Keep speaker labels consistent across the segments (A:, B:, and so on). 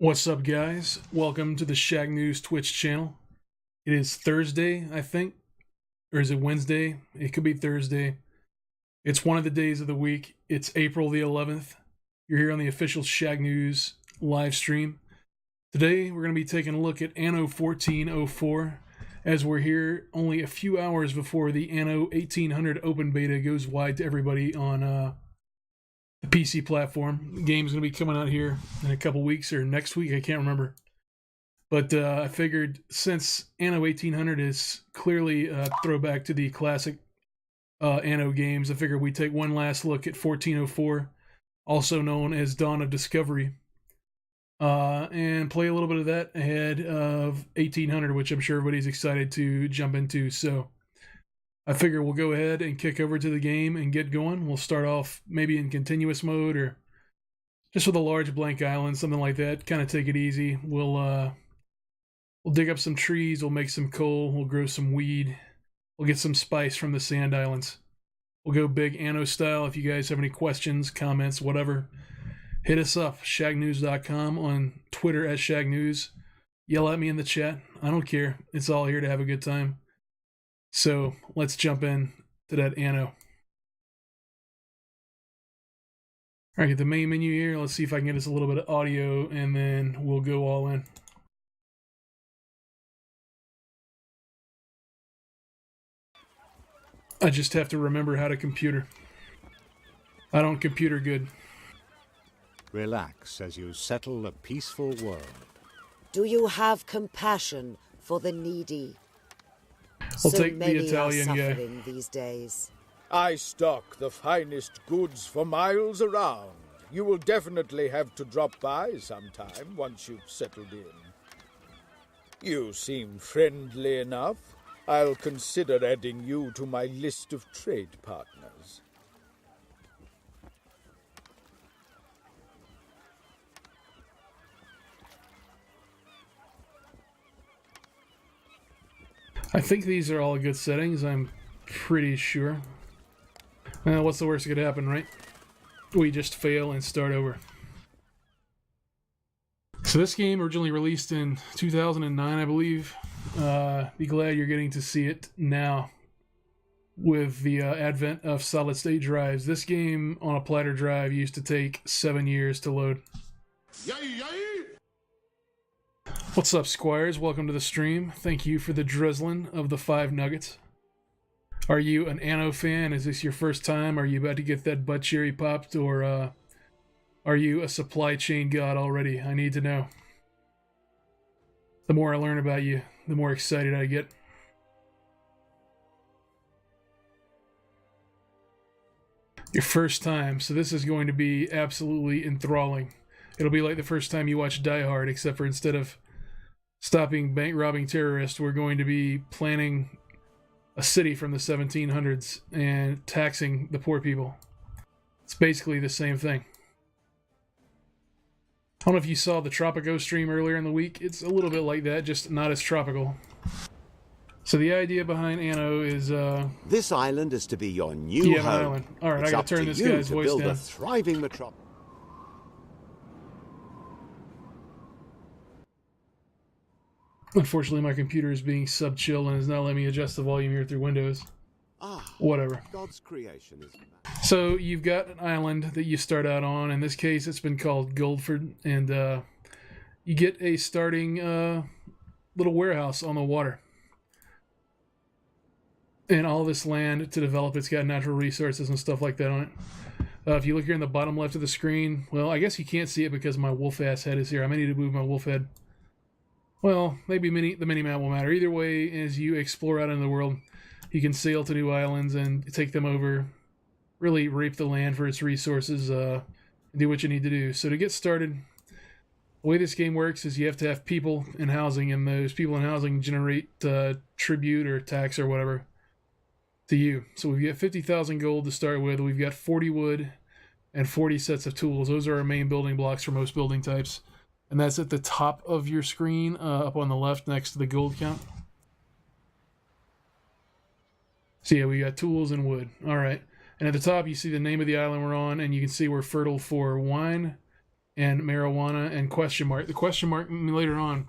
A: What's up, guys? Welcome to the Shacknews Twitch channel. It is Thursday, I think. Or is it Wednesday? It could be Thursday. It's one of the days of the week. It's April the 11th. You're here on the official Shacknews live stream. Today, we're going to be taking a look at Anno 1404, as we're here only a few hours before the Anno 1800 open beta goes wide to everybody on the PC platform. The game's going to be coming out here in a couple weeks or next week. I can't remember. But I figured since Anno 1800 is clearly a throwback to the classic Anno games, I figured we'd take one last look at 1404, also known as Dawn of Discovery, and play a little bit of that ahead of 1800, which I'm sure everybody's excited to jump into. So I figure we'll go ahead and kick over to the game and get going. We'll start off maybe in continuous mode or just with a large blank island, something like that. Kind of take it easy. We'll dig up some trees. We'll make some coal. We'll grow some weed. We'll get some spice from the sand islands. We'll go big Anno style. If you guys have any questions, comments, whatever, hit us up. Shacknews.com, on Twitter at Shacknews. Yell at me in the chat. I don't care. It's all here to have a good time. So let's jump in to that Anno. Alright, the main menu here. Let's see if I can get us a little bit of audio, and then we'll go all in. I just have to remember how to computer. I don't computer good.
B: Relax as you settle a peaceful world.
C: Do you have compassion for the needy?
A: We'll
C: So
A: take the
C: many
A: Italian
C: are
A: guy.
C: suffering these days.
D: I stock the finest goods for miles around. You will definitely have to drop by sometime once you've settled in. You seem friendly enough. I'll consider adding you to my list of trade partners.
A: I think these are all good settings. I'm pretty sure. What's the worst that could happen, right? We just fail and start over. So this game originally released in 2009, I believe. Be glad you're getting to see it now with the advent of solid-state drives. This game on a platter drive used to take 7 years to load. What's up, Squires? Welcome to the stream. Thank you for the drizzling of the 5 nuggets. Are you an Anno fan? Is this your first time? Are you about to get that butt cherry popped? Or are you a supply chain god already? I need to know. The more I learn about you, the more excited I get. Your first time, so this is going to be absolutely enthralling. It'll be like the first time you watch Die Hard, except for instead of stopping bank robbing terrorists, we're going to be planning a city from the 1700s and taxing the poor people. It's basically the same thing. I don't know if you saw the Tropico stream earlier in the week. It's a little bit like that, just not as tropical. So the idea behind Anno is
B: This island is to be your new
A: you have an
B: home.
A: island. All right,
B: It's
A: I gotta
B: up to
A: turn this
B: you
A: guy's
B: to
A: voice
B: build
A: down.
B: a thriving metropolis.
A: Unfortunately, my computer is being sub-chill and is not letting me adjust the volume here through Windows. Whatever.
B: God's creation is
A: So you've got an island that you start out on. In this case, it's been called Goldford, and you get a starting little warehouse on the water. And all this land to develop, it's got natural resources and stuff like that on it. If you look here in the bottom left of the screen, well, I guess you can't see it because my wolf-ass head is here. I may need to move my wolf head. Well, maybe the mini-map will matter. Either way, as you explore out into the world, you can sail to new islands and take them over, really rape the land for its resources, and do what you need to do. So to get started, the way this game works is you have to have people in housing, and those people in housing generate tribute or tax or whatever to you. So we've got 50,000 gold to start with. We've got 40 wood and 40 sets of tools. Those are our main building blocks for most building types. And that's at the top of your screen, up on the left next to the gold count. So yeah, we got tools and wood. All right. And at the top, you see the name of the island we're on, and you can see we're fertile for wine and marijuana and question mark. The question mark, later on,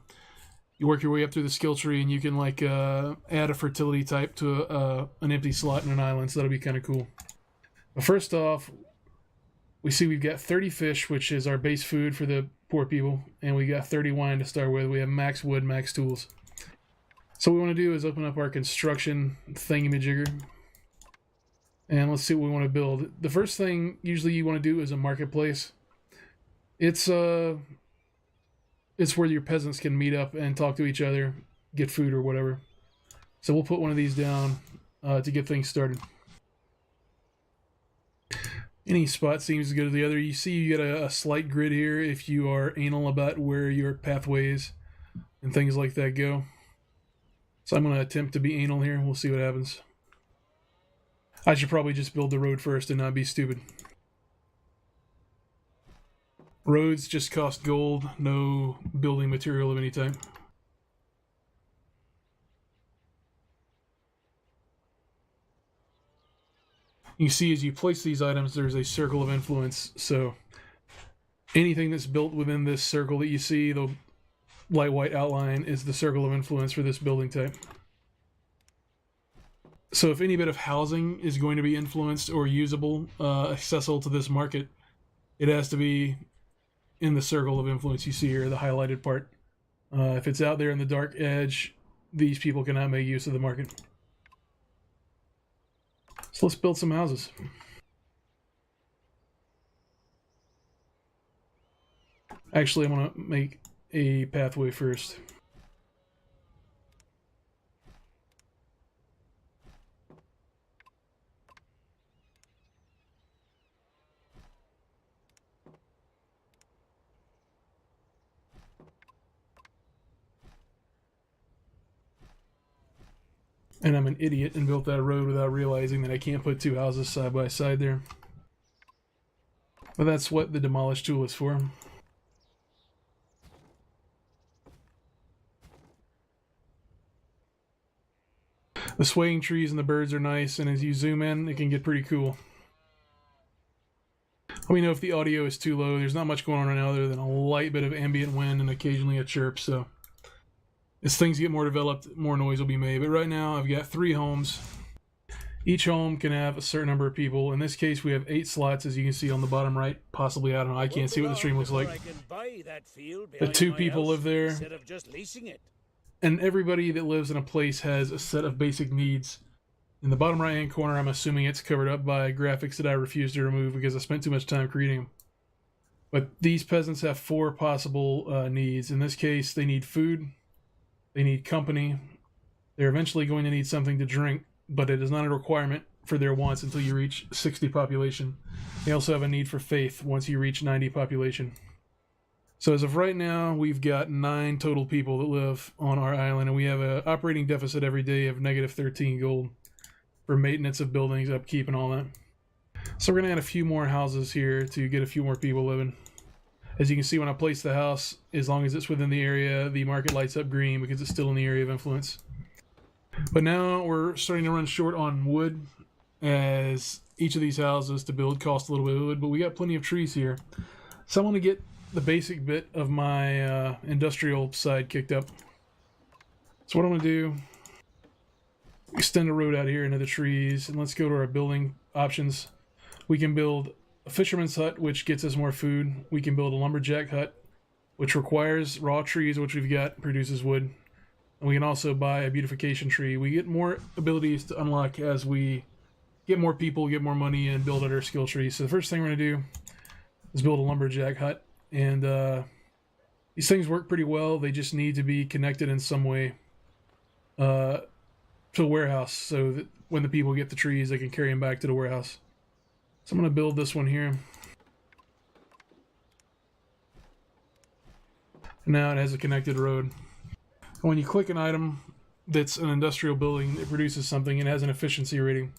A: you work your way up through the skill tree and you can like add a fertility type to an empty slot in an island, so that'll be kind of cool. But first off, we see we've got 30 fish, which is our base food for the poor people, and we got 30 wine to start with. We have max wood, max tools. So what we want to do is open up our construction thingamajigger, and let's see what we want to build. The first thing usually you want to do is a marketplace. It's where your peasants can meet up and talk to each other, get food or whatever. So we'll put one of these down to get things started. Any spot seems to go to the other. You see you get a slight grid here if you are anal about where your pathways and things like that go. So I'm going to attempt to be anal here. We'll see what happens. I should probably just build the road first and not be stupid. Roads just cost gold, no building material of any type. You see as you place these items, there's a circle of influence. So anything that's built within this circle that you see, the light white outline, is the circle of influence for this building type. So if any bit of housing is going to be influenced or usable, accessible to this market, it has to be in the circle of influence you see here, the highlighted part. If it's out there in the dark edge, these people cannot make use of the market. So let's build some houses. Actually, I'm going to make a pathway first. And I'm an idiot and built that road without realizing that I can't put two houses side by side there. But that's what the demolish tool is for. The swaying trees and the birds are nice, and as you zoom in, it can get pretty cool. Let me know if the audio is too low. There's not much going on right now other than a light bit of ambient wind and occasionally a chirp, so as things get more developed, more noise will be made. But right now, I've got 3 homes. Each home can have a certain number of people. In this case, we have 8 slots, as you can see on the bottom right. Possibly, I don't know. I can't see what the stream looks like. The 2 people live there. And everybody that lives in a place has a set of basic needs. In the bottom right-hand corner, I'm assuming it's covered up by graphics that I refuse to remove because I spent too much time creating them. But these peasants have 4 possible needs. In this case, they need food. They need company. They're eventually going to need something to drink, but it is not a requirement for their wants until you reach 60 population. They also have a need for faith once you reach 90 population. So as of right now, we've got 9 total people that live on our island, and we have an operating deficit every day of negative 13 gold for maintenance of buildings, upkeep, and all that. So we're going to add a few more houses here to get a few more people living. As you can see, when I place the house, as long as it's within the area, the market lights up green because it's still in the area of influence. But now we're starting to run short on wood, as each of these houses to build cost a little bit of wood, but we got plenty of trees here. So I'm going to get the basic bit of my industrial side kicked up. So what I'm going to do, extend the road out here into the trees, and let's go to our building options. We can build a fisherman's hut, which gets us more food. We can build a lumberjack hut, which requires raw trees, which we've got, produces wood. And we can also buy a beautification tree. We get more abilities to unlock as we get more people, get more money, and build out our skill tree. So the first thing we're going to do is build a lumberjack hut. And these things work pretty well. They just need to be connected in some way to a warehouse so that when the people get the trees, they can carry them back to the warehouse. So I'm going to build this one here. Now it has a connected road. When you click an item that's an industrial building, it produces something and has an efficiency rating.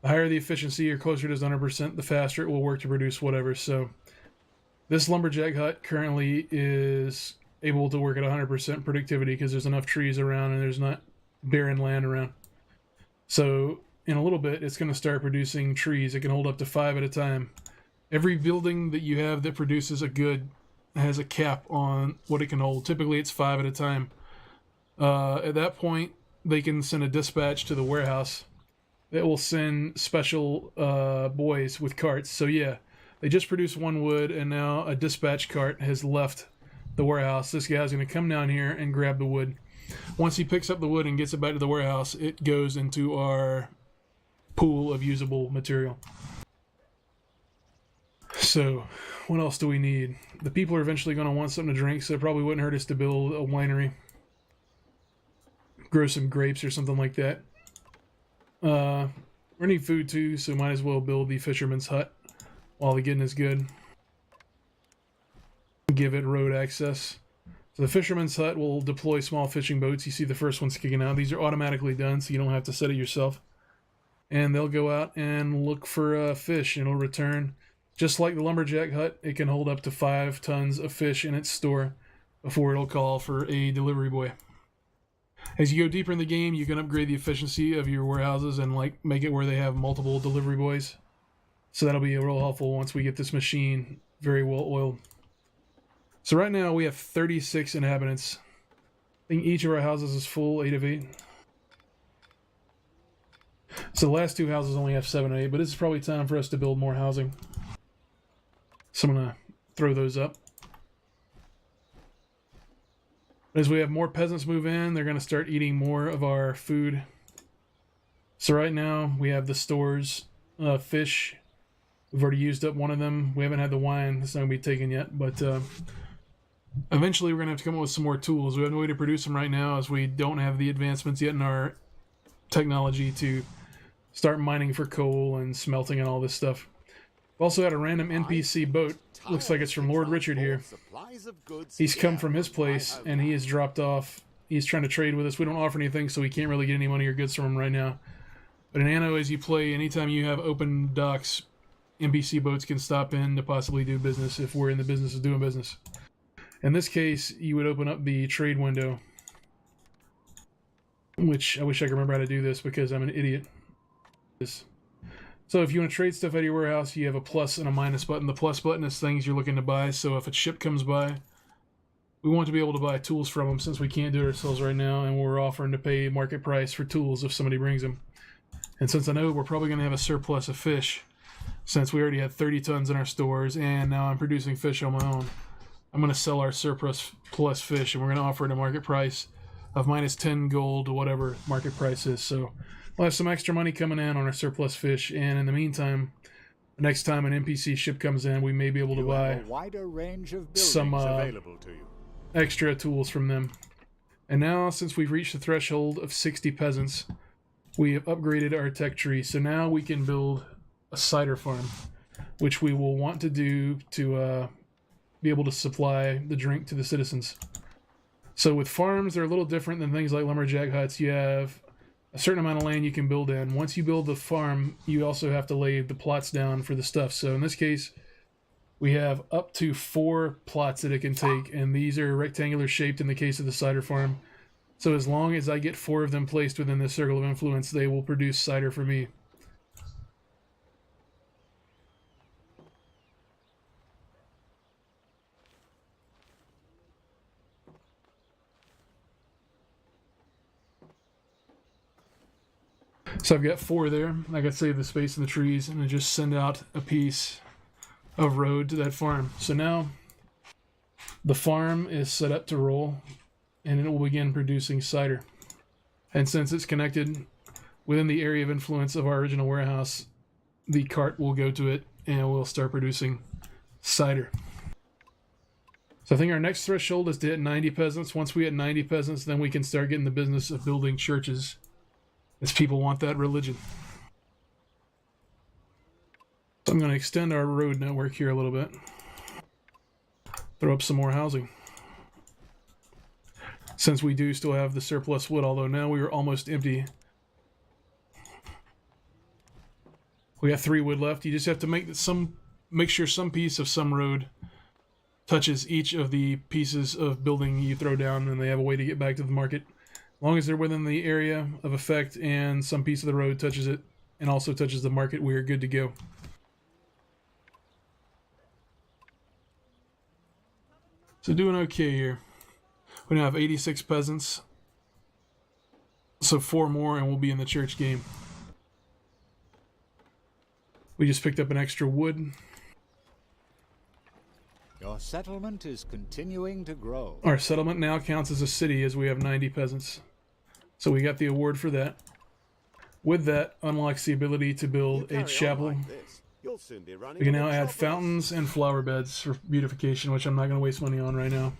A: The higher the efficiency or closer to 100%, the faster it will work to produce whatever. So this lumberjack hut currently is able to work at 100% productivity because there's enough trees around and there's not barren land around. So in a little bit, it's going to start producing trees. It can hold up to 5 at a time. Every building that you have that produces a good has a cap on what it can hold. Typically, it's 5 at a time. At that point, they can send a dispatch to the warehouse that will send special boys with carts. So yeah, they just produced 1 wood, and now a dispatch cart has left the warehouse. This guy's going to come down here and grab the wood. Once he picks up the wood and gets it back to the warehouse, it goes into our pool of usable material. So, what else do we need? The people are eventually going to want something to drink, so it probably wouldn't hurt us to build a winery. Grow some grapes or something like that. We need food too, so might as well build the fisherman's hut while the getting is good. Give it road access. So the fisherman's hut will deploy small fishing boats. You see the first one's kicking out. These are automatically done, so you don't have to set it yourself. And they'll go out and look for fish, and it'll return. Just like the lumberjack hut, it can hold up to 5 tons of fish in its store before it'll call for a delivery boy. As you go deeper in the game, you can upgrade the efficiency of your warehouses and make it where they have multiple delivery boys. So that'll be real helpful once we get this machine very well oiled. So right now we have 36 inhabitants. I think each of our houses is full, 8 of 8. So the last 2 houses only have 7 or 8, but it's probably time for us to build more housing. So I'm going to throw those up. As we have more peasants move in, they're going to start eating more of our food. So right now we have the stores, fish. We've already used up one of them. We haven't had the wine. It's not going to be taken yet, but eventually we're going to have to come up with some more tools. We have no way to produce them right now as we don't have the advancements yet in our technology to start mining for coal and smelting and all this stuff. We've also had a random NPC boat. Looks like it's from Lord Richard here. He's come from his place and he has dropped off. He's trying to trade with us. We don't offer anything, so we can't really get any money or goods from him right now. But in Anno, as you play, anytime you have open docks, NPC boats can stop in to possibly do business if we're in the business of doing business. In this case, you would open up the trade window, which I wish I could remember how to do this because I'm an idiot. So if you want to trade stuff out of your warehouse, you have a plus and a minus button. The plus button is things you're looking to buy. So if a ship comes by, we want to be able to buy tools from them since we can't do it ourselves right now, and we're offering to pay market price for tools if somebody brings them. And since I know we're probably going to have a surplus of fish, since we already had 30 tons in our stores, and now I'm producing fish on my own, I'm going to sell our surplus plus fish, and we're going to offer it a market price of minus 10 gold, whatever market price is. So we'll have some extra money coming in on our surplus fish, and in the meantime, next time an NPC ship comes in, we may be able to buy
E: a wider range of
A: some
E: available to you.
A: Extra tools from them. And now, since we've reached the threshold of 60 peasants, we have upgraded our tech tree. So now we can build a cider farm, which we will want to do to be able to supply the drink to the citizens. So with farms, they're a little different than things like lumberjack huts. You have a certain amount of land you can build in. Once you build the farm, you also have to lay the plots down for the stuff. So in this case, we have up to 4 plots that it can take, and these are rectangular shaped in the case of the cider farm. So as long as I get 4 of them placed within this circle of influence, they will produce cider for me. So I've got 4 there. I got to save the space in the trees and then just send out a piece of road to that farm. So now the farm is set up to roll and it will begin producing cider. And since it's connected within the area of influence of our original warehouse, the cart will go to it and we'll start producing cider. So I think our next threshold is to hit 90 peasants. Once we hit 90 peasants, then we can start getting the business of building churches, as people want that religion. So I'm going to extend our road network here a little bit. Throw up some more housing. Since we do still have the surplus wood, although now we are almost empty. We have 3 wood left. You just have to make sure some piece of some road touches each of the pieces of building you throw down, and they have a way to get back to the market. As long as they're within the area of effect and some piece of the road touches it and also touches the market, we are good to go. So doing okay here. We now have 86 peasants. So 4 more and we'll be in the church game. We just picked up an extra wood.
E: Your settlement is continuing to grow.
A: Our settlement now counts as a city as we have 90 peasants. So we got the award for that. With that, unlocks the ability to build a chapel.
B: You'll soon be running
A: We can
B: a
A: now add
B: metropolis.
A: fountains and flower beds for beautification, which I'm not going to waste money on right now.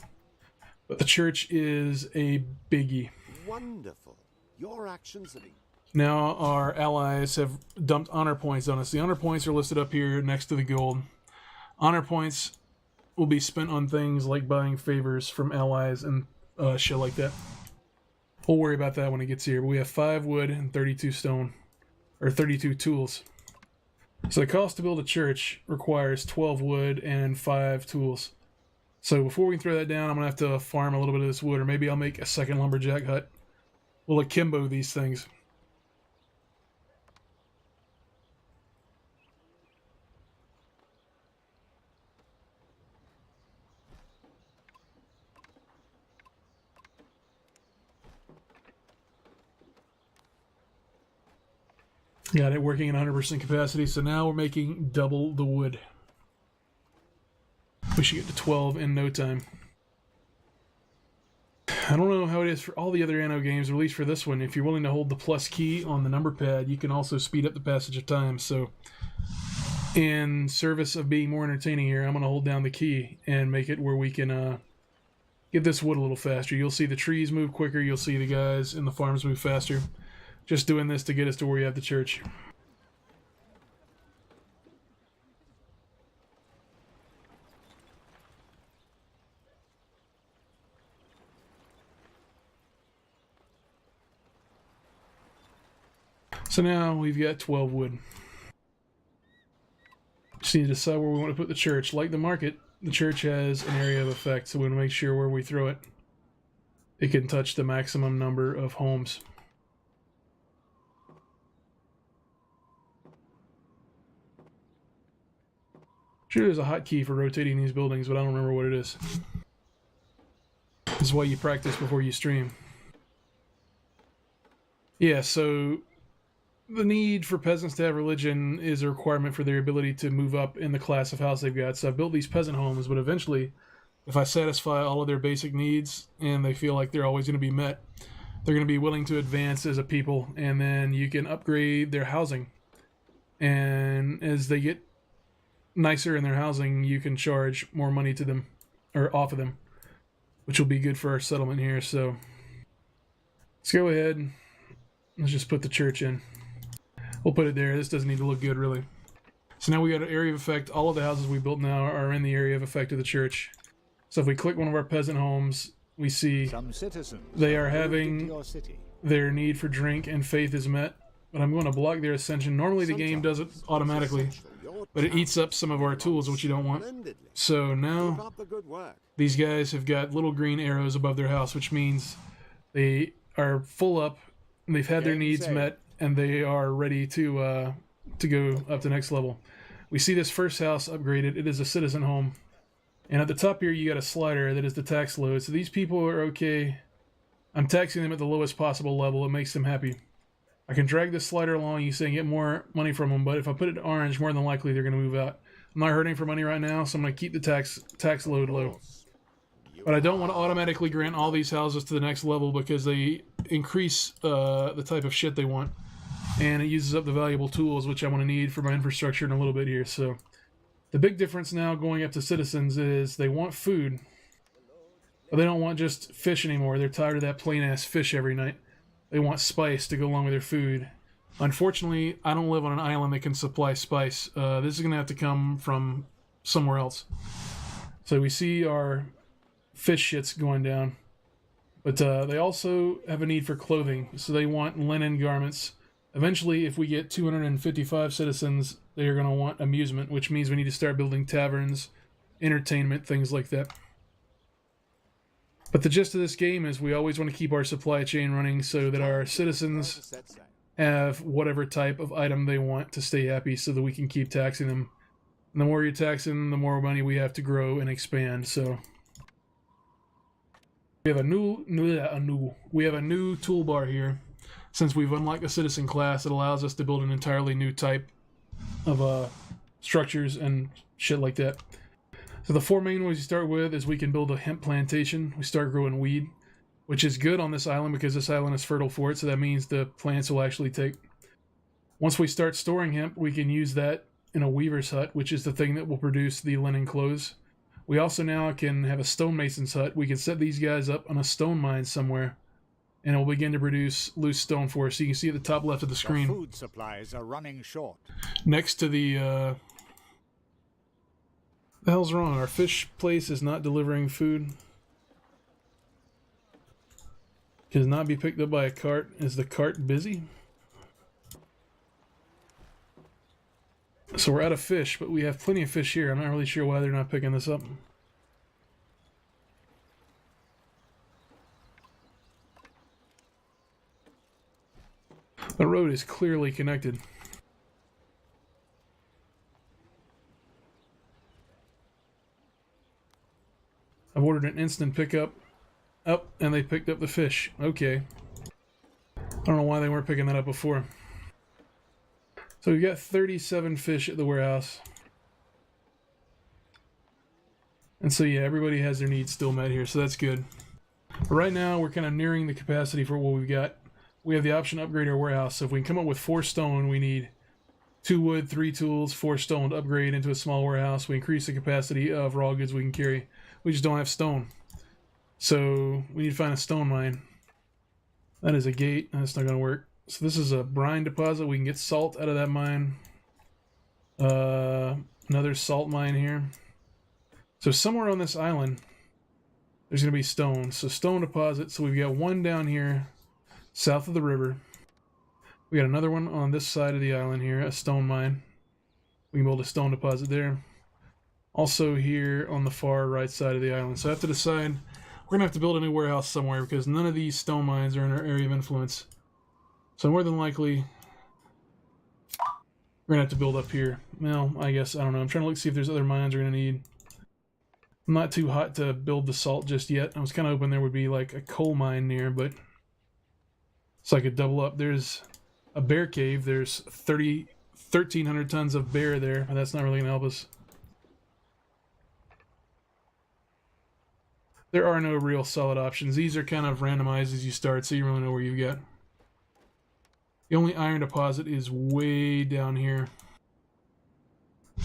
A: But the church is a biggie.
B: Wonderful. Your actions have been...
A: Now our allies have dumped honor points on us. The honor points are listed up here next to the gold. Honor points will be spent on things like buying favors from allies and shit like that. We'll worry about that when it gets here. But we have 5 wood and 32 stone, or 32 tools. So the cost to build a church requires 12 wood and 5 tools. So before we can throw that down, I'm going to have to farm a little bit of this wood, or maybe I'll make a second lumberjack hut. We'll akimbo these things. Got it working at 100% capacity, so now we're making double the wood. We should get to 12 in no time. I don't know how it is for all the other Anno games, or at least for this one. If you're willing to hold the plus key on the number pad, you can also speed up the passage of time. So, in service of being more entertaining here, I'm going to hold down the key and make it where we can get this wood a little faster. You'll see the trees move quicker, you'll see the guys in the farms move faster. Just doing this to get us to where you have the church. So now we've got 12 wood. Just need to decide where we want to put the church. Like the market, the church has an area of effect, so we want to make sure where we throw it, it can touch the maximum number of homes. Sure, there's a hotkey for rotating these buildings, but I don't remember what it is. This is why you practice before you stream. Yeah, so the need for peasants to have religion is a requirement for their ability to move up in the class of house they've got. So I've built these peasant homes, but eventually, if I satisfy all of their basic needs and they feel like they're always going to be met, they're going to be willing to advance as a people, and then you can upgrade their housing. And as they get nicer in their housing, you can charge more money to them, or off of them, which will be good for our settlement here. So let's go ahead, let's just put the church in. We'll put it there. This doesn't need to look good, really. So now we got an area of effect. All of the houses we built now are in the area of effect of the church. So if we click one of our peasant homes, we see
E: Some citizens
A: they are
E: have moved
A: having
E: into your city.
A: their need for drink and faith is met, but I'm going to block their ascension. Normally the game does it automatically, but it eats up some of our tools, which you don't want. So
B: Keep
A: now
B: up the good work.
A: these guys have got little green arrows above their house, which means they are full up, and they've had their needs met, and they are ready to go up to the next level. We see this first house upgraded. It is a citizen home. And at the top here, you got a slider that is the tax load. So these people are okay. I'm taxing them at the lowest possible level. It makes them happy. I can drag this slider along, you say, and get more money from them. But if I put it in orange, more than likely they're going to move out. I'm not hurting for money right now, so I'm going to keep the tax load low. But I don't want to automatically grant all these houses to the next level because they increase the type of shit they want. And it uses up the valuable tools, which I want to need for my infrastructure in a little bit here. So the big difference now going up to citizens is they want food, but they don't want just fish anymore. They're tired of that plain-ass fish every night. They want spice to go along with their food. Unfortunately, I don't live on an island that can supply spice. This is going to have to come from somewhere else. So we see our fish shits going down. But they also have a need for clothing. So they want linen garments. Eventually, if we get 255 citizens, they are going to want amusement, which means we need to start building taverns, entertainment, things like that. But the gist of this game is we always want to keep our supply chain running so that our citizens have whatever type of item they want to stay happy so that we can keep taxing them. And the more you're taxing, the more money we have to grow and expand. So We have a new toolbar here. Since we've unlocked the citizen class, it allows us to build an entirely new type of structures and shit like that. So the 4 main ways you start with is we can build a hemp plantation. We start growing weed, which is good on this island because this island is fertile for it, so that means the plants will actually take. Once we start storing hemp, we can use that in a weaver's hut, which is the thing that will produce the linen clothes. We also now can have a stonemason's hut. We can set these guys up on a stone mine somewhere, and it will begin to produce loose stone for us. So you can see at the top left of the screen.
E: The food supplies are running short.
A: Next to the hell's wrong? Our fish place is not delivering food. Does not be picked up by a cart. Is the cart busy? So we're out of fish, but we have plenty of fish here. I'm not really sure why they're not picking this up. The road is clearly connected. I've ordered an instant pickup. Up, and they picked up the fish. Okay. I don't know why they weren't picking that up before. So we've got 37 fish at the warehouse. And so yeah, everybody has their needs still met here, so that's good. But right now, we're kind of nearing the capacity for what we've got. We have the option to upgrade our warehouse. So if we can come up with 4 stone, we need 2 wood, 3 tools, 4 stone to upgrade into a small warehouse. We increase the capacity of raw goods we can carry. We just don't have stone. So we need to find a stone mine. That is a gate. That's not going to work. So this is a brine deposit. We can get salt out of that mine. Another salt mine here. So somewhere on this island, there's going to be stone. So stone deposit. So we've got one down here, south of the river. We got another one on this side of the island here, a stone mine. We can build a stone deposit there. Also here on the far right side of the island. So I have to decide, we're going to have to build a new warehouse somewhere because none of these stone mines are in our area of influence. So more than likely, we're going to have to build up here. Well, I guess, I don't know. I'm trying to look see if there's other mines we're going to need. I'm not too hot to build the salt just yet. I was kind of hoping there would be like a coal mine near, but so I could double up. There's a bear cave. There's 1,300 tons of bear there, but that's not really going to help us. There are no real solid options. These are kind of randomized as you start, so you really know where you get. The only iron deposit is way down here,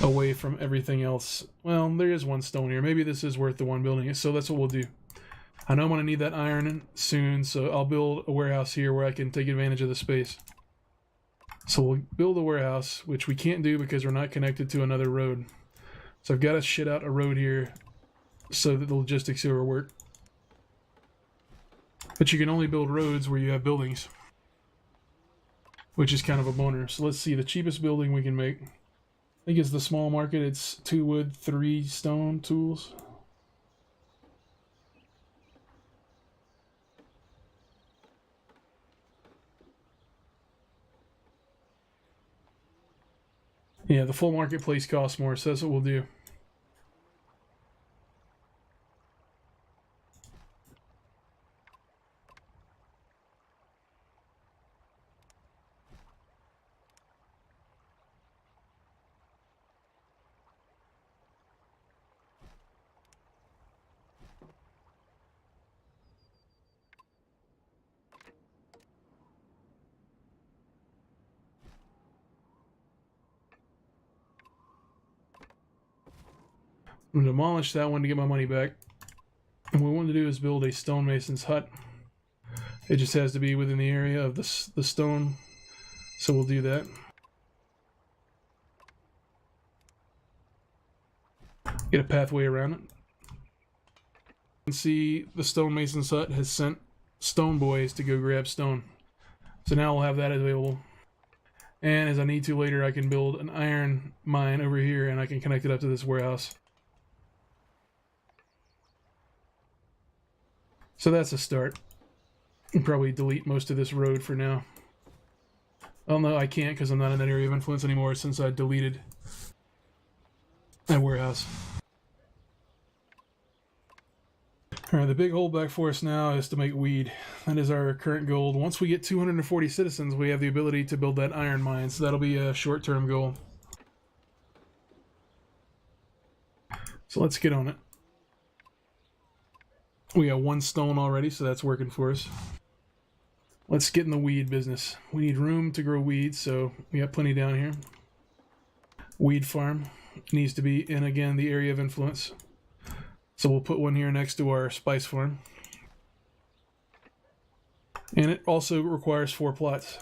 A: away from everything else. Well, there is one stone here. Maybe this is worth the one building it, so that's what we'll do. I know I'm going to need that iron soon, so I'll build a warehouse here where I can take advantage of the space. So we'll build a warehouse, which we can't do because we're not connected to another road. So I've got to shit out a road here so that the logistics here will work. But you can only build roads where you have buildings, which is kind of a boner. So let's see, the cheapest building we can make, I think it's the small market. It's 2 wood, 3 stone tools. Yeah, the full marketplace costs more, so that's what we'll do. I'm going to demolish that one to get my money back. And what we want to do is build a stonemason's hut. It just has to be within the area of the stone. So we'll do that. Get a pathway around it. You can see the stonemason's hut has sent stone boys to go grab stone. So now we'll have that available. And as I need to later, I can build an iron mine over here and I can connect it up to this warehouse. So that's a start. I'll probably delete most of this road for now. Oh no, I can't because I'm not in that area of influence anymore since I deleted that warehouse. All right, the big holdback for us now is to make weed. That is our current goal. Once we get 240 citizens, we have the ability to build that iron mine, so that'll be a short-term goal. So let's get on it. We got 1 stone already, so that's working for us. Let's get in the weed business. We need room to grow weeds, so we got plenty down here. Weed farm needs to be in, again, the area of influence. So we'll put one here next to our spice farm. And it also requires 4 plots.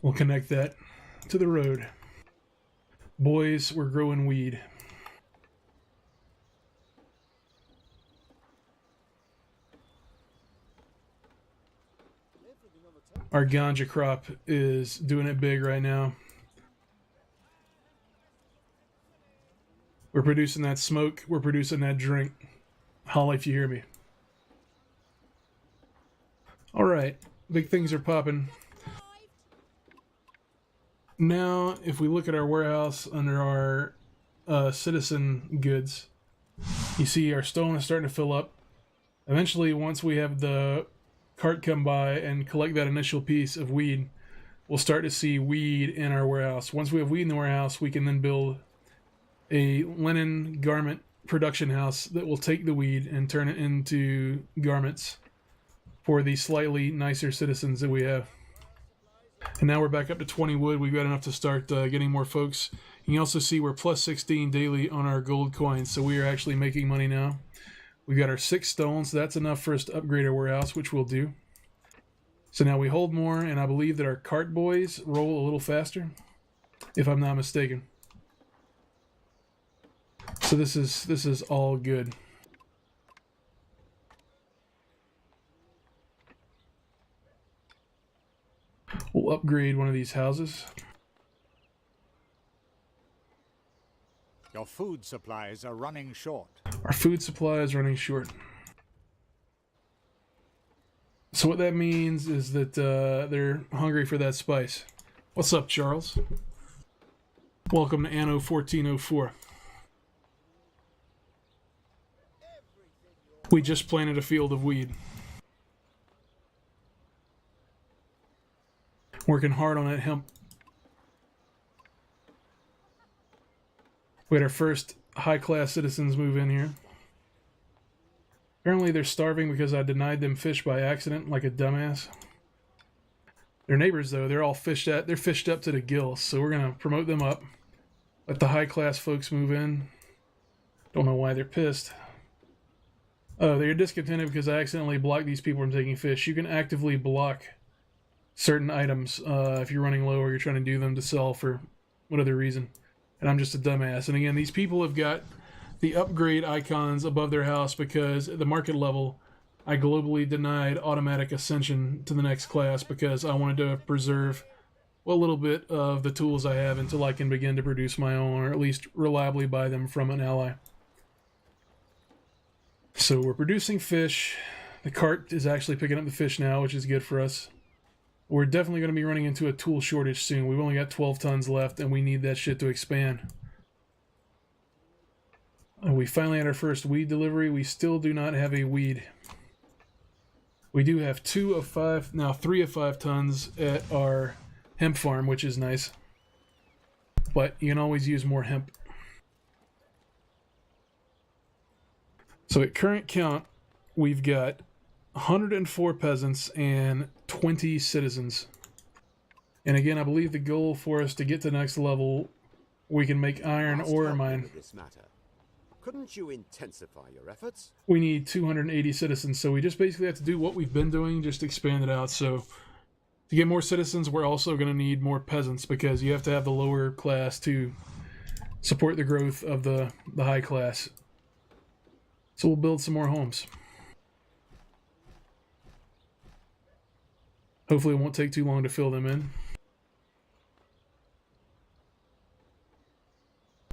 A: We'll connect that to the road. Boys, we're growing weed. Our ganja crop is doing it big right now. We're producing that smoke. We're producing that drink. Holla if you hear me. All right, big things are popping. Now, if we look at our warehouse under our citizen goods, you see our stone is starting to fill up. Eventually, once we have the cart come by and collect that initial piece of weed, we'll start to see weed in our warehouse. Once we have weed in the warehouse, we can then build a linen garment production house that will take the weed and turn it into garments for the slightly nicer citizens that we have. And now we're back up to 20 wood. We've got enough to start getting more folks. You can also see we're plus 16 daily on our gold coins, so we are actually making money now. We've got our 6 stones, so that's enough for us to upgrade our warehouse, which we'll do. So now we hold more, and I believe that our cart boys roll a little faster, if I'm not mistaken. So this is all good. We'll upgrade one of these houses.
E: Your food supplies are running short.
A: Our food supply is running short. So what that means is that they're hungry for that spice. What's up, Charles? Welcome to Anno 1404. We just planted a field of weed. Working hard on that hemp. We had our first high-class citizens move in here. Apparently they're starving because I denied them fish by accident, like a dumbass. Their neighbors, though, they're all fished up to the gills, so we're gonna promote them up. Let the high-class folks move in. Don't know why they're pissed. Oh, they're discontented because I accidentally blocked these people from taking fish. You can actively block certain items if you're running low or you're trying to do them to sell for what other reason. And I'm just a dumbass. And again, these people have got the upgrade icons above their house because at the market level, I globally denied automatic ascension to the next class because I wanted to preserve a little bit of the tools I have until I can begin to produce my own, or at least reliably buy them from an ally. So we're producing fish. The cart is actually picking up the fish now, which is good for us. We're definitely going to be running into a tool shortage soon. We've only got 12 tons left, and we need that shit to expand. We finally had our first weed delivery. We still do not have a weed. We do have 3 of 5 tons at our hemp farm, which is nice. But you can always use more hemp. So at current count, we've got 104 peasants and 20 citizens. And again, I believe the goal for us to get to the next level, we can make iron ore mine.
B: This matter. Couldn't you intensify your efforts?
A: We need 280 citizens, so we just basically have to do what we've been doing, just expand it out. So to get more citizens, we're also going to need more peasants because you have to have the lower class to support the growth of the high class. So we'll build some more homes. Hopefully it won't take too long to fill them in.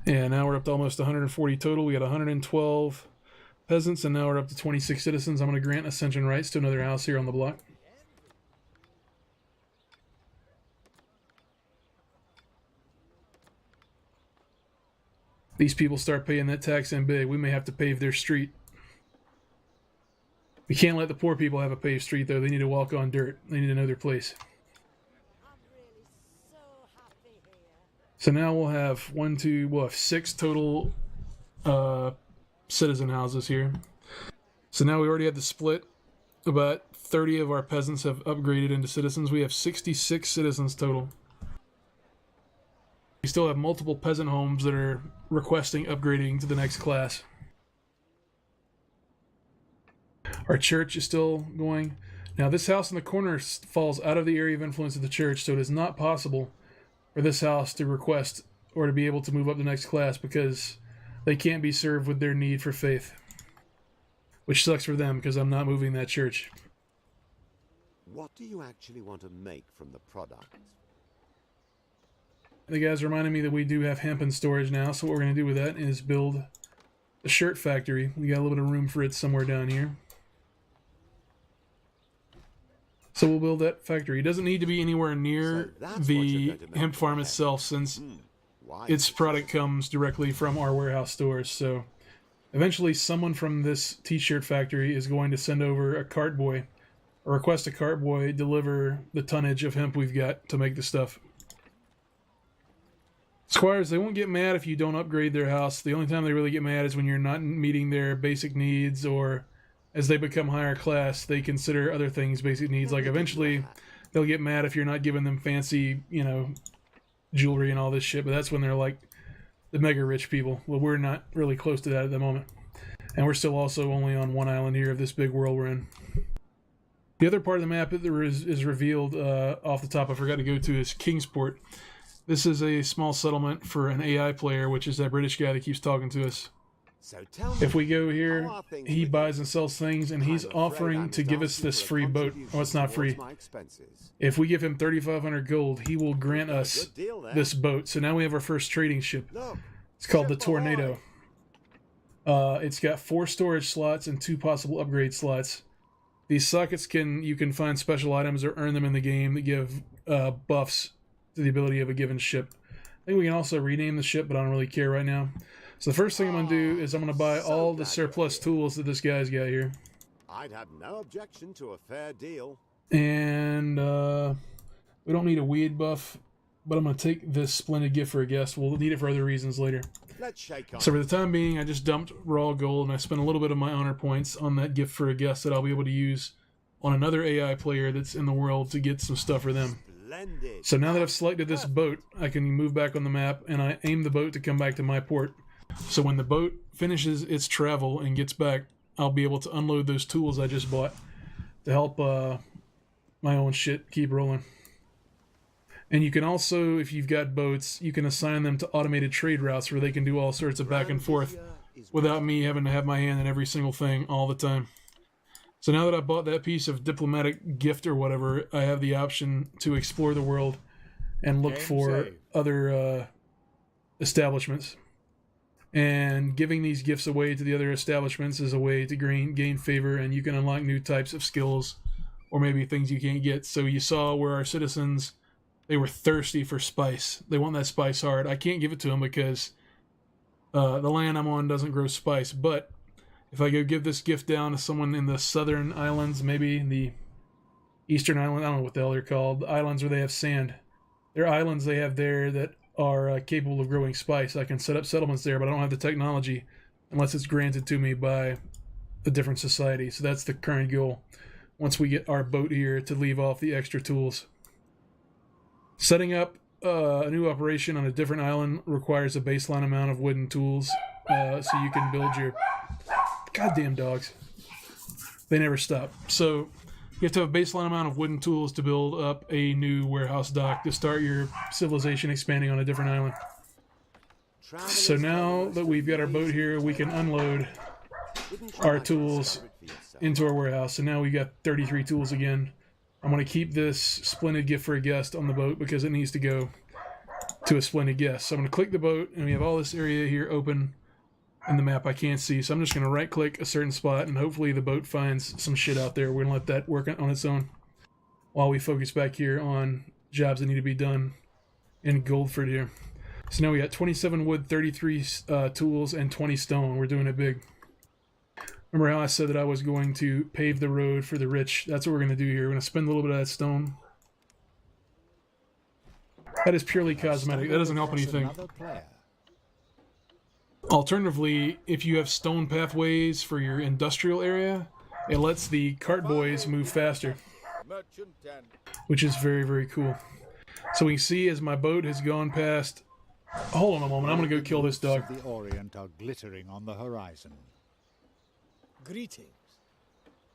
A: Yeah, now we're up to almost 140 total. We got 112 peasants, and now we're up to 26 citizens. I'm going to grant ascension rights to another house here on the block. These people start paying that tax in big. We may have to pave their street. We can't let the poor people have a paved street, though. They need to walk on dirt. They need to know their place. So now we'll have we'll have 6 total citizen houses here. So now we already had the split. About 30 of our peasants have upgraded into citizens. We have 66 citizens total. We still have multiple peasant homes that are requesting upgrading to the next class. Our church is still going. Now this house in the corner falls out of the area of influence of the church, so it is not possible for this house to request or to be able to move up the next class because they can't be served with their need for faith. Which sucks for them because I'm not moving that church.
B: What do you actually want to make from the product?
A: The guys reminded me that we do have hemp in storage now, so what we're going to do with that is build a shirt factory. We got a little bit of room for it somewhere down here. So we'll build that factory. It doesn't need to be anywhere near the hemp farm itself, since its product comes directly from our warehouse stores. So eventually someone from this t-shirt factory is going to send over a cart boy, or request a cart boy deliver the tonnage of hemp we've got to make the stuff. Squires, they won't get mad if you don't upgrade their house. The only time they really get mad is when you're not meeting their basic needs, or as they become higher class, they consider other things basic needs. Like eventually they'll get mad if you're not giving them fancy, jewelry and all this shit, but that's when they're like the mega rich people. Well, we're not really close to that at the moment. And we're still also only on one island here of this big world we're in. The other part of the map that is revealed off the top I forgot to go to is Kingsport. This is a small settlement for an AI player, which is that British guy that keeps talking to us.
B: So tell me,
A: if we go here, he buys and sells things, and he's offering to give us this free boat. Oh, it's not free. If we give him 3,500 gold, he will grant us this boat. So now we have our first trading ship. It's called the Tornado. It's got 4 storage slots and 2 possible upgrade slots. These sockets you can find special items or earn them in the game that give buffs to the ability of a given ship. I think we can also rename the ship, but I don't really care right now. So the first thing I'm going to do is I'm going to buy all the surplus tools that this guy's got here.
B: I'd have no objection to a fair deal.
A: And we don't need a weed buff, but I'm going to take this splendid gift for a guest. We'll need it for other reasons later.
B: Let's shake on.
A: So for the time being, I just dumped raw gold, and I spent a little bit of my honor points on that gift for a guest that I'll be able to use on another AI player that's in the world to get some stuff for them.
B: Splendid.
A: So now that I've selected this boat, I can move back on the map, and I aim the boat to come back to my port. So when the boat finishes its travel and gets back, I'll be able to unload those tools I just bought to help my own shit keep rolling. And you can also, if you've got boats, you can assign them to automated trade routes where they can do all sorts of back and forth without me having to have my hand in every single thing all the time. So now that I bought that piece of diplomatic gift or whatever, I have the option to explore the world and look for other establishments. And giving these gifts away to the other establishments is a way to gain favor, and you can unlock new types of skills or maybe things you can't get. So you saw where our citizens, they were thirsty for spice. They want that spice hard. I can't give it to them because the land I'm on doesn't grow spice. But if I go give this gift down to someone in the southern islands, maybe the eastern island, I don't know what the hell they're called, the islands where they have sand. There are islands they have there that are capable of growing spice. I can set up settlements there, but I don't have the technology unless it's granted to me by a different society. So that's the current goal. Once we get our boat here to leave off the extra tools. Setting up a new operation on a different island requires a baseline amount of wooden tools, so you can build your... Goddamn dogs. They never stop. So you have to have a baseline amount of wooden tools to build up a new warehouse dock to start your civilization expanding on a different island. So now that we've got our boat here, we can unload our tools into our warehouse. So now we got 33 tools again. I'm going to keep this splendid gift for a guest on the boat because it needs to go to a splendid guest. So I'm going to click the boat, and we have all this area here open. in the map I can't see. So I'm just going to right click a certain spot and hopefully the boat finds some shit out there. We're going to let that work on its own while we focus back here on jobs that need to be done in Goldford here. So now we got 27 wood, 33 tools, and 20 stone. We're doing it big. Remember how I said that I was going to pave the road for the rich? That's what we're going to do here. We're going to spend a little bit of that stone. That is purely cosmetic. That doesn't help anything. Alternatively, if you have stone pathways for your industrial area, it lets the cart boys move faster, which is very, very cool. So we see as my boat has gone past... Hold on a moment, I'm going to go kill this dog.
E: The Orient are glittering on the horizon.
F: Greetings.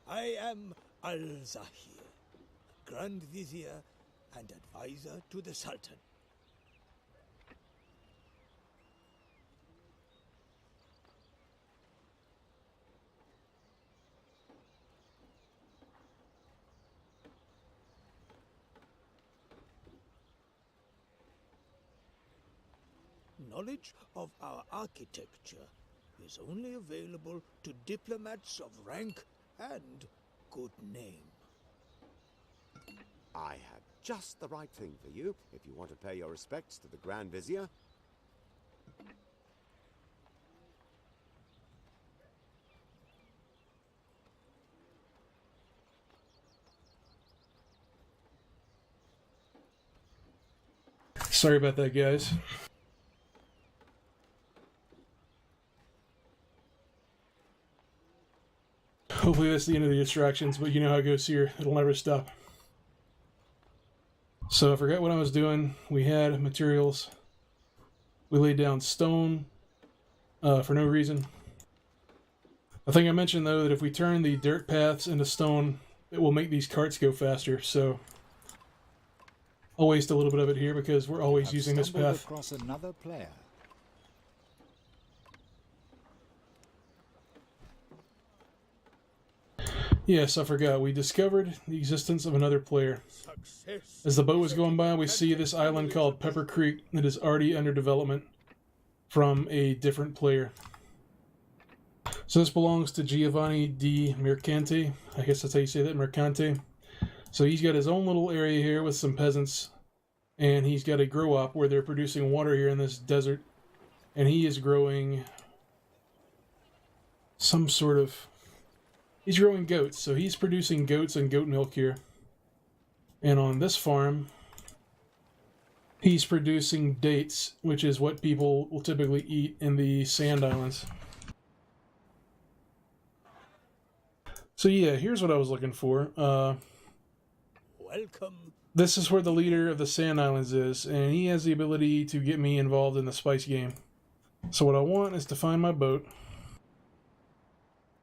F: I am Al-Zahir, Grand Vizier and advisor to the Sultan. Knowledge of our architecture is only available to diplomats of rank and good name.
B: I have just the right thing for you if you want to pay your respects to the Grand Vizier.
A: Sorry about that, guys. Hopefully that's the end of the distractions, but you know how it goes here. It'll never stop. So I forgot what I was doing. We had materials. We laid down stone for no reason. I think I mentioned, though, that if we turn the dirt paths into stone, it will make these carts go faster. So I'll waste a little bit of it here because we're always using this path.
E: Across another player.
A: Yes, I forgot. We discovered the existence of another player. As the boat was going by, we see this island called Pepper Creek that is already under development from a different player. So this belongs to Giovanni di Mercante. I guess that's how you say that, Mercante. So he's got his own little area here with some peasants, and he's got a grow op where they're producing water here in this desert, and he is growing some sort of... He's growing goats, so he's producing goats and goat milk here. And on this farm, he's producing dates, which is what people will typically eat in the Sand Islands. So yeah, here's what I was looking for.
F: Welcome.
A: This is where the leader of the Sand Islands is, and he has the ability to get me involved in the spice game. So what I want is to find my boat.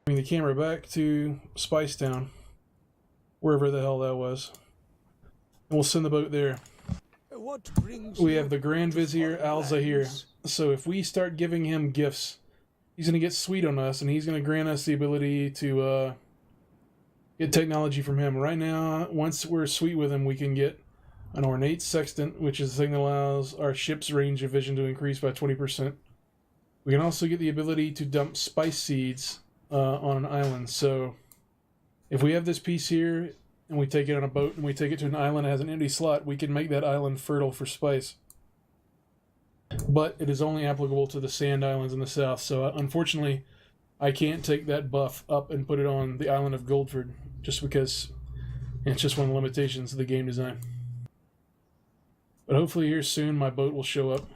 A: Bring the camera back to Spice Town, wherever the hell that was, and we'll send the boat there.
F: What brings
A: We have the Grand Vizier Al-Zahir, so if we start giving him gifts, he's going to get sweet on us, and he's going to grant us the ability to get technology from him. Right now, once we're sweet with him, we can get an ornate sextant, which is the thing that allows our ship's range of vision to increase by 20%. We can also get the ability to dump spice seeds on an island. So if we have this piece here and we take it on a boat and we take it to an island that has an empty slot, we can make that island fertile for spice. But it is only applicable to the Sand Islands in the south. So unfortunately, I can't take that buff up and put it on the island of Goldford just because it's just one of the limitations of the game design. But hopefully here soon my boat will show up.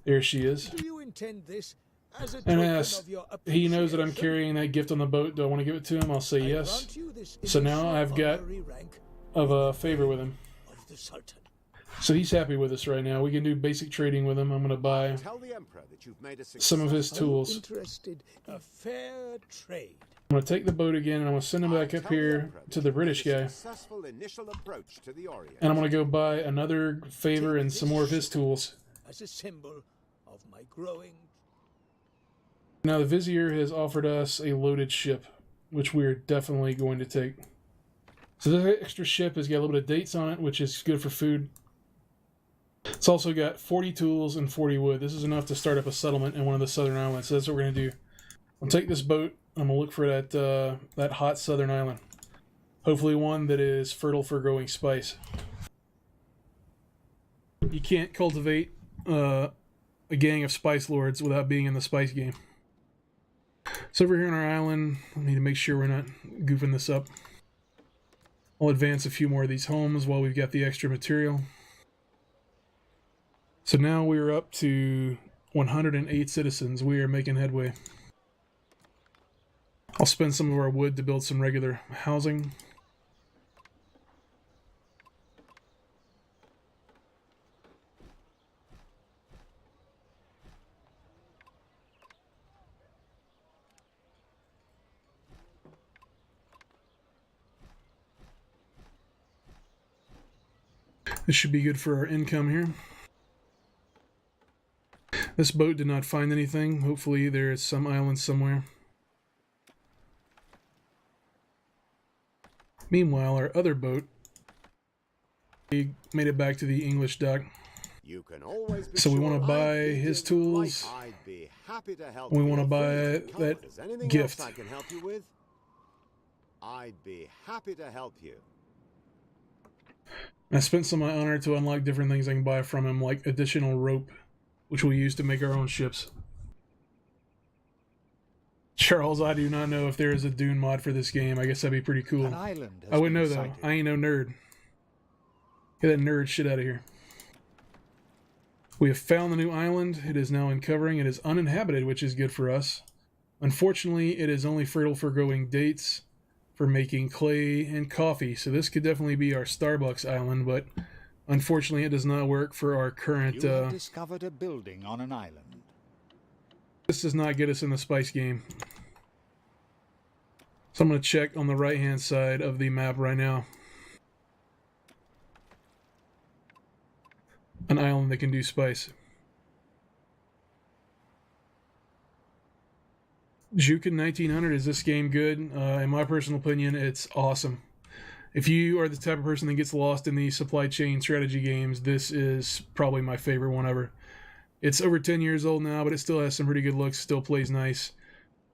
A: There she is.
F: Do you intend this as a
A: And
F: token
A: as
F: of your
A: he knows that I'm
F: appreciation?
A: carrying that gift on the boat, do I want to give it to him? I'll say
F: I
A: yes.
F: grant you this
A: So now
F: initial
A: I've got
F: honorary rank
A: of a favor with him.
F: of the Sultan.
A: So he's happy with us right now. We can do basic trading with him. I'm going to buy
B: Tell the Emperor that you've made a
A: some of his
B: successful-
A: tools.
F: Interested in a fair trade.
A: I'm going to take the boat again and I'm going to send him back
B: Tell
A: up
B: the
A: here
B: Emperor that
A: to the
B: you've made
A: British
B: a
A: guy.
B: Successful initial approach to the Orient.
A: And I'm going to go buy another favor and some more of his tools.
F: As a symbol of my growing.
A: Now the Vizier has offered us a loaded ship, which we're definitely going to take. So this extra ship has got a little bit of dates on it, which is good for food. It's also got 40 tools and 40 wood. This is enough to start up a settlement in one of the southern islands. So that's what we're going to do. I'll take this boat. I'm going to look for that hot southern island. Hopefully one that is fertile for growing spice. You can't cultivate a gang of spice lords without being in the spice game. So over here on our island, I need to make sure we're not goofing this up. I'll advance a few more of these homes while we've got the extra material. So now we're up to 108 citizens. We are making headway. I'll spend some of our wood to build some regular housing. This should be good for our income here. This boat did not find anything. Hopefully there is some island somewhere. Meanwhile, our other boat made it back to the English dock.
B: You can always be
A: So we
B: sure
A: want to buy
B: I'd be
A: his
B: here
A: tools.
B: like I'd be happy to help
A: We
B: you
A: want to
B: with
A: buy
B: food and
A: that
B: comfort. Is anything
A: gift.
B: else I can help you with? I'd be happy to help you.
A: I spent some of my honor to unlock different things I can buy from him, like additional rope, which we'll use to make our own ships. Charles, I do not know if there is a Dune mod for this game. I guess that'd be pretty cool.
E: An island has
A: I wouldn't
E: been
A: know, though.
E: sighted.
A: I ain't no nerd. Get that nerd shit out of here. We have found the new island. It is now uncovering. It is uninhabited, which is good for us. Unfortunately, it is only fertile for growing dates, for making clay and coffee. So this could definitely be our Starbucks island, but unfortunately it does not work for our current...
E: You have discovered a building on an island.
A: This does not get us in the spice game. So I'm going to check on the right-hand side of the map right now. An island that can do spice. Jukin 1900, is this game good? In my personal opinion, it's awesome. If you are the type of person that gets lost in these supply chain strategy games, this is probably my favorite one ever. It's over 10 years old now, but it still has some pretty good looks, still plays nice.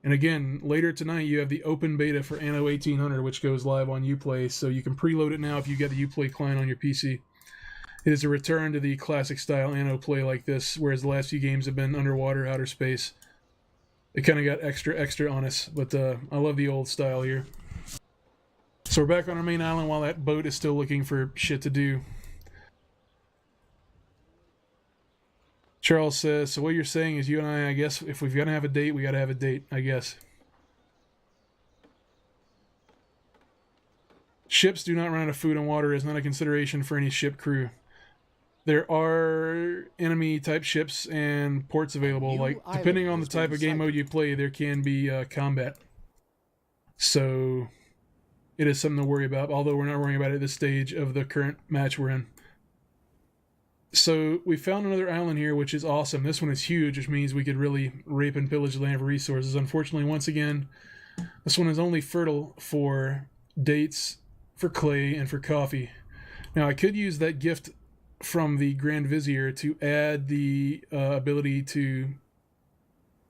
A: And again, later tonight you have the open beta for Anno 1800, which goes live on Uplay, so you can preload it now if you get the Uplay client on your PC. It is a return to the classic style Anno play like this, whereas the last few games have been underwater, outer space. It kind of got extra on us, but I love the old style here. So we're back on our main island while that boat is still looking for shit to do. Charles says, so what you're saying is you and I guess, if we've got to have a date, we got to have a date, I guess. Ships do not run out of food and water is not a consideration for any ship crew. There are enemy-type ships and ports available. Like, depending on the type of game mode you play, there can be combat. So, it is something to worry about, although we're not worrying about it at this stage of the current match we're in. So, we found another island here, which is awesome. This one is huge, which means we could really rape and pillage the land for resources. Unfortunately, once again, this one is only fertile for dates, for clay, and for coffee. Now, I could use that gift from the Grand Vizier to add the ability to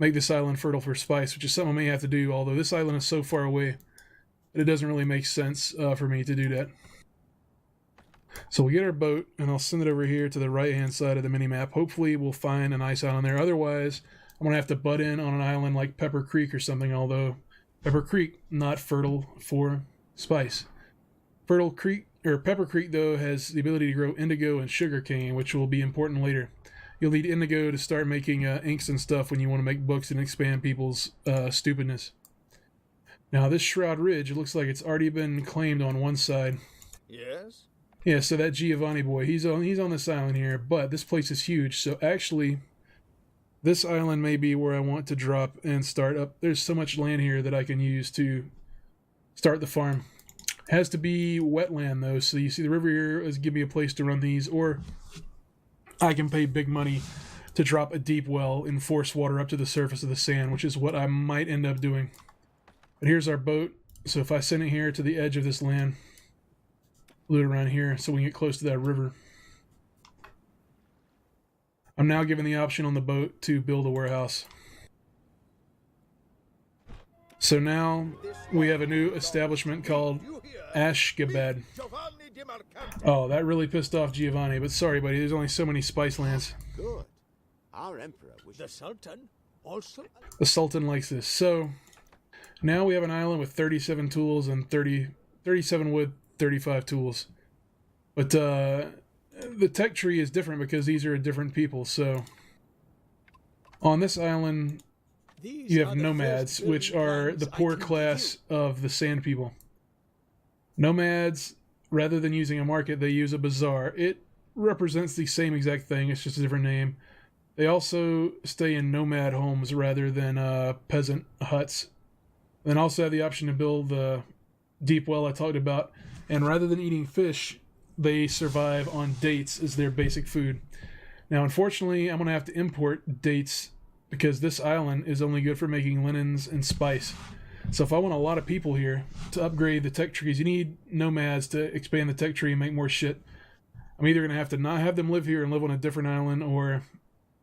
A: make this island fertile for spice, which is something I may have to do, although this island is so far away that it doesn't really make sense for me to do that. So we'll get our boat, and I'll send it over here to the right-hand side of the mini-map. Hopefully we'll find a nice island there. Otherwise, I'm going to have to butt in on an island like Pepper Creek or something, although Pepper Creek, not fertile for spice. Pepper Creek, though, has the ability to grow indigo and sugarcane, which will be important later. You'll need indigo to start making inks and stuff when you want to make books and expand people's stupidness. Now, this Shroud Ridge, it looks like it's already been claimed on one side.
D: Yes?
A: Yeah, so that Giovanni boy, he's on this island here, but this place is huge, so actually, this island may be where I want to drop and start up. There's so much land here that I can use to start the farm. Has to be wetland though, so you see the river here is give me a place to run these, or I can pay big money to drop a deep well and force water up to the surface of the sand, which is what I might end up doing. But here's our boat, so if I send it here to the edge of this land, loot around here so we can get close to that river. I'm now given the option on the boat to build a warehouse. So now we have a new establishment called Ashgabad. Oh, that really pissed off Giovanni, but sorry, buddy, there's only so many spice lands.
B: Good. Our emperor wishes...
F: The Sultan also...
A: The Sultan likes this. So now we have an island with 37 tools and 37 wood, 35 tools. But the tech tree is different because these are different people. So on this island, you have nomads, which are the poor class of the sand people. Nomads, rather than using a market, they use a bazaar. It represents the same exact thing, it's just a different name. They also stay in nomad homes rather than peasant huts. Then also have the option to build the deep well I talked about. And rather than eating fish, they survive on dates as their basic food. Now, unfortunately, I'm going to have to import dates because this island is only good for making linens and spice. So if I want a lot of people here to upgrade the tech trees, you need nomads to expand the tech tree and make more shit. I'm either going to have to not have them live here and live on a different island or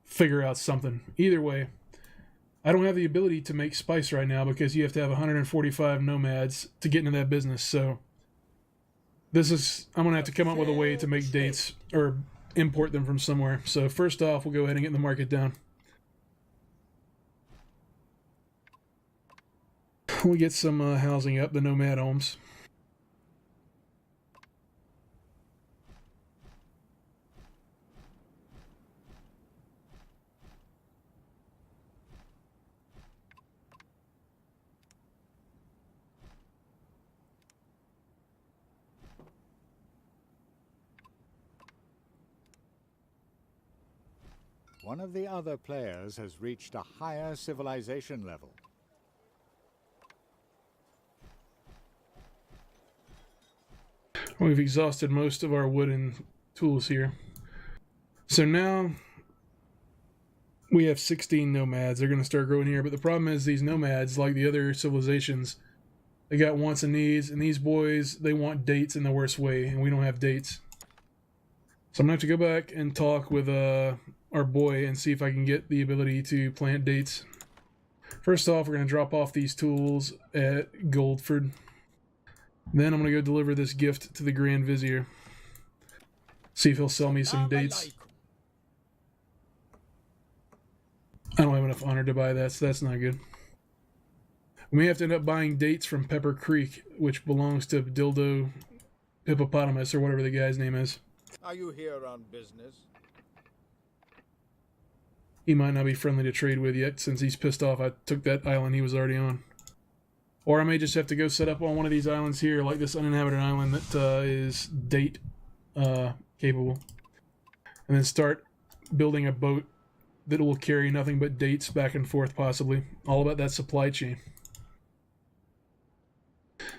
A: figure out something. Either way, I don't have the ability to make spice right now because you have to have 145 nomads to get into that business. So I'm going to have to come up with a way to make dates or import them from somewhere. So first off, we'll go ahead and get the market down. We get some housing up, the nomad homes.
E: One of the other players has reached a higher civilization level.
A: We've exhausted most of our wooden tools here. So now we have 16 nomads. They're going to start growing here. But the problem is these nomads, like the other civilizations, they got wants and needs. And these boys, they want dates in the worst way. And we don't have dates. So I'm going to have to go back and talk with our boy and see if I can get the ability to plant dates. First off, we're going to drop off these tools at Goldford. Then I'm going to go deliver this gift to the Grand Vizier. See if he'll sell me some dates. I don't have enough honor to buy that, so that's not good. We may have to end up buying dates from Pepper Creek, which belongs to Dildo Hippopotamus, or whatever the guy's name is.
D: Are you here on business?
A: He might not be friendly to trade with yet, since he's pissed off I took that island he was already on. Or I may just have to go set up on one of these islands here, like this uninhabited island that is date capable. And then start building a boat that will carry nothing but dates back and forth, possibly. All about that supply chain.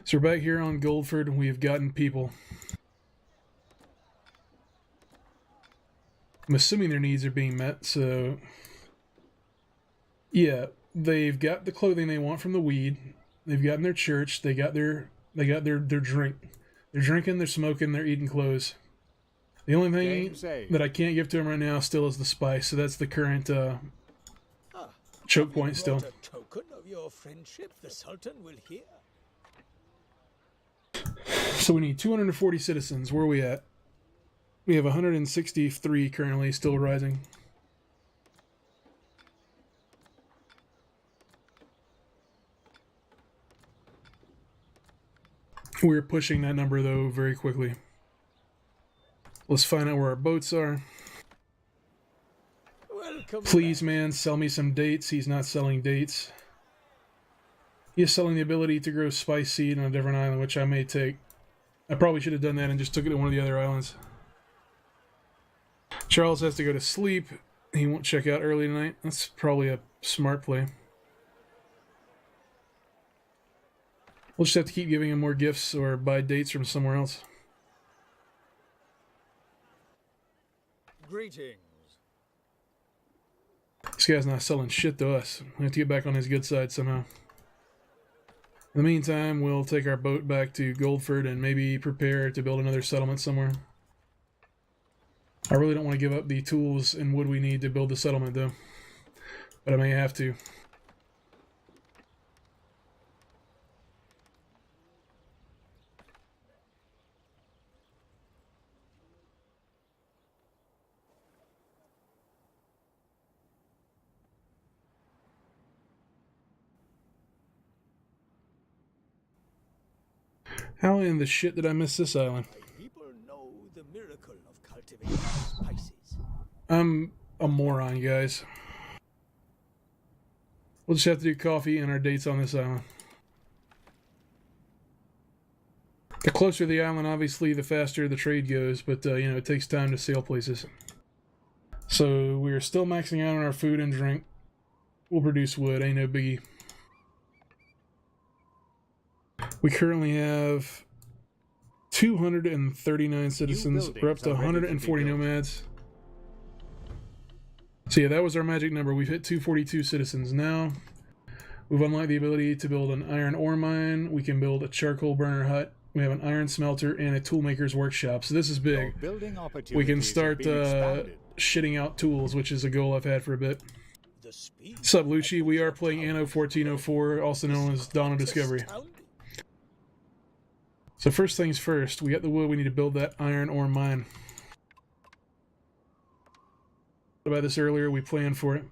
A: So we're back here on Goldford, and we have gotten people. I'm assuming their needs are being met, so... Yeah, they've got the clothing they want from the weed. They've gotten their church. They got their drink. They're drinking, they're smoking, they're eating clothes. The only thing that I can't give to them right now still is the spice, so that's the current choke point still.
F: A token of your friendship, the Sultan will hear.
A: So we need 240 citizens. Where are we at? We have 163 currently, still rising. We're pushing that number, though, very quickly. Let's find out where our boats are.
F: Welcome
A: Please,
F: back.
A: man, sell me some dates. He's not selling dates. He is selling the ability to grow spice seed on a different island, which I may take. I probably should have done that and just took it to one of the other islands. Charles has to go to sleep. He won't check out early tonight. That's probably a smart play. We'll just have to keep giving him more gifts or buy dates from somewhere else.
D: Greetings.
A: This guy's not selling shit to us. We have to get back on his good side somehow. In the meantime, we'll take our boat back to Goldford and maybe prepare to build another settlement somewhere. I really don't want to give up the tools and wood we need to build the settlement, though. But I may have to. How in the shit did I miss this island?
F: My people know the miracle of cultivating spices.
A: I'm a moron, guys. We'll just have to do coffee and our dates on this island. The closer the island, obviously, the faster the trade goes, but, you know, it takes time to sail places. So, we're still maxing out on our food and drink. We'll produce wood, ain't no biggie. We currently have 239 citizens. We're up to 140 nomads. So yeah, that was our magic number. We've hit 242 citizens now. We've unlocked the ability to build an iron ore mine. We can build a charcoal burner hut. We have an iron smelter and a toolmaker's workshop. So this is big. We can start shitting out tools, which is a goal I've had for a bit. What's up, Lucci? We are playing Anno 1404, also known as Dawn of Discovery. So first things first, we got the wood, we need to build that iron ore mine. About this earlier, we planned for it.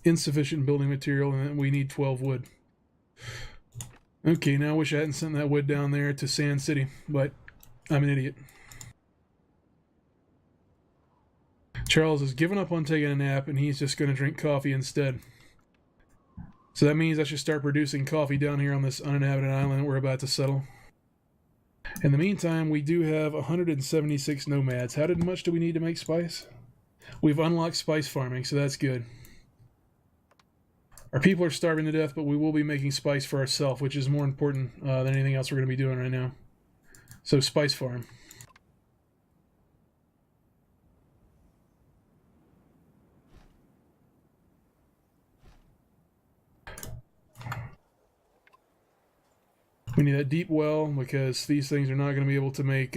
A: Insufficient building material, and then we need 12 wood. Okay, now I wish I hadn't sent that wood down there to Sand City, but I'm an idiot. Charles has given up on taking a nap, and he's just going to drink coffee instead. So that means I should start producing coffee down here on this uninhabited island we're about to settle. In the meantime, we do have 176 nomads. How much do we need to make spice? We've unlocked spice farming, so that's good. Our people are starving to death, but we will be making spice for ourselves, which is more important than anything else we're going to be doing right now. So, spice farm. We need that deep well because these things are not going to be able to make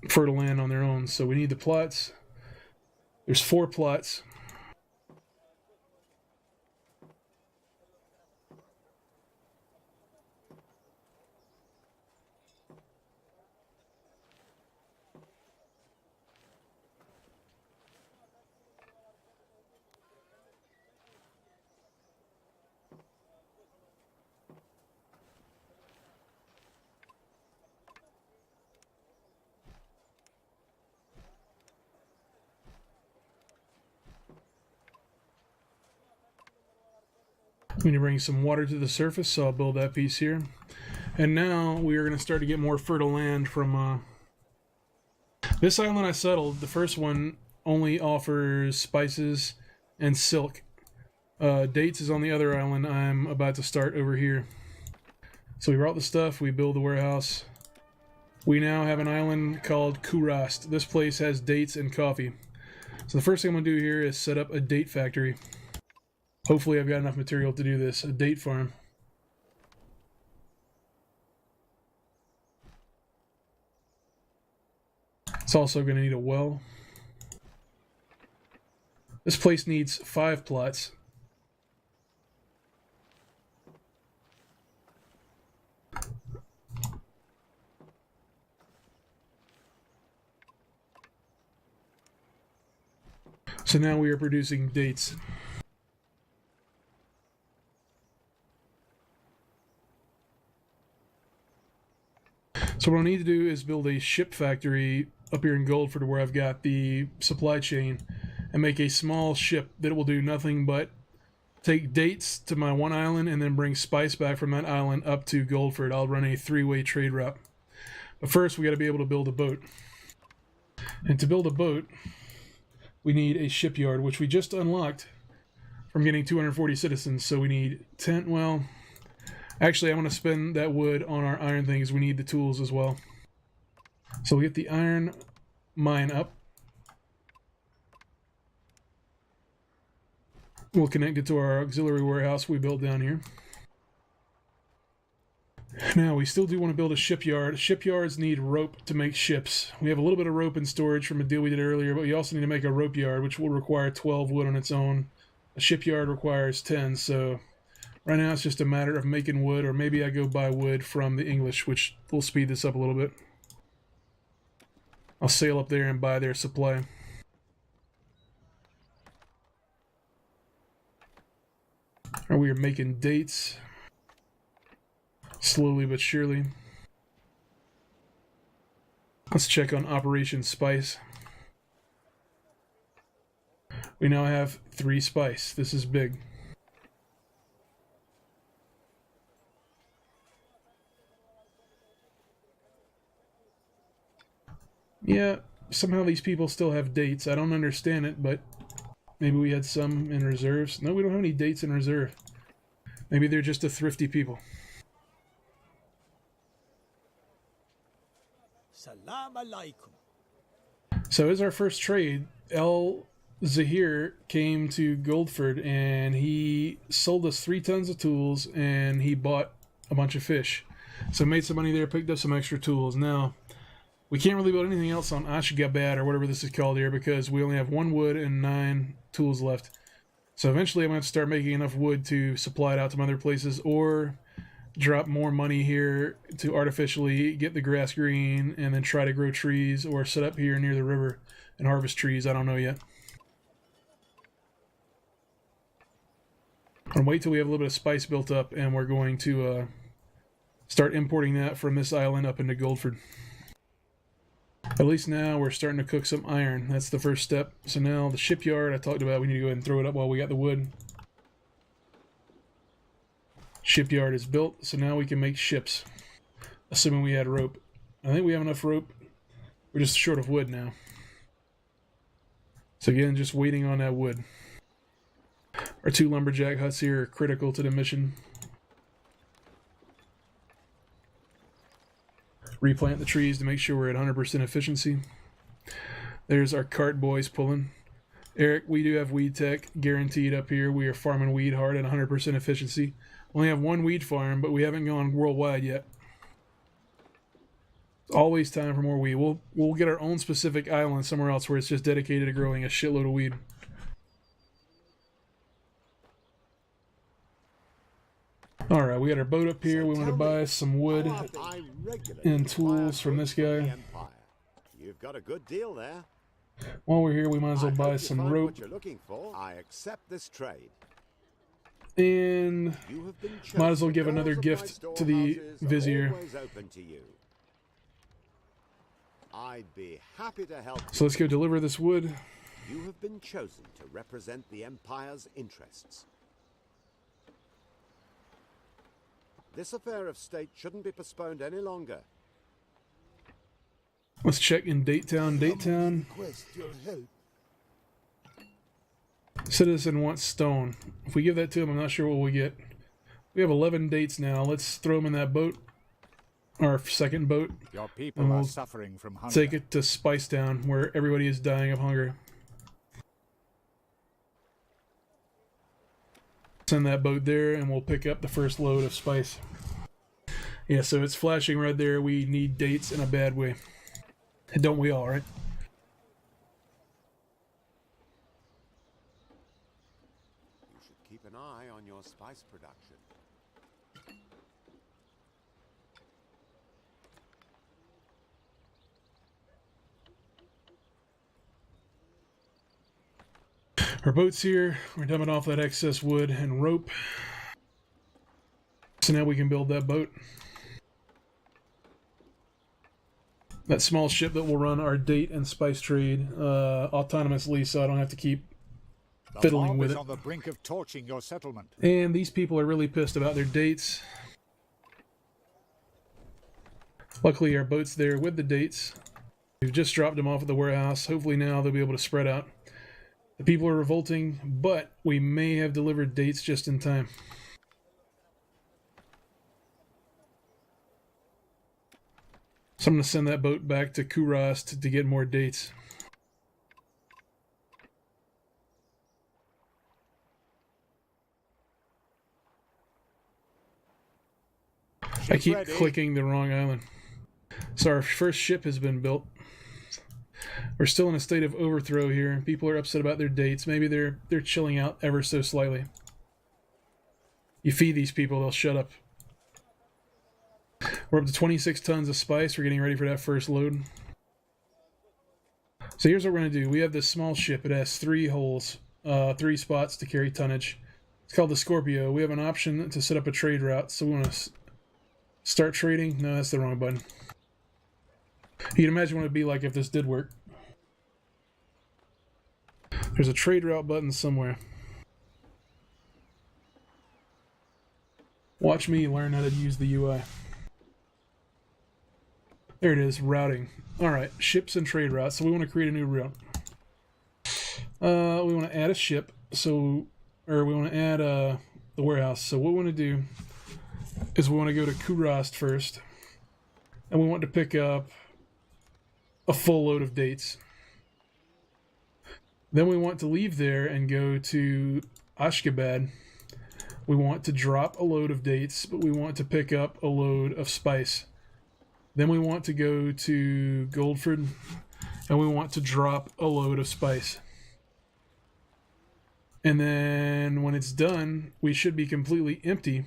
A: fertile land on their own. So we need the plots. There's 4 plots. We need to bring some water to the surface, so I'll build that piece here. And now we are going to start to get more fertile land from this island I settled. The first one only offers spices and silk. Dates is on the other island I'm about to start over here. So we brought the stuff, we build the warehouse. We now have an island called Kurast. This place has dates and coffee. So the first thing I'm going to do here is set up a date factory. Hopefully I've got enough material to do this. A date farm. It's also going to need a well. This place needs 5 plots. So now we are producing dates. So what I need to do is build a ship factory up here in Goldford where I've got the supply chain and make a small ship that will do nothing but take dates to my one island and then bring spice back from that island up to Goldford. I'll run a 3-way trade route. But first we got to be able to build a boat. And to build a boat, we need a shipyard, which we just unlocked from getting 240 citizens. So we need 10, well... Actually, I'm going to spend that wood on our iron things. We need the tools as well. So we get the iron mine up. We'll connect it to our auxiliary warehouse we built down here. Now, we still do want to build a shipyard. Shipyards need rope to make ships. We have a little bit of rope in storage from a deal we did earlier, but we also need to make a rope yard, which will require 12 wood on its own. A shipyard requires 10, so right now it's just a matter of making wood, or maybe I go buy wood from the English, which will speed this up a little bit. I'll sail up there and buy their supply. Or we are making dates. Slowly but surely. Let's check on Operation Spice. We now have 3 spice. This is big. Yeah, somehow these people still have dates. I don't understand it, but maybe we had some in reserves. No, we don't have any dates in reserve. Maybe they're just a thrifty people.
F: Salam alaikum.
A: So as our first trade, El Zahir came to Goldford and he sold us 3 tons of tools and he bought a bunch of fish. So made some money there, picked up some extra tools. Now, we can't really build anything else on Ashgabat or whatever this is called here because we only have 1 wood and 9 tools left. So eventually I'm going to have to start making enough wood to supply it out to other places or drop more money here to artificially get the grass green and then try to grow trees or set up here near the river and harvest trees. I don't know yet. I'm going to wait till we have a little bit of spice built up and we're going to start importing that from this island up into Goldford. At least now we're starting to cook some iron. That's the first step. So now the shipyard I talked about, we need to go ahead and throw it up while we got the wood. Shipyard is built, so now we can make ships. Assuming we had rope. I think we have enough rope. We're just short of wood now. So again, just waiting on that wood. Our 2 lumberjack huts here are critical to the mission. Replant the trees to make sure we're at 100% efficiency. There's our cart boys pulling. Eric, we do have weed tech guaranteed up here. We are farming weed hard at 100% efficiency. We only have 1 weed farm, but we haven't gone worldwide yet. It's always time for more weed. We'll get our own specific island somewhere else where it's just dedicated to growing a shitload of weed. Alright, we got our boat up here. We want to buy some wood and tools from this guy.
B: You've got a good deal there.
A: While we're here, we might as well buy some rope.
B: What you're looking for. I accept this trade.
A: And might as well give another gift to the Vizier.
B: I'd be happy to help.
A: So let's go deliver this wood.
B: You have been chosen to represent the Empire's interests. This affair of state shouldn't be postponed any longer.
A: Let's check in Datetown. Datetown. Citizen wants stone. If we give that to him, I'm not sure what we get. We have 11 dates now. Let's throw them in that boat. Our second boat.
E: Your people are suffering from hunger.
A: Take it to Spice Town, where everybody is dying of hunger. Send that boat there, and we'll pick up the first load of spice. Yeah, so it's flashing right there. We need dates in a bad way. Don't we all, right?
B: You should keep an eye on your spice production.
A: Our boat's here. We're dumping off that excess wood and rope. So now we can build that boat. That small ship that will run our date and spice trade autonomously, so I don't have to keep fiddling with it.
E: On the brink of torching your settlement.
A: And these people are really pissed about their dates. Luckily, our boat's there with the dates. We've just dropped them off at the warehouse. Hopefully now they'll be able to spread out. The people are revolting, but we may have delivered dates just in time. So I'm going to send that boat back to Kurast to get more dates.
E: Ship
A: I keep
E: ready.
A: clicking the wrong island. So our first ship has been built. We're still in a state of overthrow here. People are upset about their dates. Maybe they're chilling out ever so slightly. You feed these people, they'll shut up. We're up to 26 tons of spice. We're getting ready for that first load. So here's what we're going to do. We have this small ship. It has 3 holes, 3 spots to carry tonnage. It's called the Scorpio. We have an option to set up a trade route. So we want to start trading. No, that's the wrong button. You can imagine what it'd be like if this did work. There's a trade route button somewhere. Watch me learn how to use the UI. There it is, routing. Alright, ships and trade routes. So we want to create a new route. We want to add a ship. We want to add the warehouse. So what we want to do is we want to go to Kurast first. And we want to pick up a full load of dates. Then we want to leave there and go to Ashgabat. We want to drop a load of dates, but we want to pick up a load of spice. Then we want to go to Goldford, and we want to drop a load of spice. And then when it's done, we should be completely empty.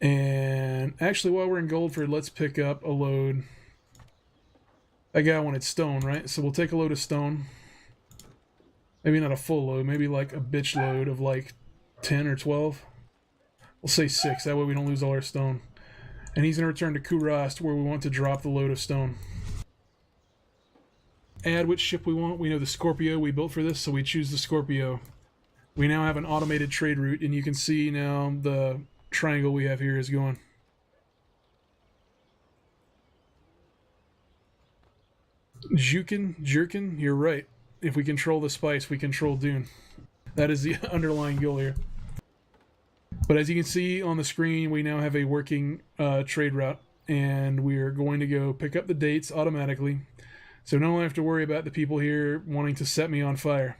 A: And actually, while we're in Goldford, let's pick up a load. That guy wanted stone, right? So we'll take a load of stone. Maybe not a full load, maybe like a bitch load of like 10 or 12. We'll say 6, that way we don't lose all our stone. And he's going to return to Kurast where we want to drop the load of stone. Add which ship we want. We know the Scorpio we built for this, so we choose the Scorpio. We now have an automated trade route, and you can see now the triangle we have here is going. Jerkin, you're right. If we control the spice, we control Dune. That is the underlying goal here. But as you can see on the screen, we now have a working trade route, and we're going to go pick up the dates automatically. So no one have to worry about the people here wanting to set me on fire.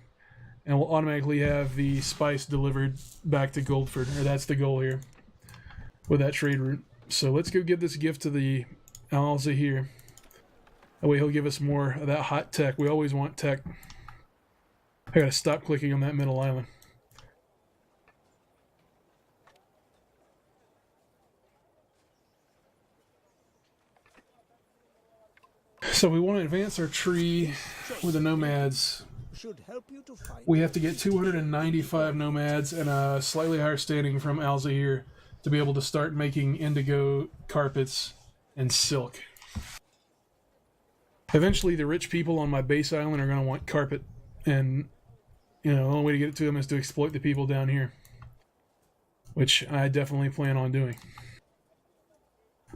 A: And we'll automatically have the spice delivered back to Goldford, or that's the goal here with that trade route. So let's go give this gift to the Alza here. That way he'll give us more of that hot tech. We always want tech. I gotta stop clicking on that middle island. So we want to advance our tree with the nomads. We have to get 295 nomads and a slightly higher standing from Alzair to be able to start making indigo carpets and silk. Eventually the rich people on my base island are going to want carpet, and the only way to get it to them is to exploit the people down here, which I definitely plan on doing.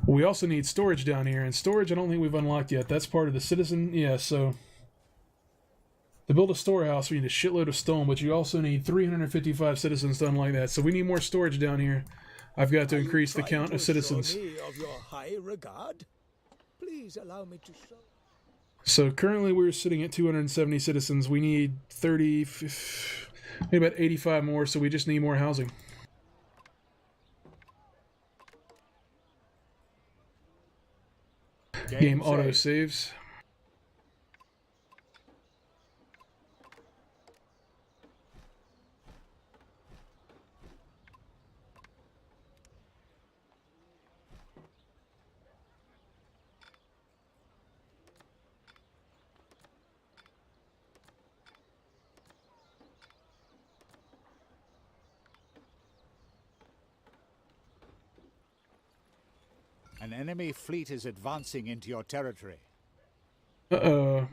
A: We also need storage down here, and storage I don't think we've unlocked yet. That's part of the citizen. Yeah, so to build a storehouse, we need a shitload of stone, but you also need 355 citizens to unlock that. So we need more storage down here. I've got to increase the count of citizens.
F: Of your high regard? Please allow me to show.
A: So currently we're sitting at 270 citizens. We need 30, maybe about 85 more, so we just need more housing. Game auto saves.
E: An enemy fleet is advancing into your territory.
A: Uh-oh.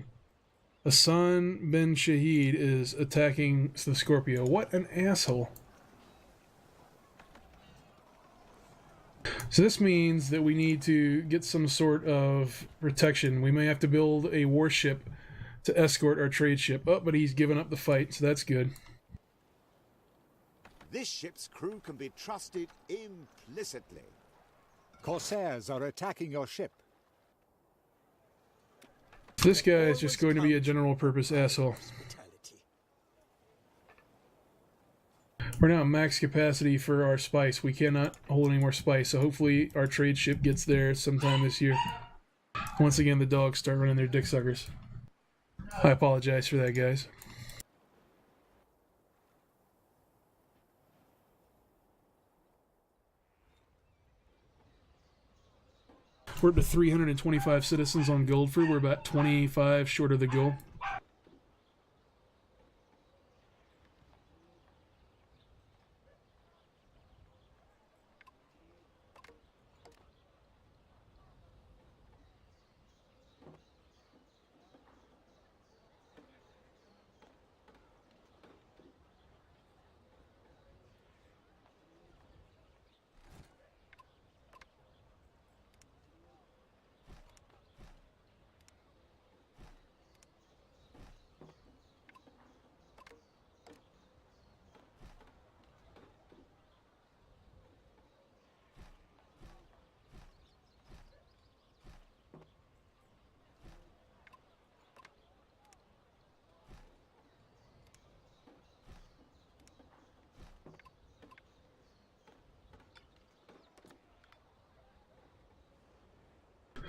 A: Hassan bin Shahid is attacking the Scorpio. What an asshole. So this means that we need to get some sort of protection. We may have to build a warship to escort our trade ship. Oh, but he's given up the fight, so that's good.
B: This ship's crew can be trusted implicitly.
E: Corsairs are attacking your ship.
A: This guy is just going to be a general purpose asshole. We're now at max capacity for our spice. We cannot hold any more spice, so hopefully our trade ship gets there sometime this year. Once again, the dogs start running their dick suckers. I apologize for that, guys. We're up to 325 citizens on Goldford. We're about 25 short of the goal.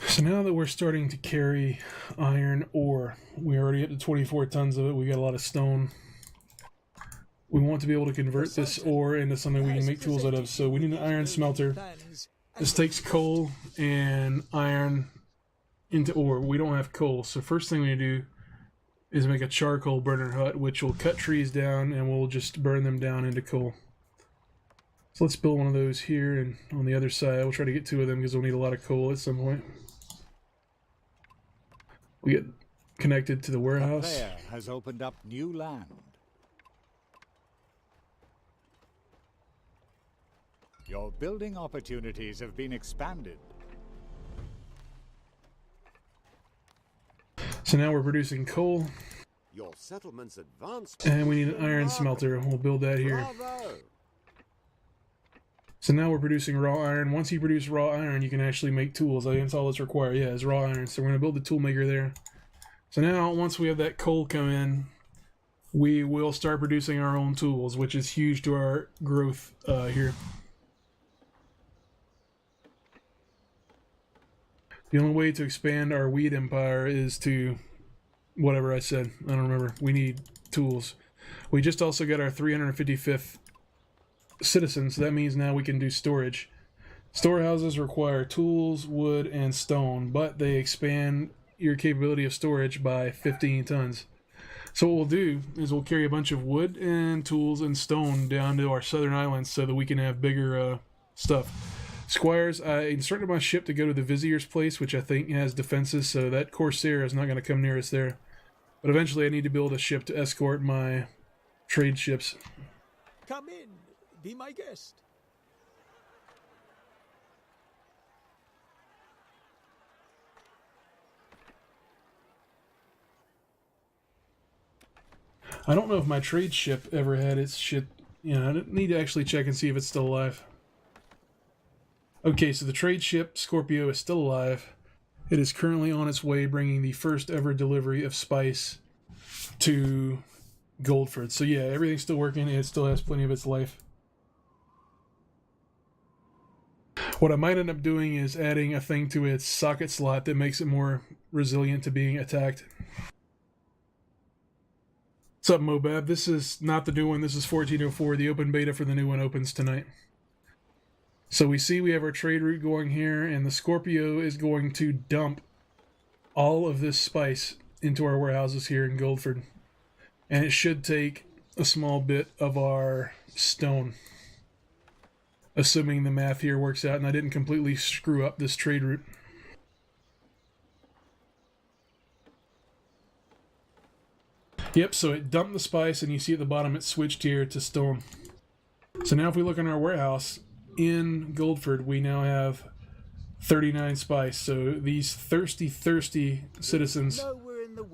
A: So now that we're starting to carry iron ore, we already up to 24 tons of it. We got a lot of stone. We want to be able to convert this ore into something we can make tools out of. So we need an iron smelter. This takes coal and iron into ore. We don't have coal. So first thing we need to do is make a charcoal burner hut, which will cut trees down and we'll just burn them down into coal. So let's build one of those here, and on the other side we'll try to get 2 of them because we'll need a lot of coal at some point. We get connected to the warehouse.
E: The player has opened up new land. Your building opportunities have been expanded.
A: So now we're producing coal.
B: Your settlement's advanced.
A: And we need an iron smelter. We'll build that here.
B: Bravo!
A: So now we're producing raw iron. Once you produce raw iron, you can actually make tools. That's all it's required. Yeah, is raw iron. So we're going to build the tool maker there. So now, once we have that coal come in, we will start producing our own tools, which is huge to our growth here. The only way to expand our weed empire is to, whatever I said, I don't remember. We need tools. We just also got our 355th citizen, so that means now we can do storage. Storehouses require tools, wood, and stone, but they expand your capability of storage by 15 tons. So what we'll do is we'll carry a bunch of wood and tools and stone down to our southern islands so that we can have bigger stuff. Squires, I instructed my ship to go to the Vizier's place, which I think has defenses, so that Corsair is not going to come near us there. But eventually I need to build a ship to escort my trade ships.
F: Come in, be my guest.
A: I don't know if my trade ship ever had its shit. I need to actually check and see if it's still alive. Okay, so the trade ship Scorpio is still alive. It is currently on its way, bringing the first ever delivery of spice to Goldford. So yeah, everything's still working. It still has plenty of its life. What I might end up doing is adding a thing to its socket slot that makes it more resilient to being attacked. What's up, Mobab? This is not the new one. This is 1404. The open beta for the new one opens tonight. So we see we have our trade route going here, and the Scorpio is going to dump all of this spice into our warehouses here in Goldford. And it should take a small bit of our stone, assuming the math here works out and I didn't completely screw up this trade route. Yep, so it dumped the spice, and you see at the bottom it switched here to stone. So now if we look in our warehouse in Goldford, we now have 39 spice. So these thirsty citizens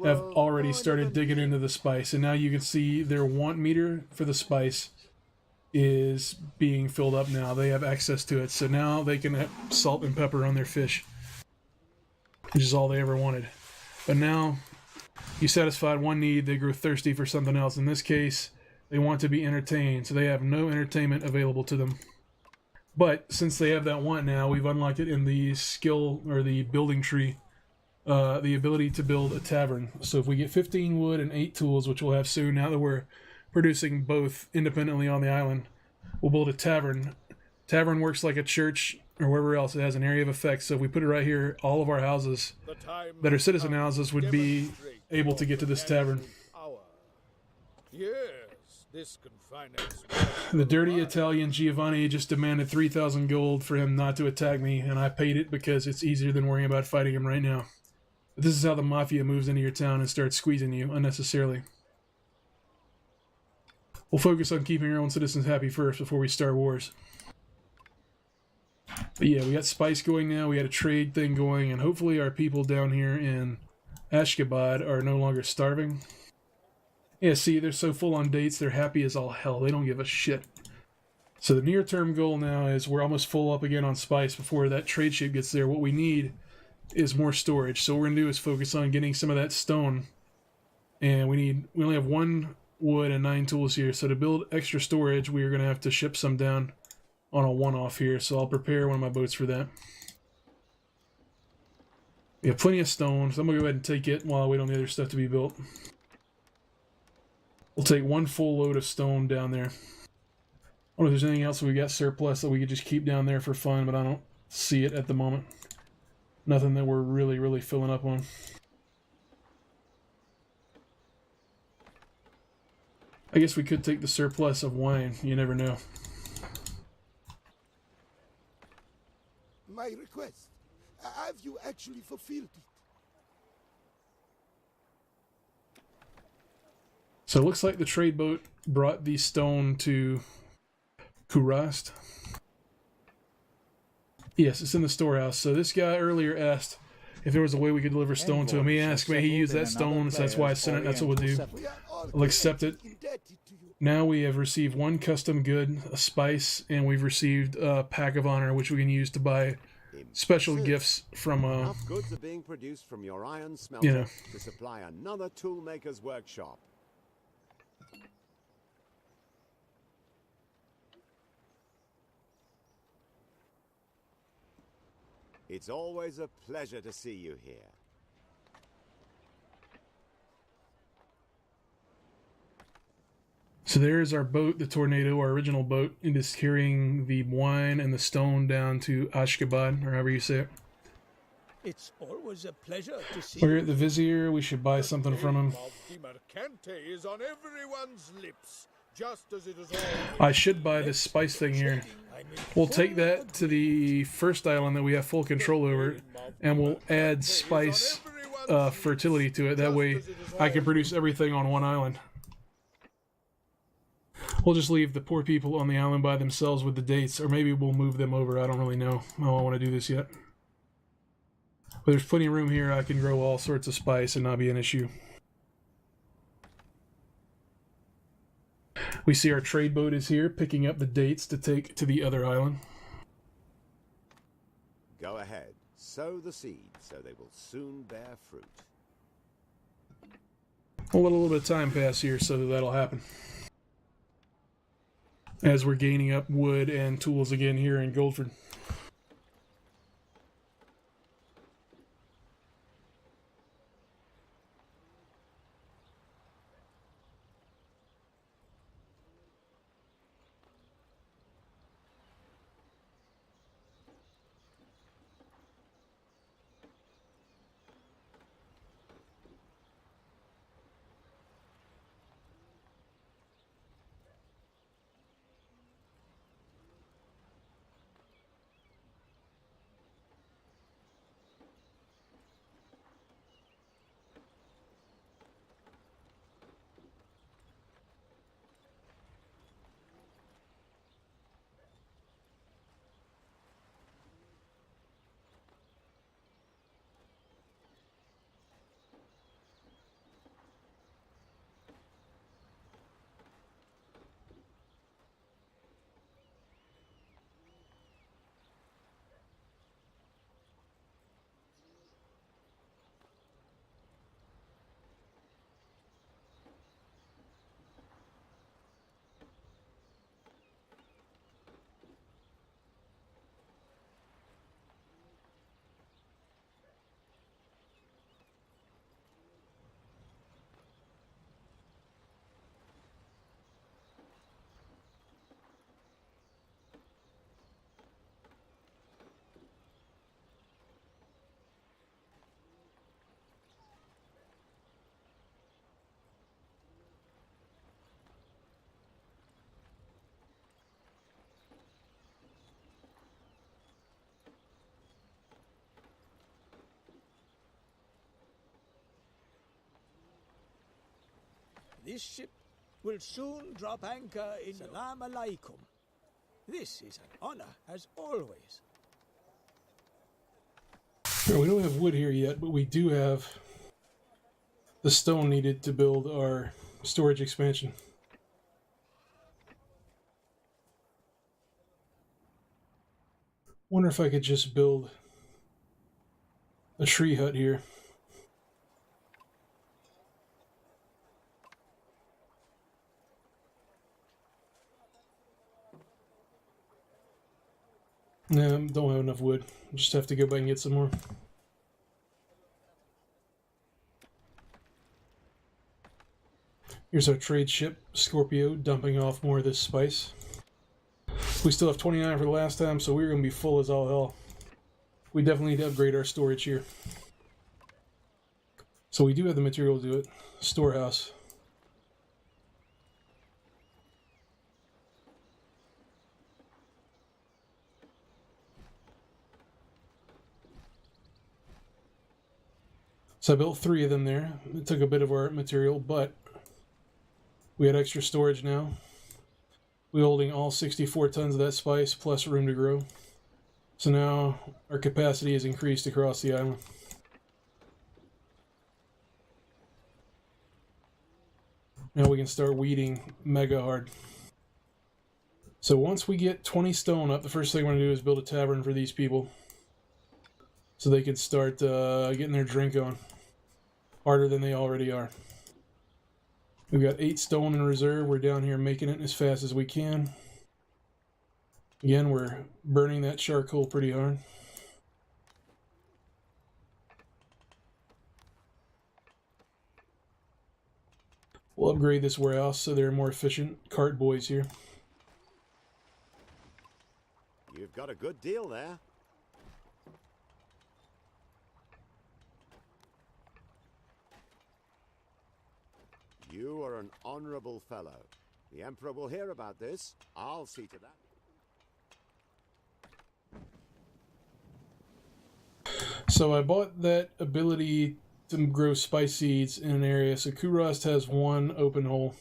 A: have already started digging into the spice, and now you can see their want meter for the spice is being filled up now. They have access to it, so now they can have salt and pepper on their fish, which is all they ever wanted. But now you satisfied one need, they grew thirsty for something else. In this case, They want to be entertained, so they have no entertainment available to them. But since they have that want now, we've unlocked it in the skill or the building tree, the ability to build a tavern. So if we get 15 wood and 8 tools, which we'll have soon now that we're producing both independently on the island, we'll build a tavern. Tavern works like a church or wherever else. It has an area of effect. So if we put it right here, all of our houses that are citizen houses would be able to get to this tavern.
D: Yes, this can finance.
A: The dirty Italian Giovanni just demanded 3,000 gold for him not to attack me, and I paid it because it's easier than worrying about fighting him right now. But this is how the mafia moves into your town and starts squeezing you unnecessarily. We'll focus on keeping our own citizens happy first before we start wars. But yeah, we got spice going now, we had a trade thing going, and hopefully our people down here in Ashgabat are no longer starving. Yeah, see, they're so full on dates, they're happy as all hell. They don't give a shit. So the near-term goal now is we're almost full up again on spice before that trade ship gets there. What we need is more storage. So what we're going to do is focus on getting some of that stone. And we only have 1 wood and 9 tools here. So to build extra storage, we are going to have to ship some down on a one-off here. So I'll prepare one of my boats for that. We have plenty of stone, so I'm going to go ahead and take it while I wait on the other stuff to be built. We'll take 1 full load of stone down there. I don't know if there's anything else we got surplus that we could just keep down there for fun, but I don't see it at the moment. Nothing that we're really filling up on. I guess we could take the surplus of wine. You never know.
F: My request. Have you actually fulfilled it?
A: So it looks like the trade boat brought the stone to Kurast. Yes, it's in the storehouse. So this guy earlier asked if there was a way we could deliver stone to him. He asked me, he used that stone, so that's why I sent it. That's what we'll do. I'll accept it. Now we have received 1 custom good, a spice, and we've received a pack of honor, which we can use to buy special gifts from,
B: Enough goods are being produced from your iron smelter
A: you know.
B: to supply another toolmaker's workshop. It's always a pleasure to see you here.
A: So there's our boat, the Tornado, our original boat. It is carrying the wine and the stone down to Ashgabat, or however you say it.
F: It's always a pleasure to see
A: We're at the Vizier. We should buy something from him.
D: The Mercante is on everyone's lips, just as it is always.
A: I should buy this spice thing here. We'll take that to the first island that we have full control over, and we'll add spice fertility to it. That way I can produce everything on one island. We'll just leave the poor people on the island by themselves with the dates, or maybe we'll move them over. I don't really know how I want to do this yet. But there's plenty of room here. I can grow all sorts of spice and not be an issue. We see our trade boat is here, picking up the dates to take to the other island.
B: Go ahead, sow the seeds so they will soon bear fruit.
A: We'll let a little bit of time pass here so that that'll happen. As we're gaining up wood and tools again here in Goldford.
F: This ship will soon drop anchor in Salam Alaikum. This is an honor, as always.
A: We don't have wood here yet, but we do have the stone needed to build our storage expansion. Wonder if I could just build a tree hut here. No, don't have enough wood. Just have to go back and get some more. Here's our trade ship, Scorpio, dumping off more of this spice. We still have 29 for the last time, so we're going to be full as all hell. We definitely need to upgrade our storage here. So we do have the material to do it. Storehouse. So I built 3 of them there. It took a bit of our material, but we had extra storage now. We're holding all 64 tons of that spice, plus room to grow. So now our capacity is increased across the island. Now we can start weeding mega hard. So once we get 20 stone up, the first thing we're going to do is build a tavern for these people. So they can start getting their drink on. Harder than they already are. We've got 8 stone in reserve. We're down here making it as fast as we can. Again, we're burning that charcoal pretty hard. We'll upgrade this warehouse so they're more efficient. Cart boys here.
B: You've got a good deal there. You are an honorable fellow. The Emperor will hear about this. I'll see to that.
A: So I bought that ability to grow spice seeds in an area. So Kurast has 1 open hole.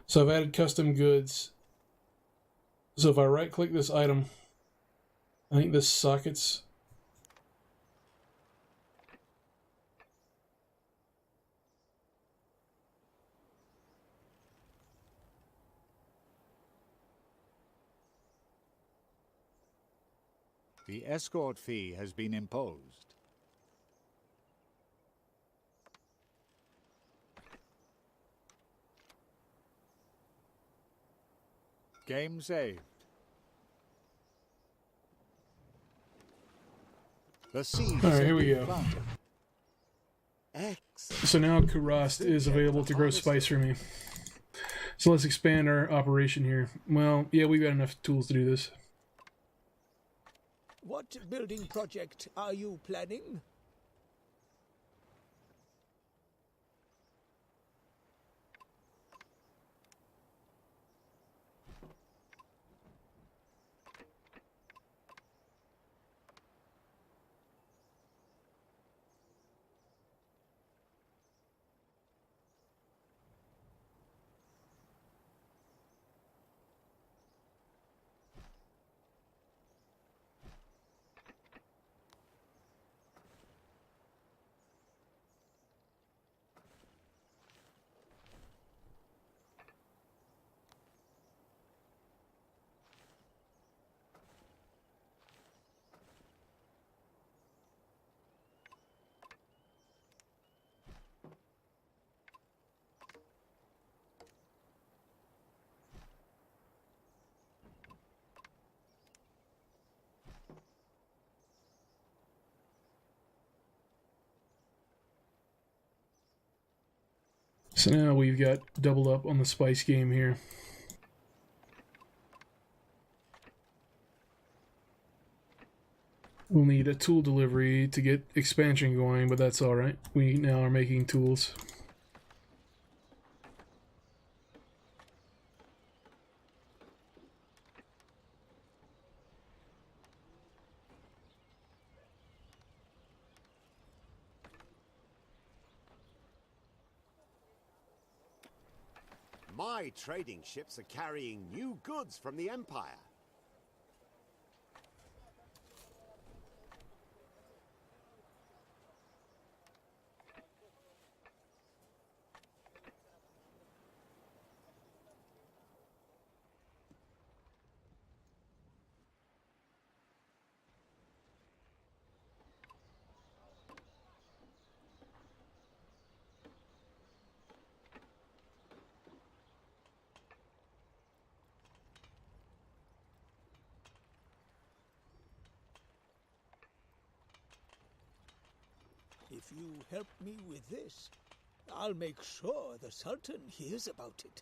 A: So I've added custom goods. So if I right click this item, I think this sockets.
E: The escort fee has been imposed. Game saved. The seeds.
A: All right, here we go.
E: planted.
B: Excellent.
A: So now Kurast is available to grow spice for me. So let's expand our operation here. Well, yeah, we've got enough tools to do this.
F: What building project are you planning?
A: So now we've got doubled up on the spice game here. We'll need a tool delivery to get expansion going, but that's alright. We now are making tools.
B: My trading ships are carrying new goods from the Empire.
F: If you help me with this, I'll make sure the Sultan hears about it.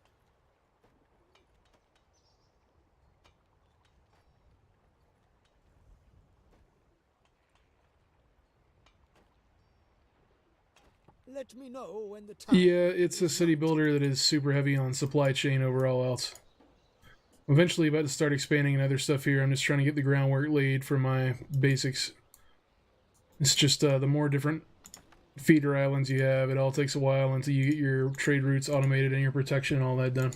F: Let me know when the time...
A: Yeah, it's a city builder that is super heavy on supply chain over all else. I'm eventually about to start expanding and other stuff here. I'm just trying to get the groundwork laid for my basics. It's just the more different feeder islands you have, it all takes a while until you get your trade routes automated and your protection and all that done.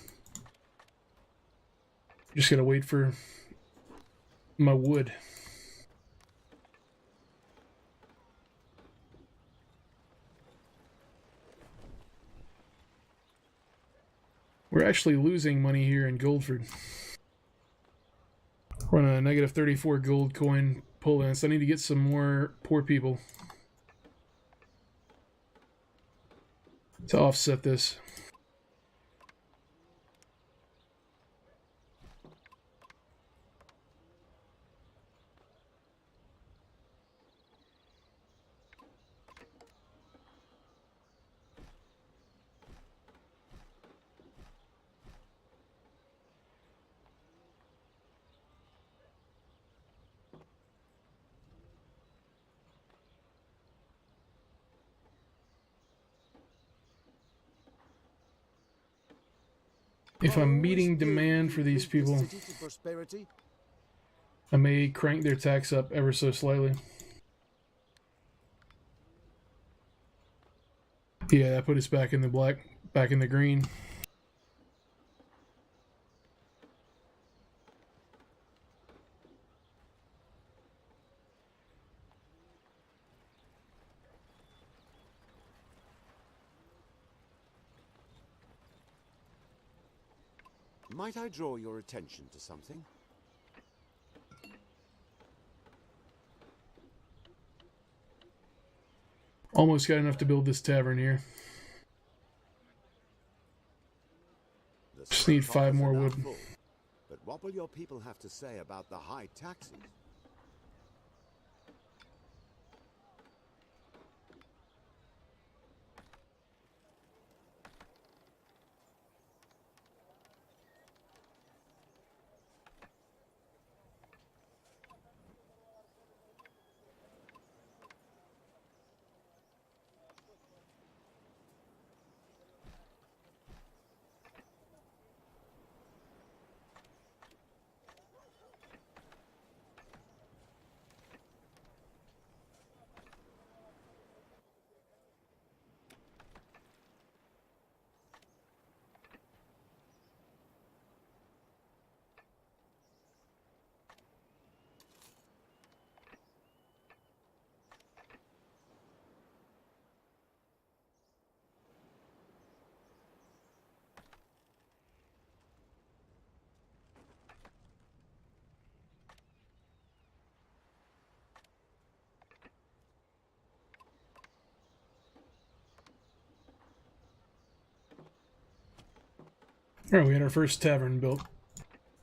A: Just gotta wait for my wood. We're actually losing money here in Goldford. We're on a negative 34 gold coin pull in, so I need to get some more poor people to offset this. If I'm meeting demand for these people, I may crank their tax up ever so slightly. Yeah, that put us back in the black, back in the green.
B: Might I draw your attention to something?
A: Almost got enough to build this tavern here. Just need 5 more wood.
B: But what will your people have to say about the high taxes?
A: Alright, we had our first tavern built.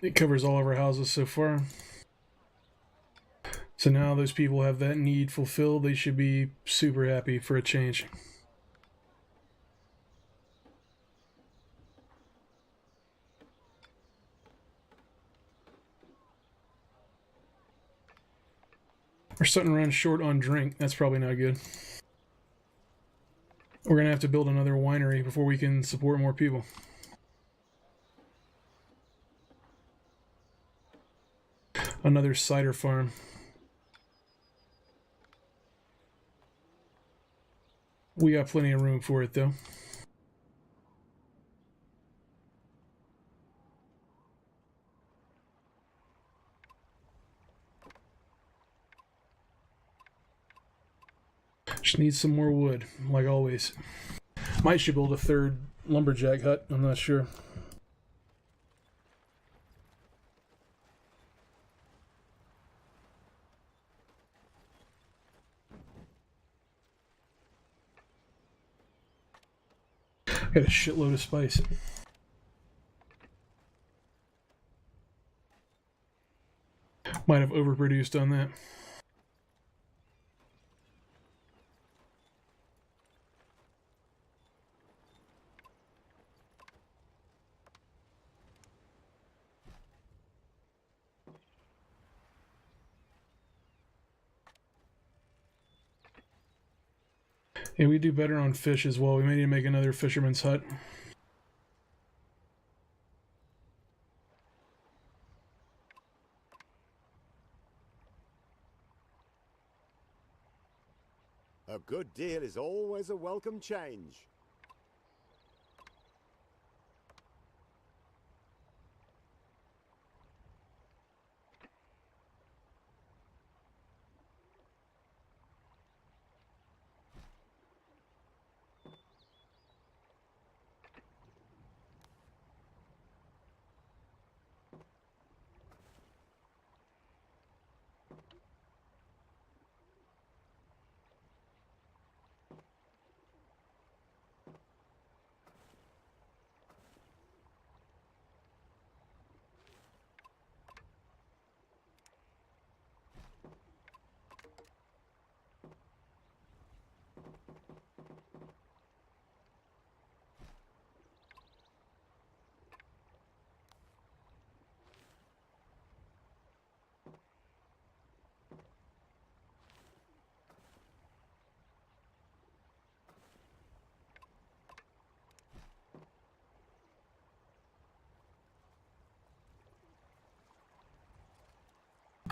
A: It covers all of our houses so far. So now those people have that need fulfilled. They should be super happy for a change. We're starting to run short on drink. That's probably not good. We're going to have to build another winery before we can support more people. Another cider farm. We got plenty of room for it, though. Just need some more wood, like always. Might should build a third lumberjack hut, I'm not sure. Got a shitload of spice. Might have overproduced on that. Yeah, we do better on fish as well. We may need to make another fisherman's hut.
B: A good deal is always a welcome change.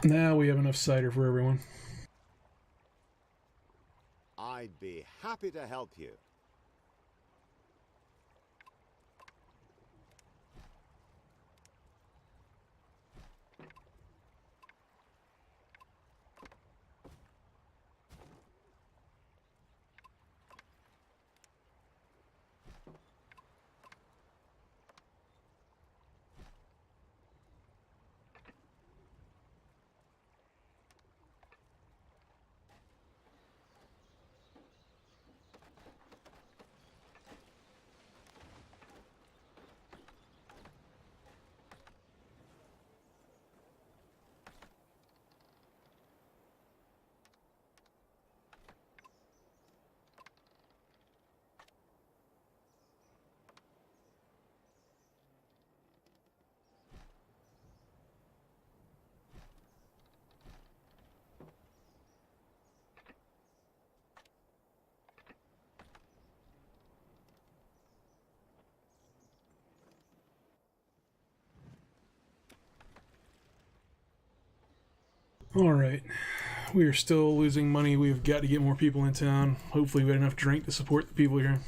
A: Now we have enough cider for everyone.
B: I'd be happy to help you.
A: Alright. We are still losing money. We've got to get more people in town. Hopefully we have enough drink to support the people here.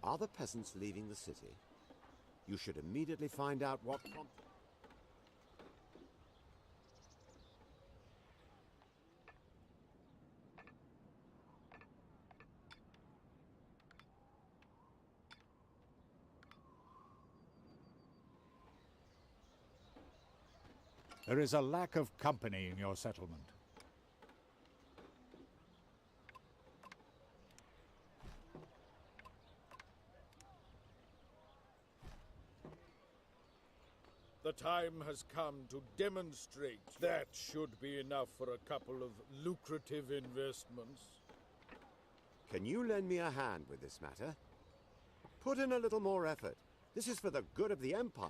B: Are the peasants leaving the city? You should immediately find out what prompted.
E: There is a lack of company in your settlement.
D: The time has come to demonstrate. That should be enough for a couple of lucrative investments.
B: Can you lend me a hand with this matter? Put in a little more effort. This is for the good of the Empire.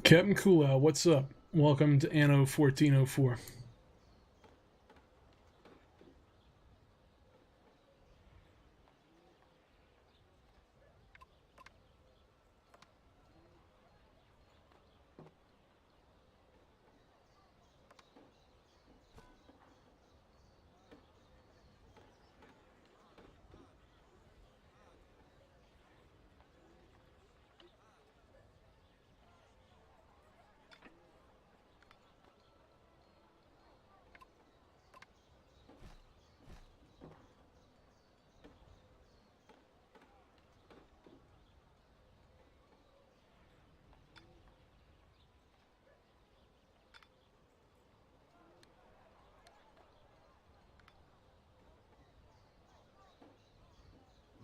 A: Captain Coolow, what's up? Welcome to Anno 1404.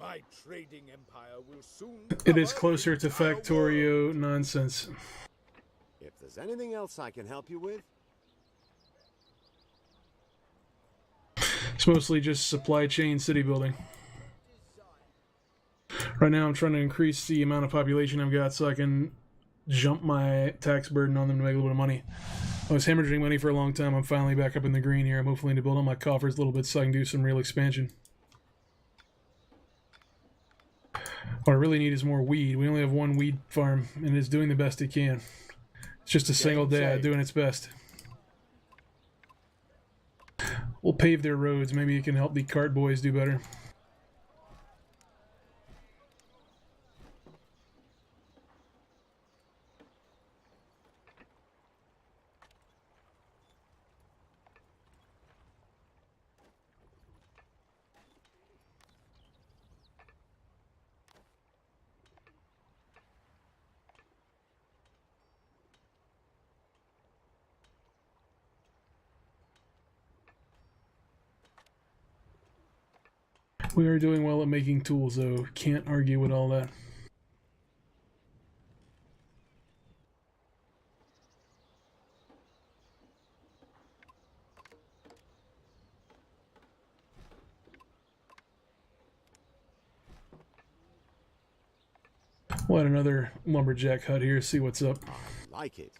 D: My trading empire will soon.
A: It is
D: cover
A: closer
D: the
A: to
D: entire
A: Factorio
D: world.
A: nonsense.
B: If there's anything else I can help you with,
A: It's mostly just supply chain city building. Right now I'm trying to increase the amount of population I've got so I can jump my tax burden on them to make a little bit of money. I was hemorrhaging money for a long time. I'm finally back up in the green here. I'm hopefully to build up my coffers a little bit so I can do some real expansion. What I really need is more weed. We only have one weed farm, and it's doing the best it can. It's just a single dad doing its best. We'll pave their roads. Maybe it can help the cart boys do better. We are doing well at making tools, though. Can't argue with all that. We'll add another lumberjack hut here, see what's up.
B: like it.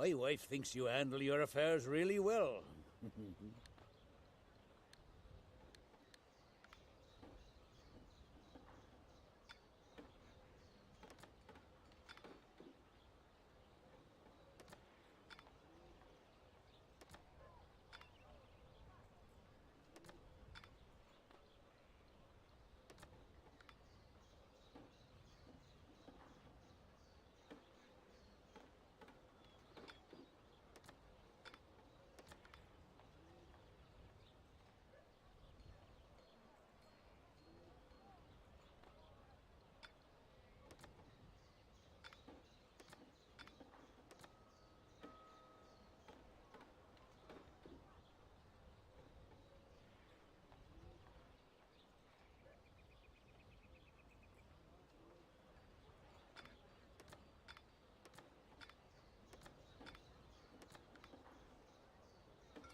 G: My wife thinks you handle your affairs really well.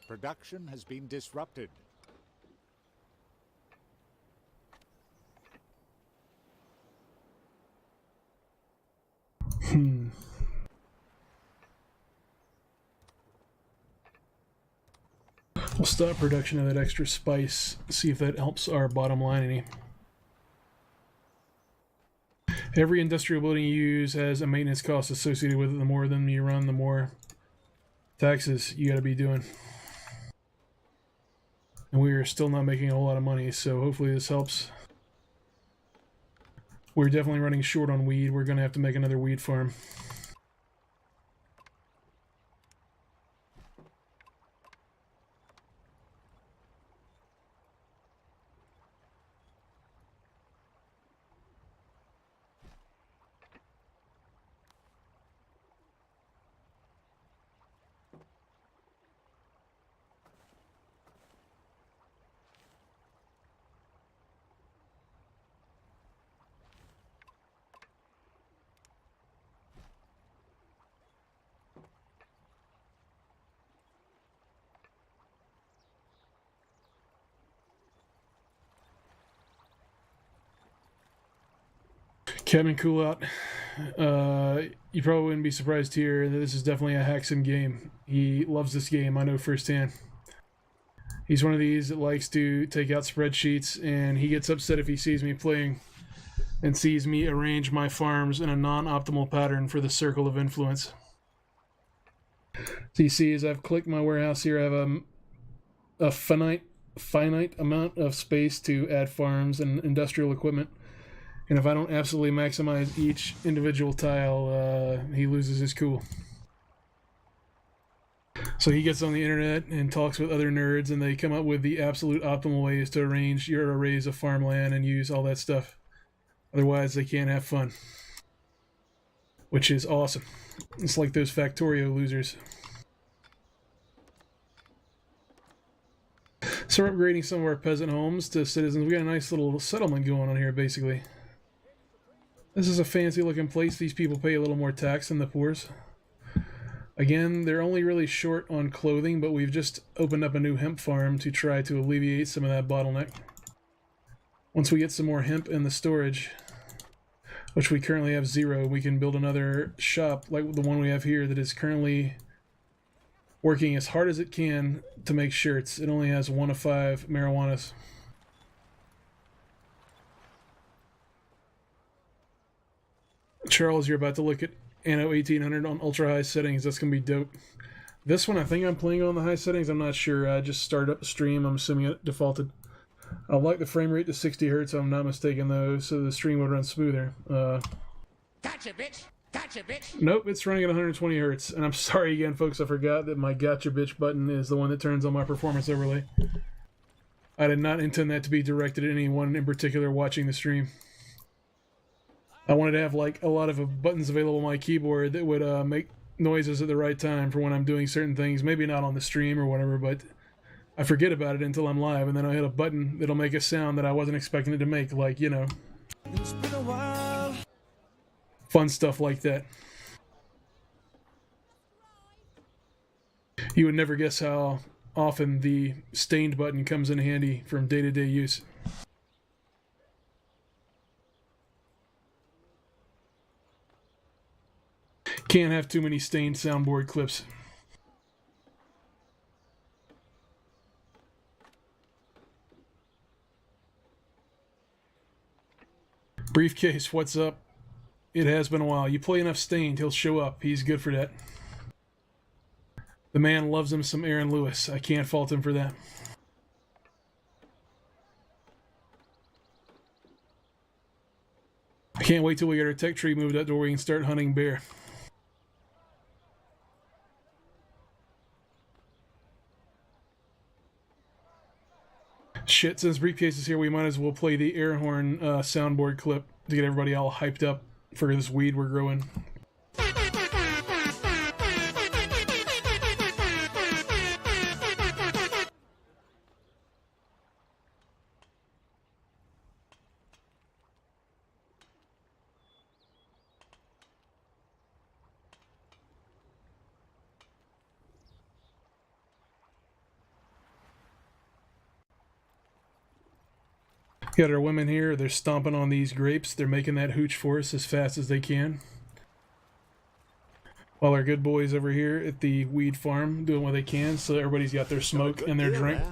E: Production has been disrupted.
A: We'll stop production of that extra spice, see if that helps our bottom line any. Every industrial building you use has a maintenance cost associated with it. The more of them you run, the more taxes you gotta be doing. And we are still not making a whole lot of money, so hopefully this helps. We're definitely running short on weed. We're gonna have to make another weed farm. Cabin Cool Out. You probably wouldn't be surprised to hear that this is definitely a Hacksim game. He loves this game, I know firsthand. He's one of these that likes to take out spreadsheets, and he gets upset if he sees me playing and sees me arrange my farms in a non-optimal pattern for the circle of influence. So you see, as I've clicked my warehouse here, I have a finite amount of space to add farms and industrial equipment. And if I don't absolutely maximize each individual tile, he loses his cool. So he gets on the internet and talks with other nerds, and they come up with the absolute optimal ways to arrange your arrays of farmland and use all that stuff. Otherwise, they can't have fun. Which is awesome. It's like those Factorio losers. So we're upgrading some of our peasant homes to citizens. We got a nice little settlement going on here, basically. This is a fancy looking place. These people pay a little more tax than the poors. Again, they're only really short on clothing, but we've just opened up a new hemp farm to try to alleviate some of that bottleneck. Once we get some more hemp in the storage, which we currently have 0, we can build another shop like the one we have here that is currently working as hard as it can to make shirts. It only has 1 of 5 marijuanas. Charles, you're about to look at Anno 1800 on ultra high settings. That's going to be dope. This one, I think I'm playing on the high settings. I'm not sure. I just started up the stream. I'm assuming it defaulted. I'd like the frame rate to 60 hertz, if I'm not mistaken, though, so the stream would run smoother.
G: Gotcha, bitch! Gotcha, bitch!
A: Nope, it's running at 120 hertz. And I'm sorry again, folks. I forgot that my gotcha bitch button is the one that turns on my performance overlay. I did not intend that to be directed at anyone in particular watching the stream. I wanted to have like a lot of buttons available on my keyboard that would make noises at the right time for when I'm doing certain things. Maybe not on the stream or whatever, but I forget about it until I'm live, and then I hit a button that'll make a sound that I wasn't expecting it to make, like, you know. It's been a while. Fun stuff like that. You would never guess how often the stained button comes in handy from day-to-day use. Can't have too many stained soundboard clips. Briefcase, what's up? It has been a while. You play enough Stained, he'll show up. He's good for that. The man loves him some Aaron Lewis. I can't fault him for that. I can't wait till we get our tech tree moved up to where we can start hunting bear. Shit, since Briefcase is here, we might as well play the air horn soundboard clip to get everybody all hyped up for this weed we're growing. Got our women here. They're stomping on these grapes. They're making that hooch for us as fast as they can. While our good boys over here at the weed farm doing what they can, so everybody's got their smoke and their drink.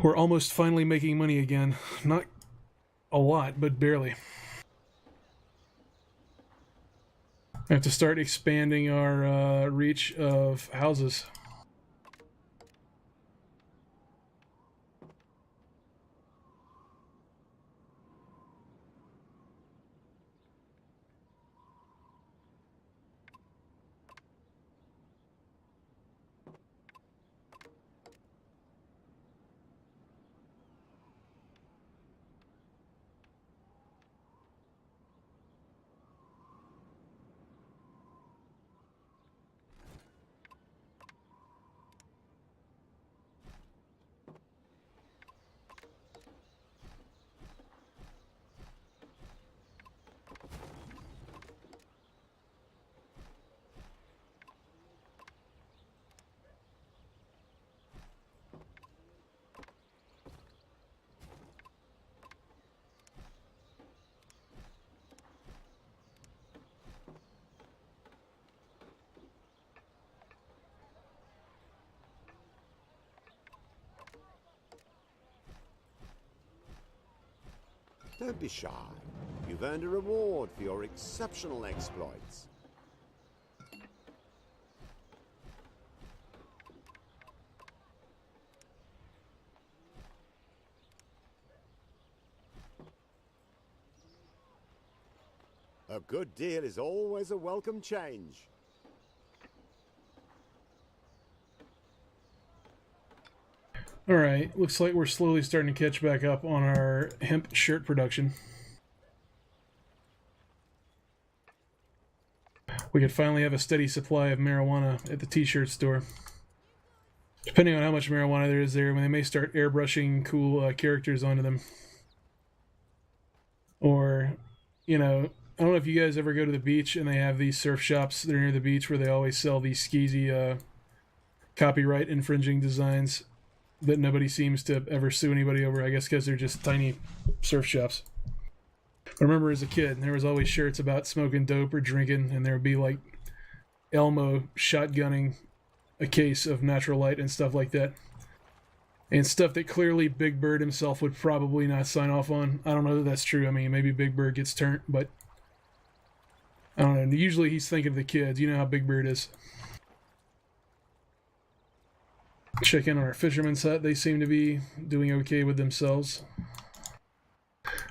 A: We're almost finally making money again. Not a lot, but barely. I have to start expanding our reach of houses.
B: Don't be shy. You've earned a reward for your exceptional exploits. A good deal is always a welcome change.
A: Alright, looks like we're slowly starting to catch back up on our hemp shirt production. We could finally have a steady supply of marijuana at the t-shirt store. Depending on how much marijuana there is there, when they may start airbrushing cool characters onto them. Or, you know, I don't know if you guys ever go to the beach and they have these surf shops that are near the beach where they always sell these skeezy copyright infringing designs that nobody seems to ever sue anybody over, I guess because they're just tiny surf shops. I remember as a kid, there was always shirts about smoking dope or drinking, and there would be like Elmo shotgunning a case of natural light and stuff like that. And stuff that clearly Big Bird himself would probably not sign off on. I don't know that that's true. I mean, maybe Big Bird gets turned, but I don't know. Usually he's thinking of the kids. You know how Big Bird is. Check in on our fisherman's hut. They seem to be doing okay with themselves.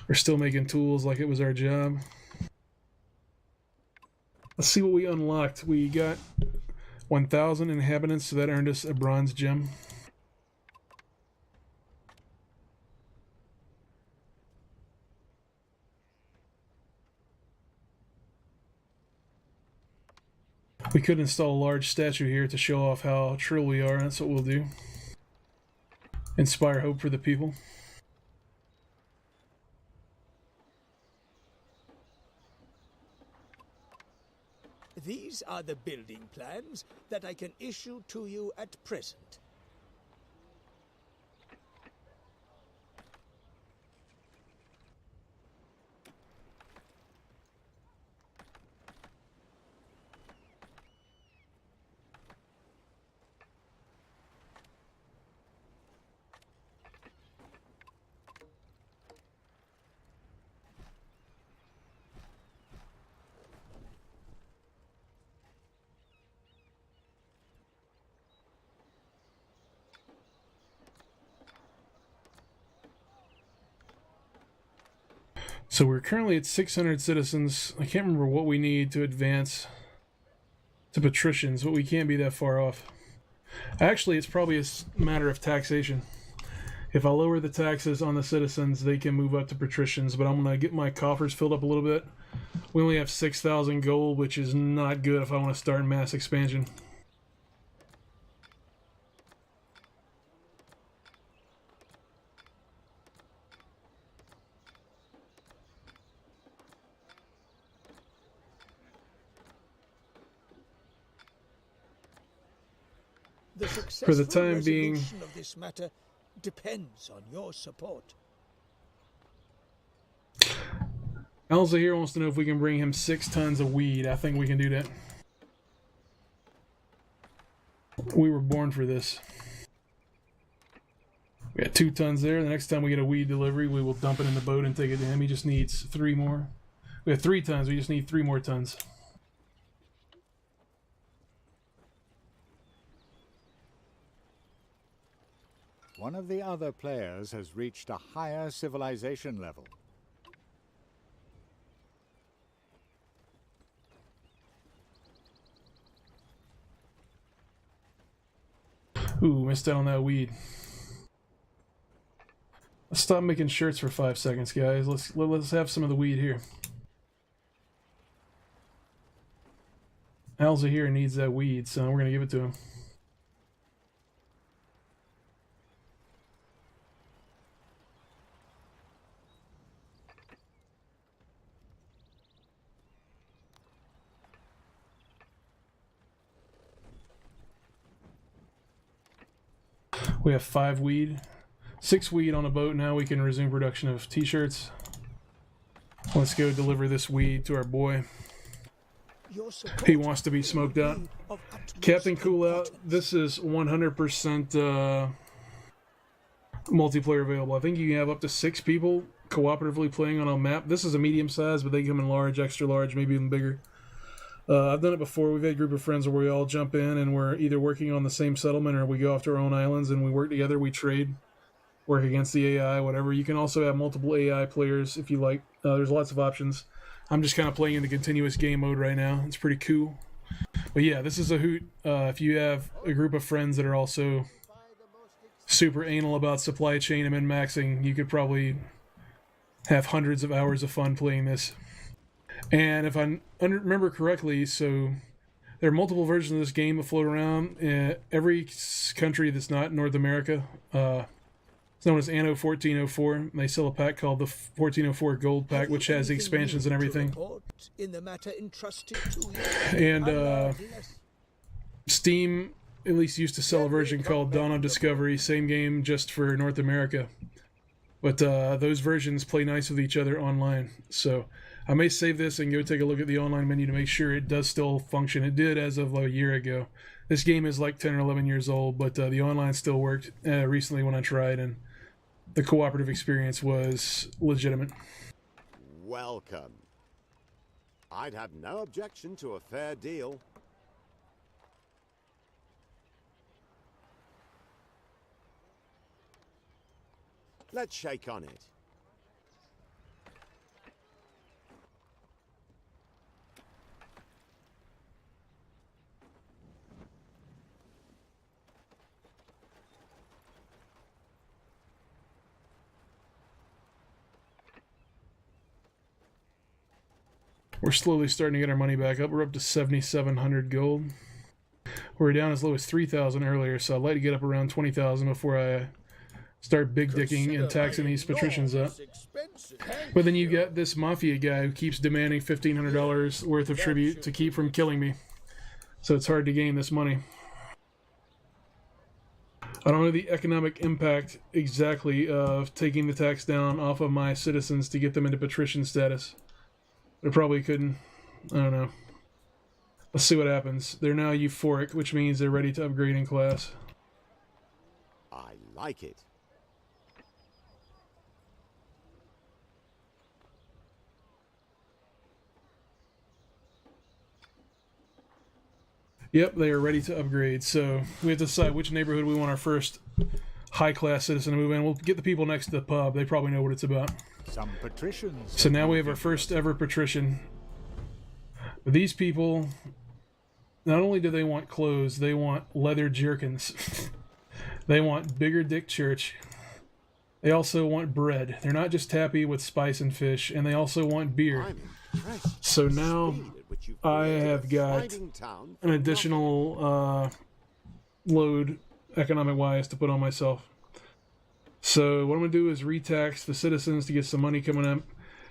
A: We're still making tools like it was our job. Let's see what we unlocked. We got 1,000 inhabitants, so that earned us a bronze gem. We could install a large statue here to show off how true we are. That's what we'll do. Inspire hope for the people.
F: These are the building plans that I can issue to you at present.
A: So we're currently at 600 citizens. I can't remember what we need to advance to patricians, but we can't be that far off. Actually, it's probably a matter of taxation. If I lower the taxes on the citizens, they can move up to patricians, but I'm going to get my coffers filled up a little bit. We only have 6,000 gold, which is not good if I want to start mass expansion.
F: The
A: For the
F: successful
A: time being,
F: resolution of this matter depends on your support.
A: Elza here wants to know if we can bring him 6 tons of weed. I think we can do that. We were born for this. We got 2 tons there. The next time we get a weed delivery, we will dump it in the boat and take it to him. He just needs 3 more. We have 3 tons. We just need 3 more tons.
E: One of the other players has reached a higher civilization level.
A: Ooh, missed out on that weed. Let's stop making shirts for 5 seconds, guys. Let's have some of the weed here. Elza here needs that weed, so we're gonna give it to him. We have 5 weed. 6 weed on a boat. Now we can resume production of t-shirts. Let's go deliver this weed to our boy. He wants to be smoked out. Captain Cool Out, this is 100% multiplayer available. I think you can have up to 6 people cooperatively playing on a map. This is a medium size, but they come in large, extra large, maybe even bigger. I've done it before. We've had a group of friends where we all jump in and we're either working on the same settlement or we go off to our own islands and we work together. We trade, work against the AI, whatever. You can also have multiple AI players if you like. There's lots of options. I'm just kind of playing in the continuous game mode right now. It's pretty cool. But yeah, this is a hoot. If you have a group of friends that are also super anal about supply chain and min-maxing, you could probably have hundreds of hours of fun playing this. And if I remember correctly, so there are multiple versions of this game that float around. Every country that's not North America, it's known as Anno 1404. They sell a pack called the 1404 Gold Pack, which has the expansions and everything. And Steam at least used to sell a version called Dawn of Discovery, same game just for North America. But those versions play nice with each other online. So I may save this and go take a look at the online menu to make sure it does still function. It did as of a year ago. This game is like 10 or 11 years old, but the online still worked recently when I tried, and the cooperative experience was legitimate.
B: Welcome. I'd have no objection to a fair deal. Let's shake on it.
A: We're slowly starting to get our money back up. We're up to 7,700 gold. We were down as low as 3,000 earlier, so I'd like to get up around 20,000 before I start big dicking and taxing these patricians up. But then you got this mafia guy who keeps demanding $1,500 worth of tribute to keep from killing me. So it's hard to gain this money. I don't know the economic impact exactly of taking the tax down off of my citizens to get them into patrician status. I probably couldn't. I don't know. Let's see what happens. They're now euphoric, which means they're ready to upgrade in class.
B: I like it.
A: Yep, they are ready to upgrade. So we have to decide which neighborhood we want our first high-class citizen to move in. We'll get the people next to the pub. They probably know what it's about.
E: Some patricians.
A: So now we have our first ever patrician. But these people, not only do they want clothes, they want leather jerkins. They want bigger dick church. They also want bread. They're not just happy with spice and fish, and they also want beer. So now I have got an additional load economic-wise to put on myself. So what I'm going to do is retax the citizens to get some money coming up.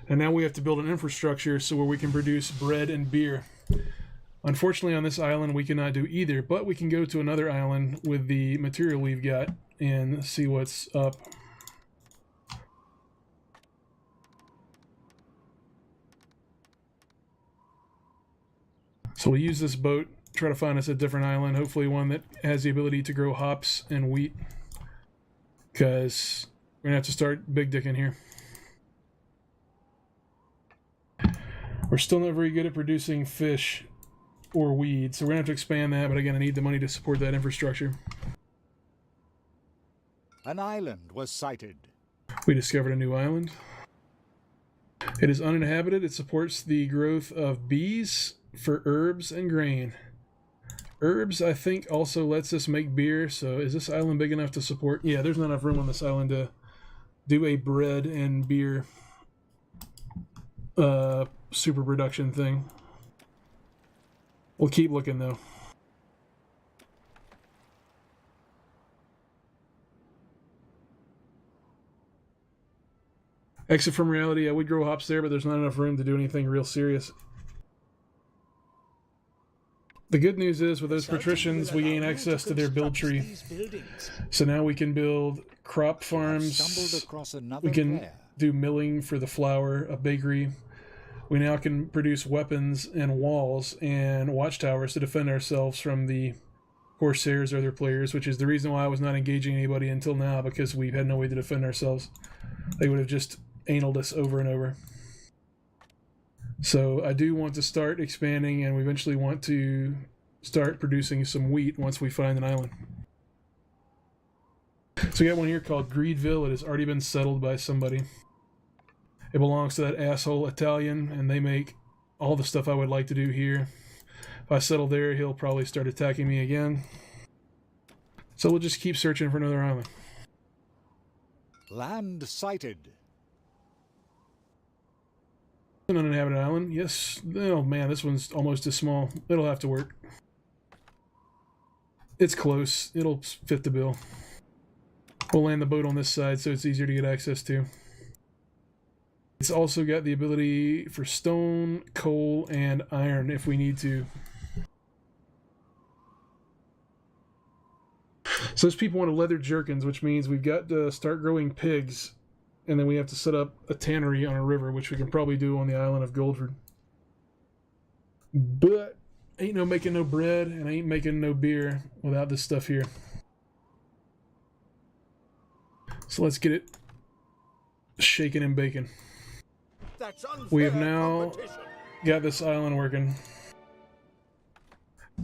A: And now we have to build an infrastructure so where we can produce bread and beer. Unfortunately, on this island, we cannot do either. But we can go to another island with the material we've got and see what's up. So we'll use this boat, try to find us a different island, hopefully one that has the ability to grow hops and wheat, because we're going to have to start big dicking here. We're still not very good at producing fish or weeds, so we're going to have to expand that, but again, I need the money to support that infrastructure.
E: An island was sighted.
A: We discovered a new island. It is uninhabited. It supports the growth of bees for herbs and grain. Herbs, I think, also lets us make beer, so is this island big enough to support? Yeah, there's not enough room on this island to do a bread and beer super production thing. We'll keep looking, though. Exit from reality. I would grow hops there, but there's not enough room to do anything real serious. The good news is, with those patricians, we gain access to their build tree. So now we can build crop farms. We can do milling for the flour, a bakery. We now can produce weapons and walls and watchtowers to defend ourselves from the Corsairs or other players, which is the reason why I was not engaging anybody until now, because we had no way to defend ourselves. They would have just analed us over and over. So I do want to start expanding, and we eventually want to start producing some wheat once we find an island. So we got one here called Greedville. It has already been settled by somebody. It belongs to that asshole Italian, and they make all the stuff I would like to do here. If I settle there, he'll probably start attacking me again. So we'll just keep searching for another island.
E: Land sighted.
A: An uninhabited island, yes. Oh man, this one's almost as small. It'll have to work. It's close. It'll fit the bill. We'll land the boat on this side so it's easier to get access to. It's also got the ability for stone, coal, and iron if we need to. So those people want leather jerkins, which means we've got to start growing pigs, and then we have to set up a tannery on a river, which we can probably do on the island of Goldford. But ain't no making no bread, and ain't making no beer without this stuff here. So let's get it shaking and baking. We have now got this island working.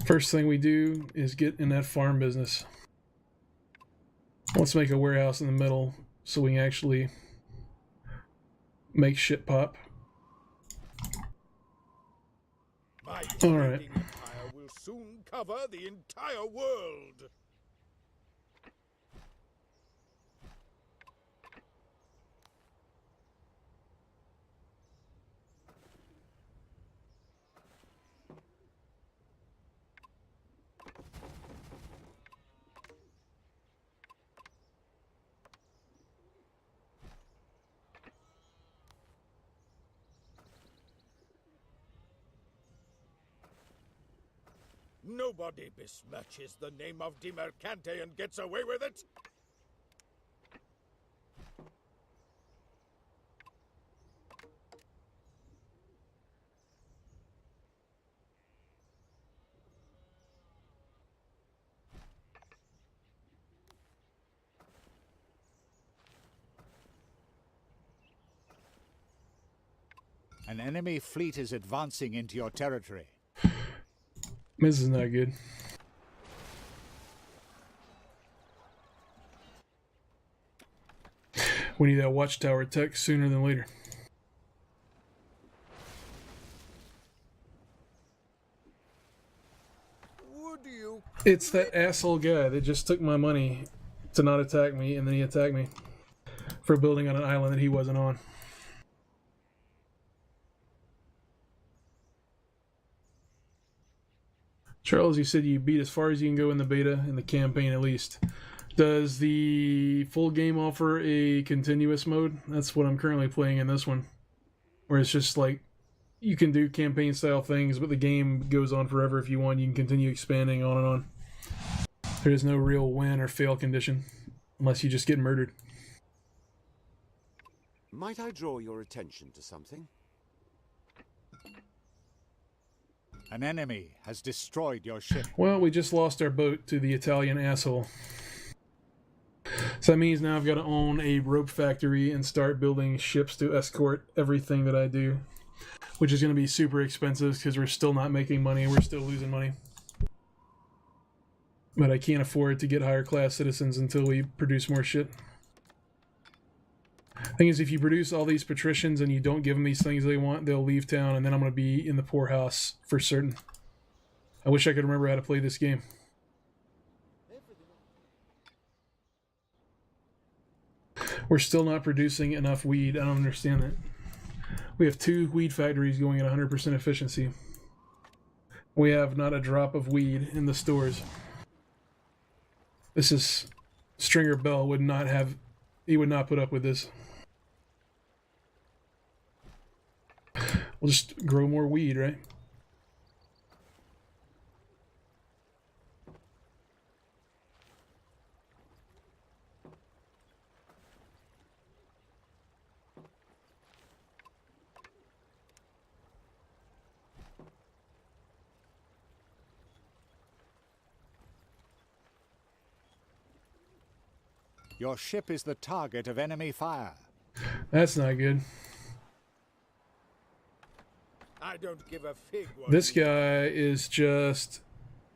A: First thing we do is get in that farm business. Let's make a warehouse in the middle so we can actually make shit pop. All right.
D: Empire will soon cover the entire world. Nobody besmirches the name of Di Mercante and gets away with it.
E: An enemy fleet is advancing into your territory.
A: This is not good. We need that watchtower tech sooner than later. It's that asshole guy that just took my money to not attack me, and then he attacked me for building on an island that he wasn't on. Charles, you said you beat as far as you can go in the beta, in the campaign at least. Does the full game offer a continuous mode? That's what I'm currently playing in this one. Where it's just like, you can do campaign style things, but the game goes on forever if you want. You can continue expanding on and on. There is no real win or fail condition. unless you just get murdered.
B: Might I draw your attention to something?
E: An enemy has destroyed your ship.
A: Well, we just lost our boat to the Italian asshole. So that means now I've got to own a rope factory and start building ships to escort everything that I do, which is going to be super expensive because we're still not making money. We're still losing money. But I can't afford to get higher class citizens until we produce more shit. Thing is, if you produce all these patricians and you don't give them these things they want, they'll leave town, and then I'm going to be in the poorhouse for certain. I wish I could remember how to play this game. We're still not producing enough weed. I don't understand that. We have 2 weed factories going at 100% efficiency. We have not a drop of weed in the stores. This is... Stringer Bell would not have... He would not put up with this. We'll just grow more weed, right?
E: Your ship is the target of enemy fire.
A: That's not good.
D: I don't give a fig what
A: This
D: you-
A: guy is just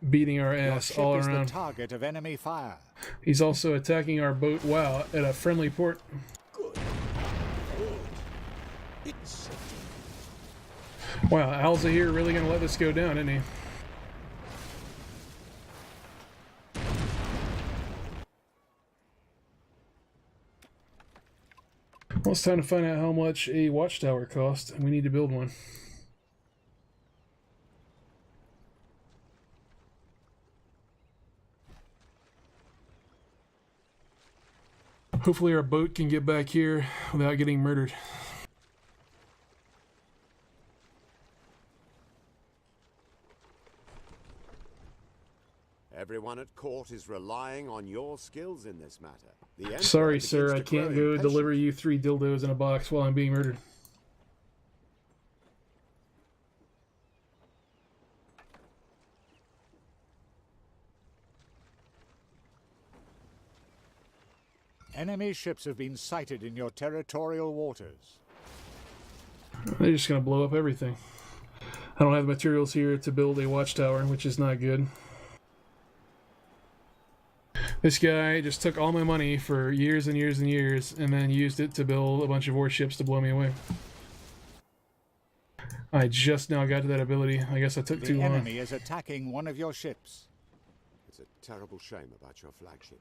A: beating our
E: Your
A: ass
E: ship
A: all
E: is the
A: around.
E: target of enemy fire.
A: He's also attacking our boat, wow, at a friendly port.
F: Good. Good. It's
A: Wow, Alza here really gonna let this go down, isn't he? Well, it's time to find out how much a watchtower costs. We need to build one. Hopefully our boat can get back here without getting murdered.
B: Everyone at court is relying on your skills in this matter. The Emperor
A: Sorry,
B: begins
A: sir,
B: to
A: I can't
B: grow
A: go
B: impatient.
A: deliver you 3 dildos in a box while I'm being murdered.
E: Enemy ships have been sighted in your territorial waters.
A: They're just gonna blow up everything. I don't have the materials here to build a watchtower, which is not good. This guy just took all my money for years and years and years and then used it to build a bunch of warships to blow me away. I just now got to that ability. I guess I took too
E: The
A: long.
E: enemy is attacking one of your ships.
B: It's a terrible shame about your flagship.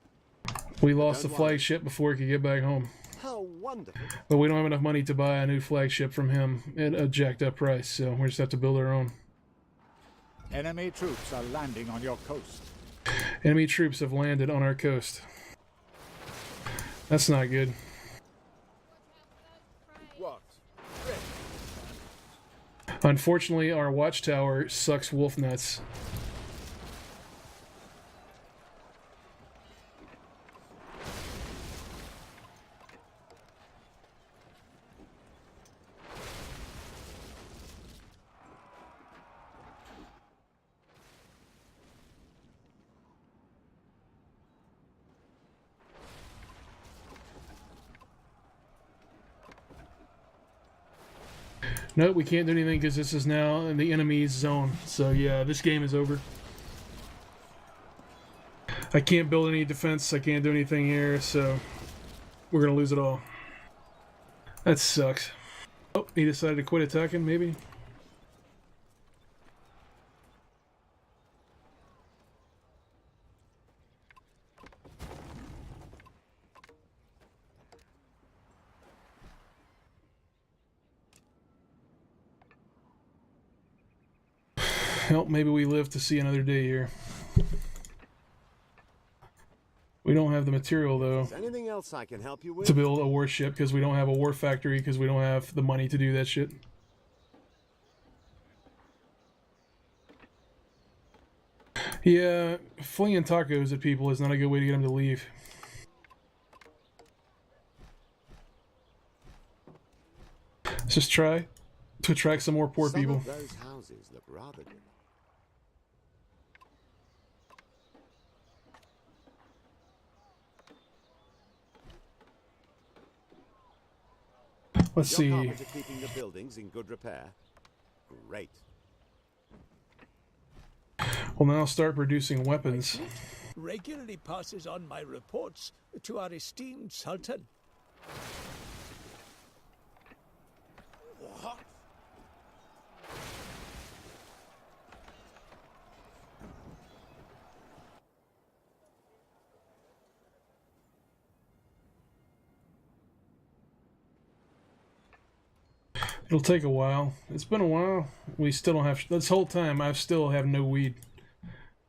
A: We lost the
B: Don't worry.
A: flagship before we could get back home.
B: How wonderful.
A: But we don't have enough money to buy a new flagship from him at a jacked up price, so we just have to build our own.
E: Enemy troops are landing on your coast.
A: Enemy troops have landed on our coast. That's not good.
D: What?
A: Unfortunately, our watchtower sucks wolf nuts. Nope, we can't do anything because this is now in the enemy's zone. So yeah, this game is over. I can't build any defense, I can't do anything here, so we're gonna lose it all. That sucks. Oh, he decided to quit attacking, maybe? Well, maybe we live to see another day here. We don't have the material, though,
B: Is anything else I can help you with?
A: to build a warship because we don't have a war factory because we don't have the money to do that shit. Yeah, flinging tacos at people is not a good way to get them to leave. Just try to attract some more poor people.
B: Some of those houses look rather good.
A: Let's
B: Your
A: see.
B: carpenter keeping the buildings in good repair? Great.
A: Well, now I'll start producing weapons.
F: Regularly passes on my reports to our esteemed Sultan. What?
A: It'll take a while. It's been a while. We still don't have... This whole time, I still have no weed.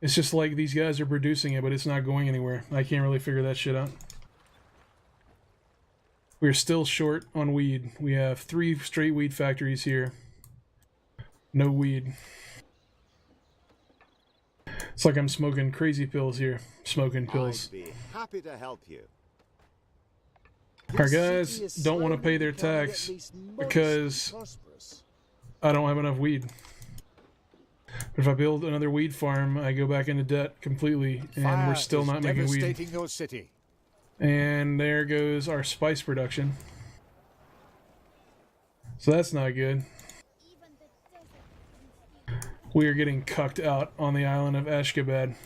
A: It's just like these guys are producing it, but it's not going anywhere. I can't really figure that shit out. We're still short on weed. We have 3 straight weed factories here. No weed. It's like I'm smoking crazy pills here. Smoking pills.
B: I'd be happy to help you.
A: Our guys don't want to pay their tax because I don't have enough weed. But if I build another weed farm, I go back into debt completely, and we're still not making weed.
E: Devastating your city.
A: And there goes our spice production. So that's not good. We are getting cucked out on the island of Ashgabat.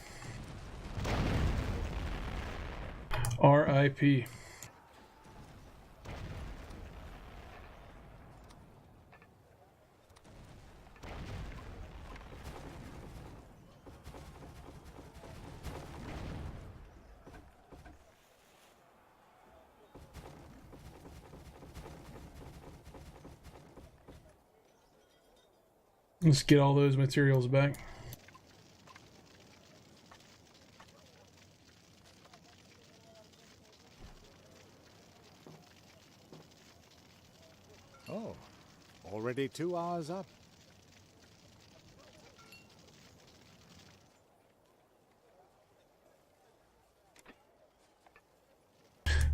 A: R.I.P. Let's get all those materials back.
E: Oh, already 2 hours up.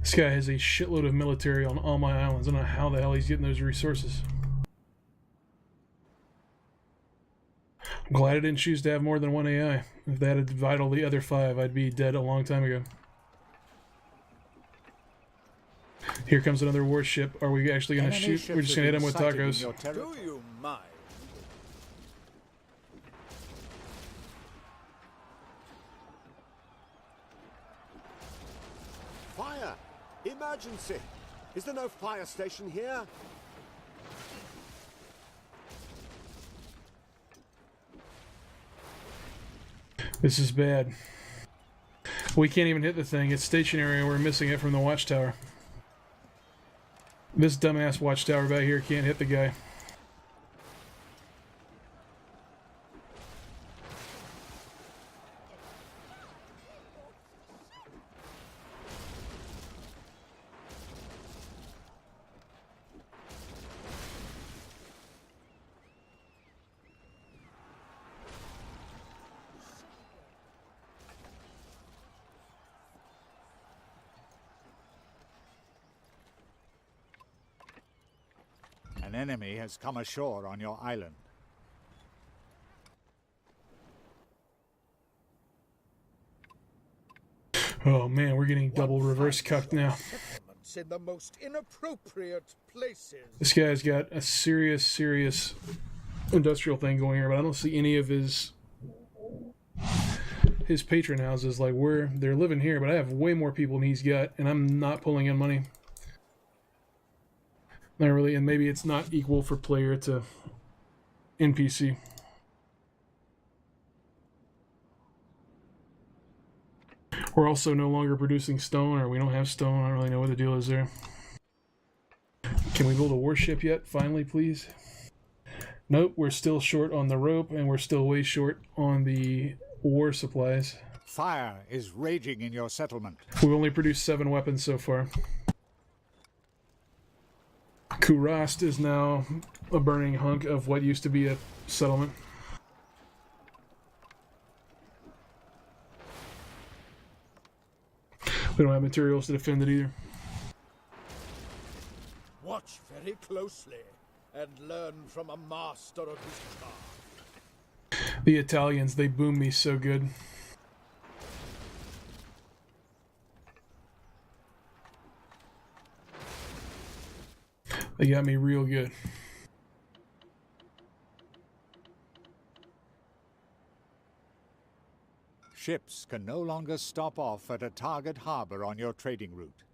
A: This guy has a shitload of military on all my islands. I don't know how the hell he's getting those resources. I'm glad I didn't choose to have more than 1 AI. If that had divided all the other 5, I'd be dead a long time ago. Here comes another warship. Are we actually going to shoot? We're just going to hit him with tacos.
D: Do you mind?
B: Fire! Emergency! Is there no fire station here?
A: This is bad. We can't even hit the thing. It's stationary and we're missing it from the watchtower. This dumbass watchtower back here can't hit the guy.
E: An enemy has come ashore on your island.
A: Oh man, we're getting double reverse cucked now.
D: Settlements in the most inappropriate places.
A: This guy's got a serious industrial thing going here, but I don't see any of his patron houses. Like they're living here, but I have way more people than he's got, and I'm not pulling in money. Not really, and maybe it's not equal for player to NPC. We're also no longer producing stone, or we don't have stone. I don't really know what the deal is there. Can we build a warship yet? Finally, please. Nope, we're still short on the rope, and we're still way short on the war supplies.
E: Fire is raging in your settlement.
A: We've only produced 7 weapons so far. Kurast is now a burning hunk of what used to be a settlement. We don't have materials to defend it either.
D: Watch very closely. and learn from a master of his craft.
A: The Italians, they boom me so good. They got me real good.
E: Ships can no longer stop off at a target harbor on your trading route.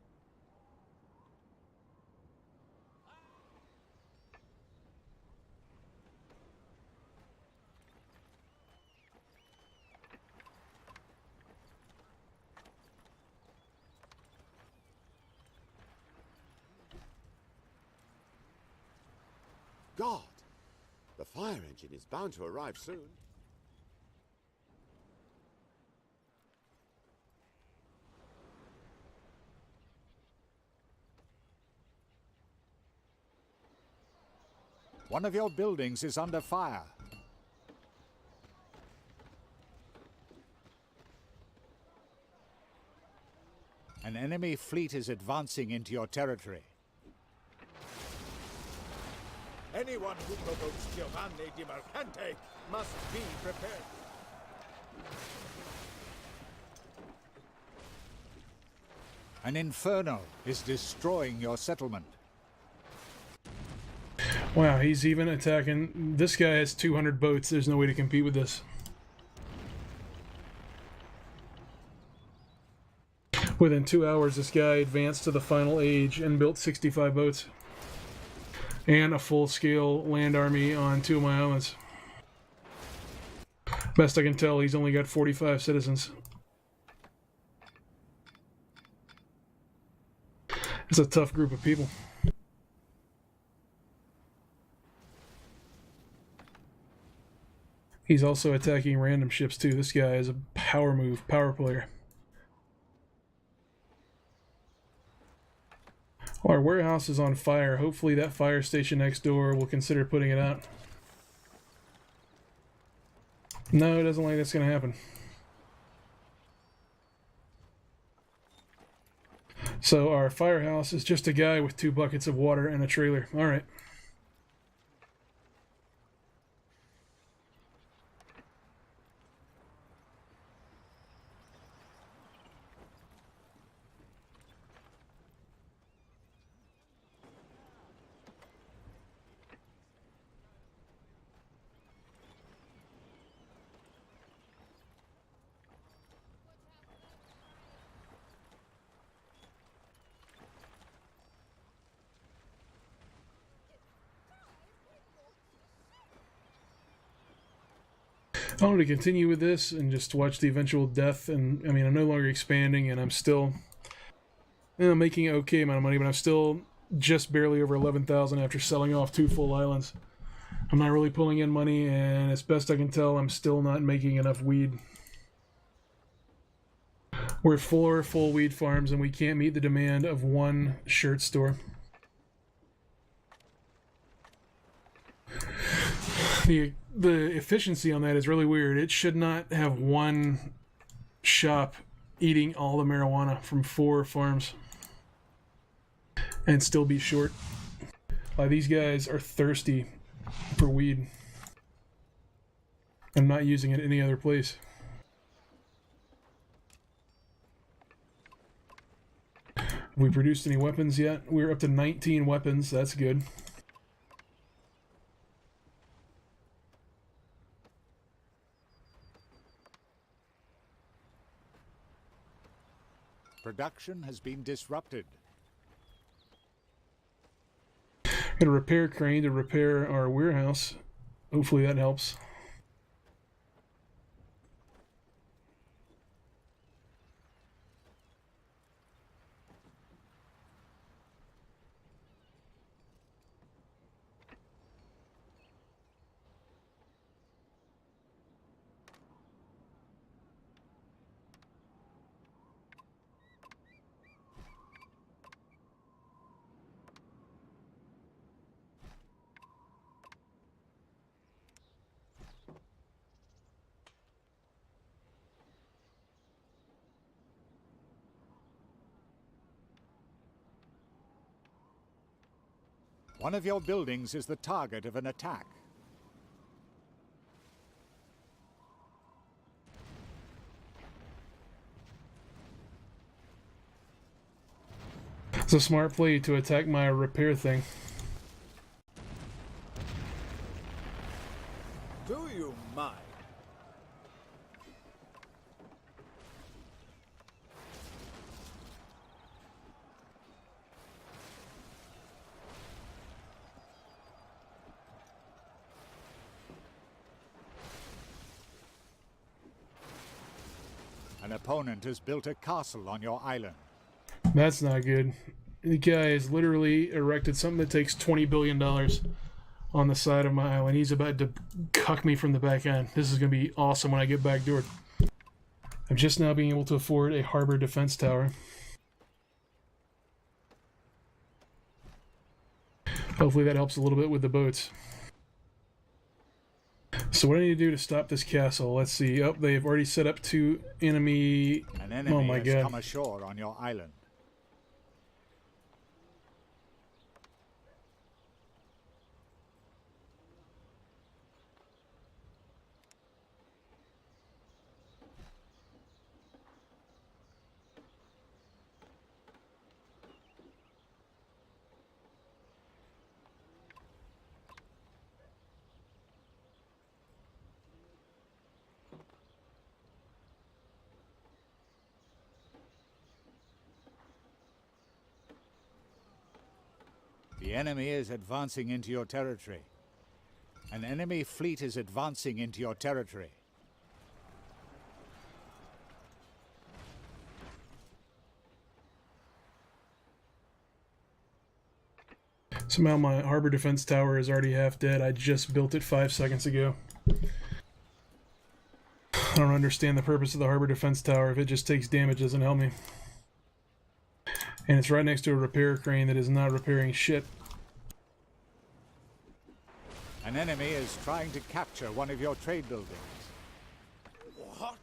B: God! The fire engine is bound to arrive soon.
E: One of your buildings is under fire. An enemy fleet is advancing into your territory.
D: Anyone who provokes Giovanni di Mercante must be prepared.
E: An inferno is destroying your settlement.
A: Wow, he's even attacking. This guy has 200 boats. There's no way to compete with this. Within 2 hours, this guy advanced to the final age and built 65 boats. And a full-scale land army on 2 of my islands. Best I can tell, he's only got 45 citizens. It's a tough group of people. He's also attacking random ships too. This guy is a power move, power player. Our warehouse is on fire. Hopefully that fire station next door will consider putting it out. No, it doesn't like that's going to happen. So our firehouse is just a guy with 2 buckets of water and a trailer. All right. I wanted to continue with this and just watch the eventual death. And I mean, I'm no longer expanding, and I'm still, making an okay amount of money, but I'm still just barely over 11,000 after selling off 2 full islands. I'm not really pulling in money, and as best I can tell, I'm still not making enough weed. We're 4 full weed farms, and we can't meet the demand of 1 shirt store. The efficiency on that is really weird. It should not have 1 shop eating all the marijuana from 4 farms and still be short. These guys are thirsty for weed and not using it any other place. Have we produced any weapons yet? We're up to 19 weapons. That's good.
E: Production has been disrupted.
A: Got a repair crane to repair our warehouse. Hopefully that helps.
E: One of your buildings is the target of an attack.
A: It's a smart play to attack my repair thing.
D: Do you mind?
E: An opponent has built a castle on your island.
A: That's not good. The guy has literally erected something that takes $20 billion on the side of my island. He's about to cuck me from the back end. This is going to be awesome when I get backdoored. I'm just now being able to afford a harbor defense tower. Hopefully that helps a little bit with the boats. So what do I need to do to stop this castle? Let's see. Oh, they've already set up 2 enemy...
E: An enemy
A: oh my
E: has
A: God.
E: come ashore on your island. The enemy is advancing into your territory. An enemy fleet is advancing into your territory.
A: Somehow my harbor defense tower is already half dead. I just built it 5 seconds ago. I don't understand the purpose of the harbor defense tower. If it just takes damage, it doesn't help me. And it's right next to a repair crane that is not repairing shit.
E: An enemy is trying to capture one of your trade buildings.
F: What?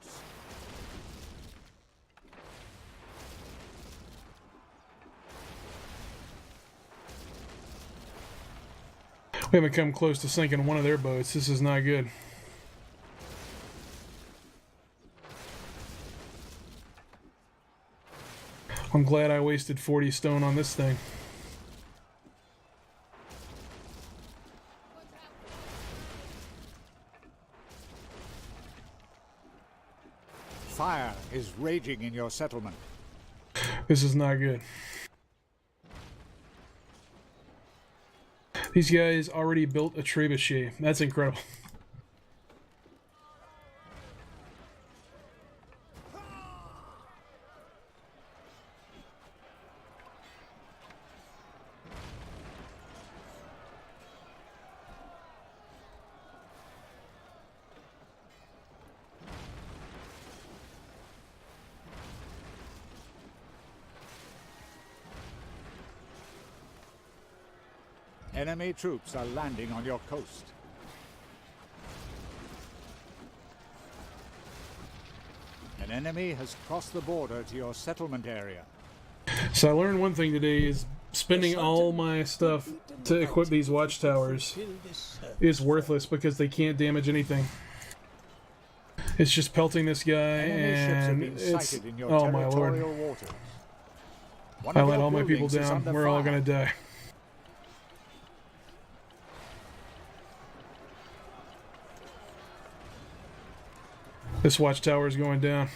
A: We haven't come close to sinking one of their boats. This is not good. I'm glad I wasted 40 stone on this thing.
E: Fire is raging in your settlement.
A: This is not good. These guys already built a trebuchet. That's incredible.
E: Enemy troops are landing on your coast. An enemy has crossed the border to your settlement area.
A: So I learned one thing today is spending all my stuff to equip these watchtowers is worthless because they can't damage anything. It's just pelting this guy
E: Enemy ships have
A: and
E: been
A: it's...
E: sighted in your
A: oh my lord.
E: territorial waters. One
A: I
E: of
A: let
E: your
A: all my people
E: buildings is
A: down.
E: under
A: We're all
E: fire.
A: gonna die. This watchtower is going down.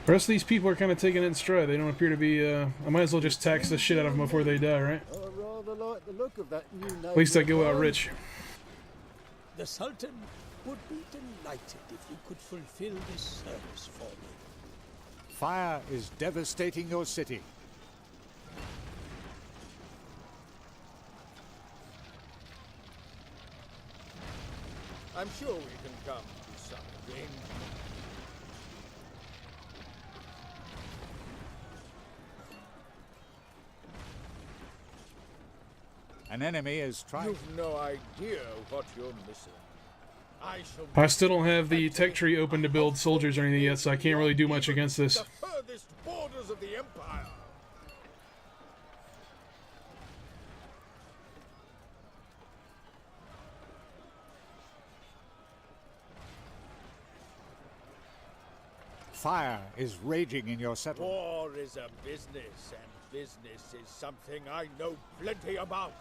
A: The rest of these people are kind of taking it in stride. They don't appear to be, I might as well just tax the shit out of them before they die, right?
B: I rather like the look of that new
A: At least I go out rich.
F: The Sultan would be delighted if you could fulfill this service for me.
E: Fire is devastating your city.
D: I'm sure we can come to some agreement.
E: An enemy is trying.
D: You've no idea what you're missing.
A: I still don't have the tech tree open to build soldiers or anything yet, so I can't really do much against this.
D: The furthest borders of the Empire.
E: Fire is raging in your settlement.
D: War is a business, and business is something I know plenty about.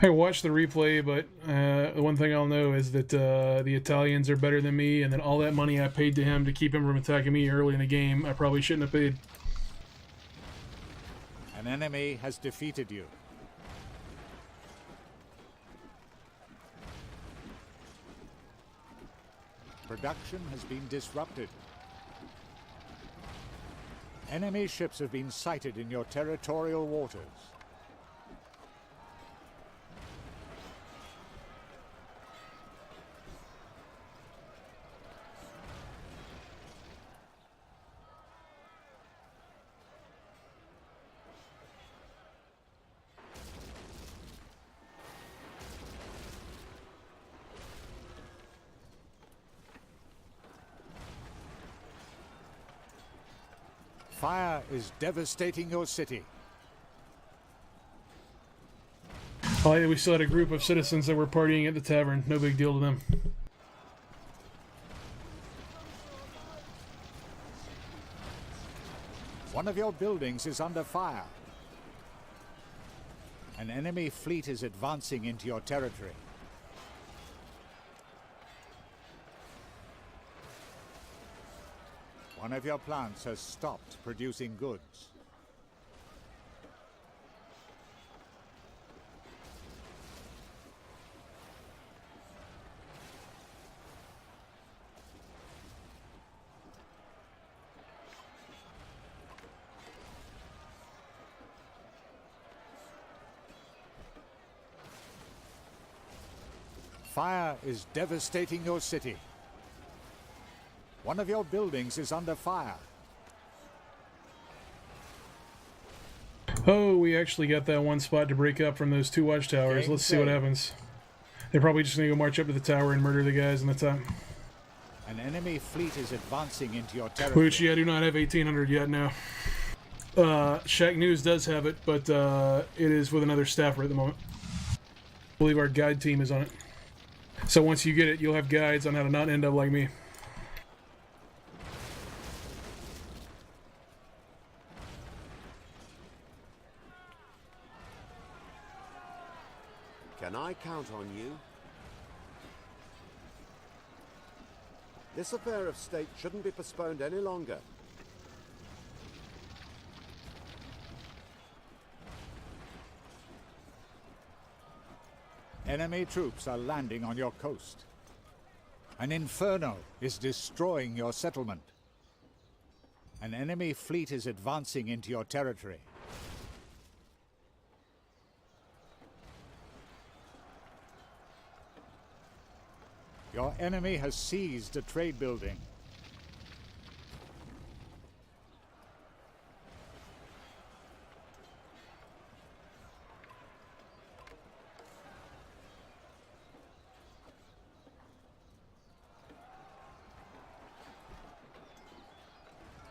A: I watched the replay, but the one thing I'll know is that the Italians are better than me, and that all that money I paid to him to keep him from attacking me early in the game, I probably shouldn't have paid.
E: An enemy has defeated you. Production has been disrupted. Enemy ships have been sighted in your territorial waters. Fire is devastating your city.
A: Oh, we still had a group of citizens that were partying at the tavern. No big deal to them.
E: One of your buildings is under fire. An enemy fleet is advancing into your territory. One of your plants has stopped producing goods. Fire is devastating your city. One of your buildings is under fire.
A: Oh, we actually got that one spot to break up from those two watchtowers. Let's see what happens. They're probably just going to go march up to the tower and murder the guys in the top.
E: An enemy fleet is advancing into your territory.
A: Which, yeah, I do not have 1800 yet now. Shacknews does have it, but it is with another staffer at the moment. I believe our guide team is on it. So once you get it, you'll have guides on how to not end up like me.
B: Can I count on you? This affair of state shouldn't be postponed any longer.
E: Enemy troops are landing on your coast. An inferno is destroying your settlement. An enemy fleet is advancing into your territory. Your enemy has seized a trade building.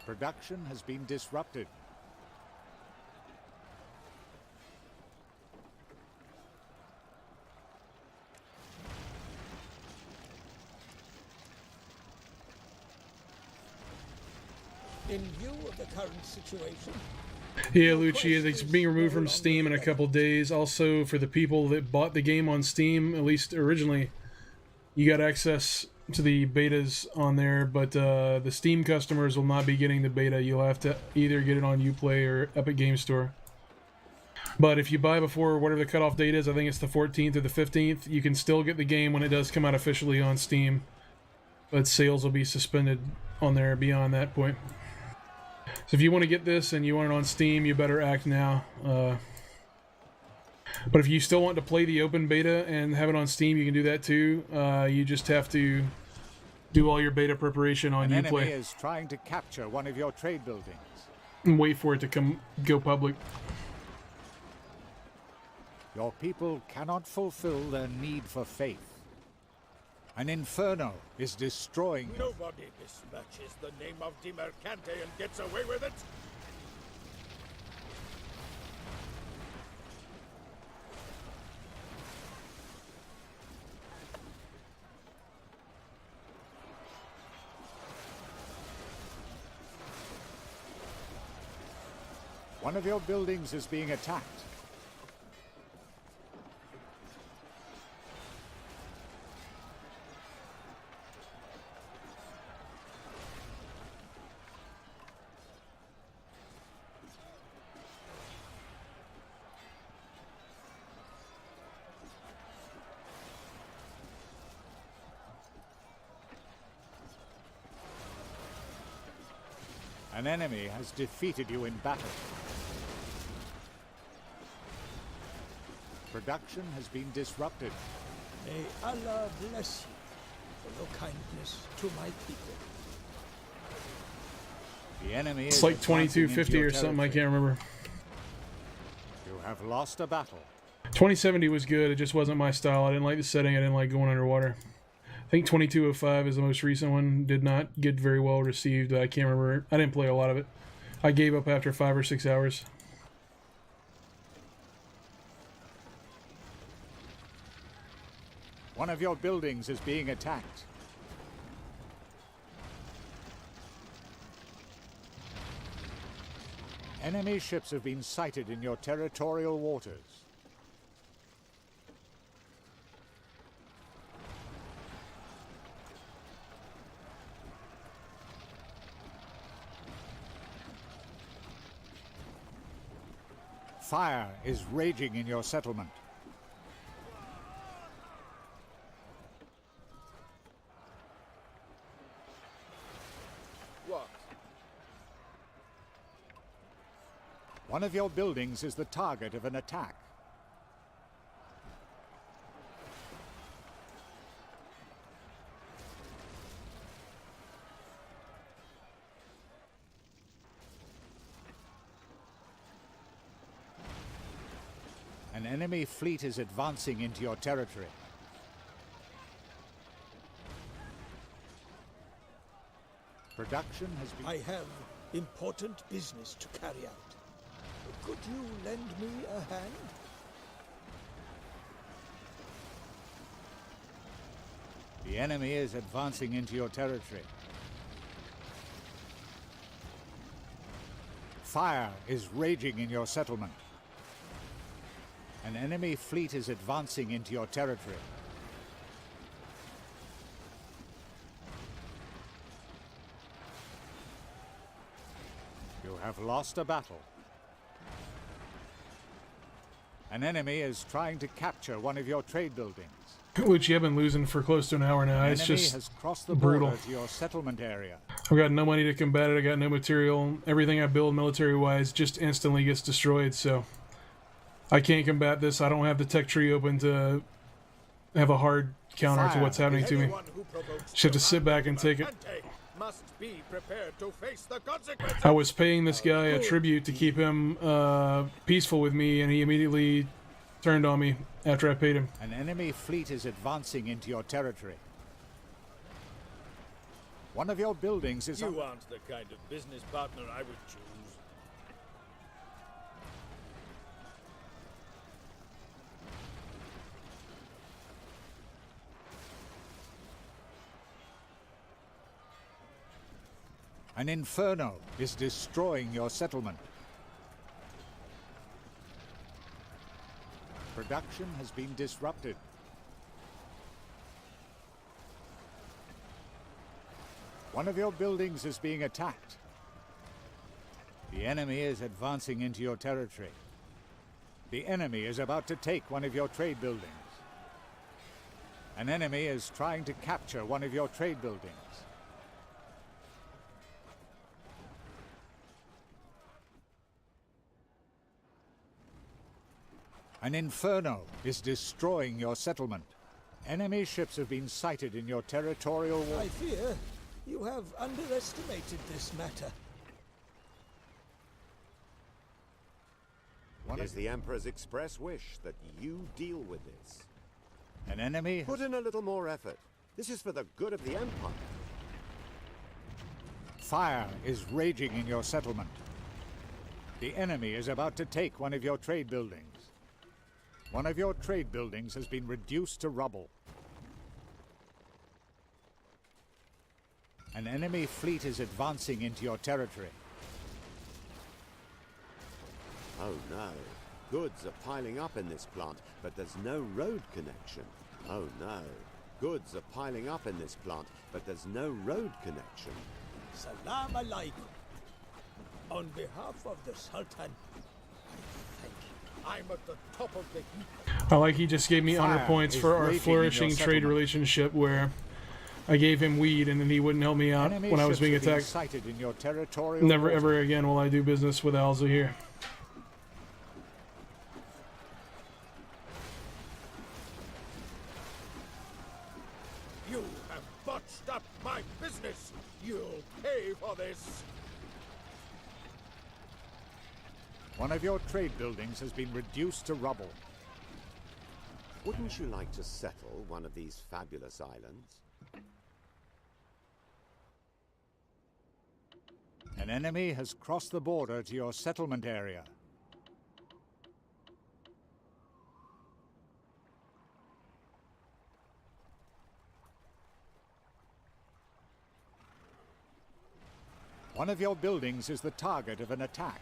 E: Production has been disrupted.
F: In view of the current situation,
A: Yeah, Lucia, it's being removed from Steam in a couple days. Also, for the people that bought the game on Steam, at least originally, you got access to the betas on there, but the Steam customers will not be getting the beta. You'll have to either get it on Uplay or Epic Game Store. But if you buy before whatever the cutoff date is, I think it's the 14th or the 15th, you can still get the game when it does come out officially on Steam. But sales will be suspended on there beyond that point. So if you want to get this and you want it on Steam, you better act now. But if you still want to play the open beta and have it on Steam, you can do that too. You just have to do all your beta preparation on
E: An enemy
A: Uplay
E: is trying to capture one of your trade buildings.
A: and wait for it to go public.
E: Your people cannot fulfill their need for faith. An inferno is destroying...
D: Nobody mismatches the name of Di Mercante and gets away with it.
E: One of your buildings is being attacked. An enemy has defeated you in battle. Production has been disrupted.
F: May Allah bless you for your kindness to my people.
E: The enemy
A: It's
E: is
A: like
E: advancing into
A: 2250
E: your
A: or something, I
E: territory.
A: can't remember.
E: You have lost a battle.
A: 2070 was good, it just wasn't my style. I didn't like the setting, I didn't like going underwater. I think 2205 is the most recent one. Did not get very well received. I can't remember. I didn't play a lot of it. I gave up after 5 or 6 hours.
E: One of your buildings is being attacked. Enemy ships have been sighted in your territorial waters. Fire is raging in your settlement.
D: What?
E: One of your buildings is the target of an attack. An enemy fleet is advancing into your territory. Production has been...
F: I have important business to carry out. Could you lend me a hand?
E: The enemy is advancing into your territory. Fire is raging in your settlement. An enemy fleet is advancing into your territory. You have lost a battle. An enemy is trying to capture one of your trade buildings.
A: Lucci, I've been losing for close to an hour now.
E: An
A: It's
E: enemy
A: just
E: has crossed the
A: brutal.
E: border to your settlement area.
A: I've got no money to combat it. I got no material. Everything I build military-wise just instantly gets destroyed, so I can't combat this. I don't have the tech tree open to have a hard counter to what's happening to me.
D: Anyone who provokes
A: Just have to sit back and take it.
D: must be prepared to face the consequences.
A: I was paying this guy a tribute to keep him peaceful with me, and he immediately turned on me after I paid him.
E: An enemy fleet is advancing into your territory. One of your buildings is...
D: You aren't the kind of business partner I would choose.
E: An inferno is destroying your settlement. Production has been disrupted. One of your buildings is being attacked. The enemy is advancing into your territory. The enemy is about to take one of your trade buildings. An enemy is trying to capture one of your trade buildings. An inferno is destroying your settlement. Enemy ships have been sighted in your territorial
F: I
E: waters.
F: fear you have underestimated this matter.
B: It is the Emperor's express wish that you deal with this.
E: An enemy
B: Put in a little more effort. This is for the good of the Empire.
E: Fire is raging in your settlement. The enemy is about to take one of your trade buildings. One of your trade buildings has been reduced to rubble. An enemy fleet is advancing into your territory.
B: Oh no. Goods are piling up in this plant, but there's no road connection. Oh no. Goods are piling up in this plant, but there's no road connection.
F: Salam alaikum. On behalf of the Sultan, I thank you. I'm at the top of the heap.
A: I like he just gave me honor
E: Fire
A: points
E: is
A: for our
E: raging in
A: flourishing
E: your
A: trade
E: settlement.
A: relationship where I gave him weed and then he wouldn't help me out
E: Enemy
A: when I was
E: ships
A: being
E: have been
A: attacked.
E: sighted in your territorial
A: Never
E: waters.
A: ever again will I do business with Alza here.
D: You have botched up my business. You'll pay for this.
E: One of your trade buildings has been reduced to rubble.
B: Wouldn't you like to settle one of these fabulous islands?
E: An enemy has crossed the border to your settlement area. One of your buildings is the target of an attack.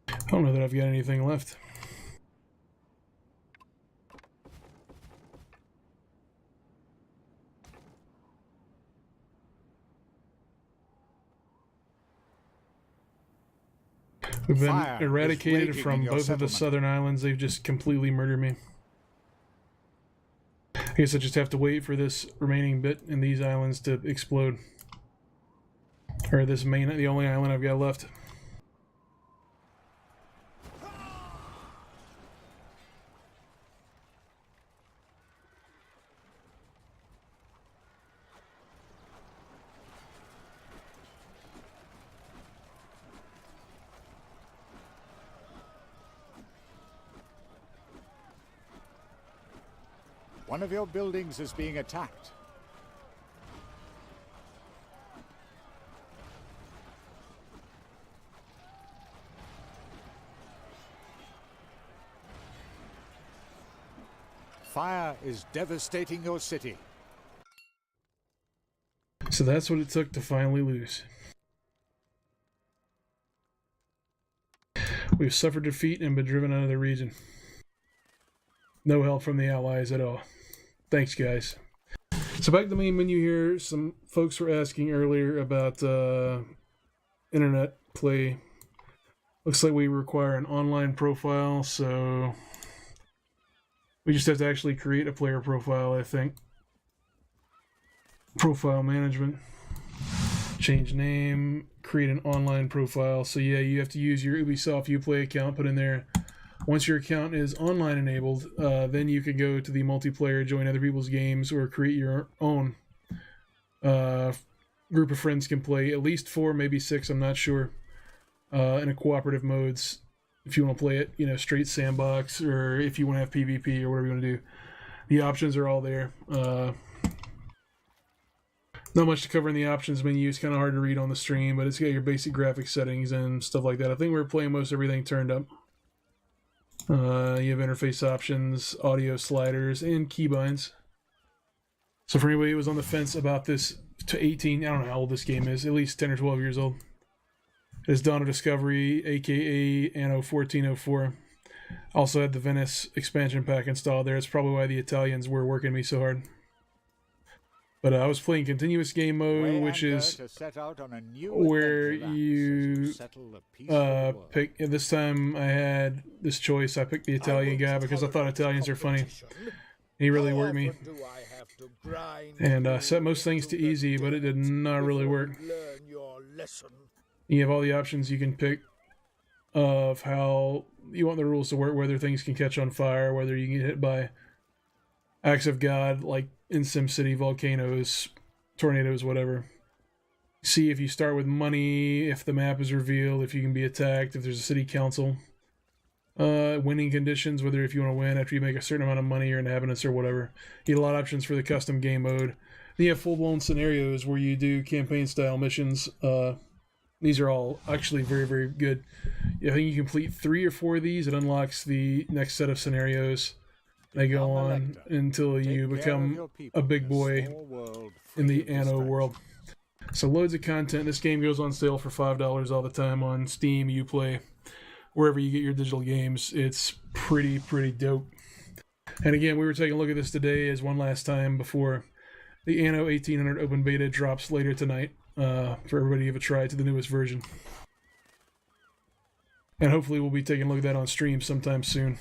A: I don't know that I've got anything left. We've been
E: Fire is
A: eradicated
E: raging
A: from
E: in your
A: both of the
E: settlement.
A: southern islands. They've just completely murdered me. I guess I just have to wait for this remaining bit in these islands to explode. Or this the only island I've got left.
E: One of your buildings is being attacked. Fire is devastating your city.
A: So that's what it took to finally lose. We've suffered defeat and been driven out of the region. No help from the Allies at all. Thanks, guys. So back to the main menu here. Some folks were asking earlier about internet play. Looks like we require an online profile, so we just have to actually create a player profile, I think. Profile management. Change name. Create an online profile. So yeah, you have to use your Ubisoft Uplay account, put in there. Once your account is online enabled, then you can go to the multiplayer, join other people's games, or create your own. Group of friends can play at least 4, maybe 6, I'm not sure, in a cooperative modes. If you want to play it, straight sandbox, or if you want to have PvP or whatever you want to do. The options are all there. Not much to cover in the options menu. It's kind of hard to read on the stream, but it's got your basic graphic settings and stuff like that. I think we're playing most everything turned up. You have interface options, audio sliders, and keybinds. So for anybody who was on the fence about this to 18, I don't know how old this game is, at least 10 or 12 years old. It's Dawn of Discovery, aka Anno 1404. Also had the Venice expansion pack installed there. It's probably why the Italians were working me so hard. But I was playing continuous game mode, which is
E: to set out on a new
A: where
E: adventure lap,
A: you
E: so to settle a peaceful world.
A: pick. This time I had this choice. I picked the Italian guy because I thought Italians are funny. He really worked me. And set most things to easy, but it did not really work. You have all the options you can pick of how you want the rules to work, whether things can catch on fire, whether you can get hit by acts of God, like in SimCity, volcanoes, tornadoes, whatever. See if you start with money, if the map is revealed, if you can be attacked, if there's a city council. Winning conditions, whether if you want to win after you make a certain amount of money or inhabitants or whatever. You get a lot of options for the custom game mode. Then you have full-blown scenarios where you do campaign-style missions. These are all actually very, very good. I think you complete 3 or 4 of these, it unlocks the next set of scenarios. They go on until you become a big boy in the Anno world. So loads of content. This game goes on sale for $5 all the time on Steam, Uplay, wherever you get your digital games. It's pretty dope. And again, we were taking a look at this today as one last time before the Anno 1800 open beta drops later tonight for everybody to give a try to the newest version. And hopefully we'll be taking a look at that on stream sometime soon.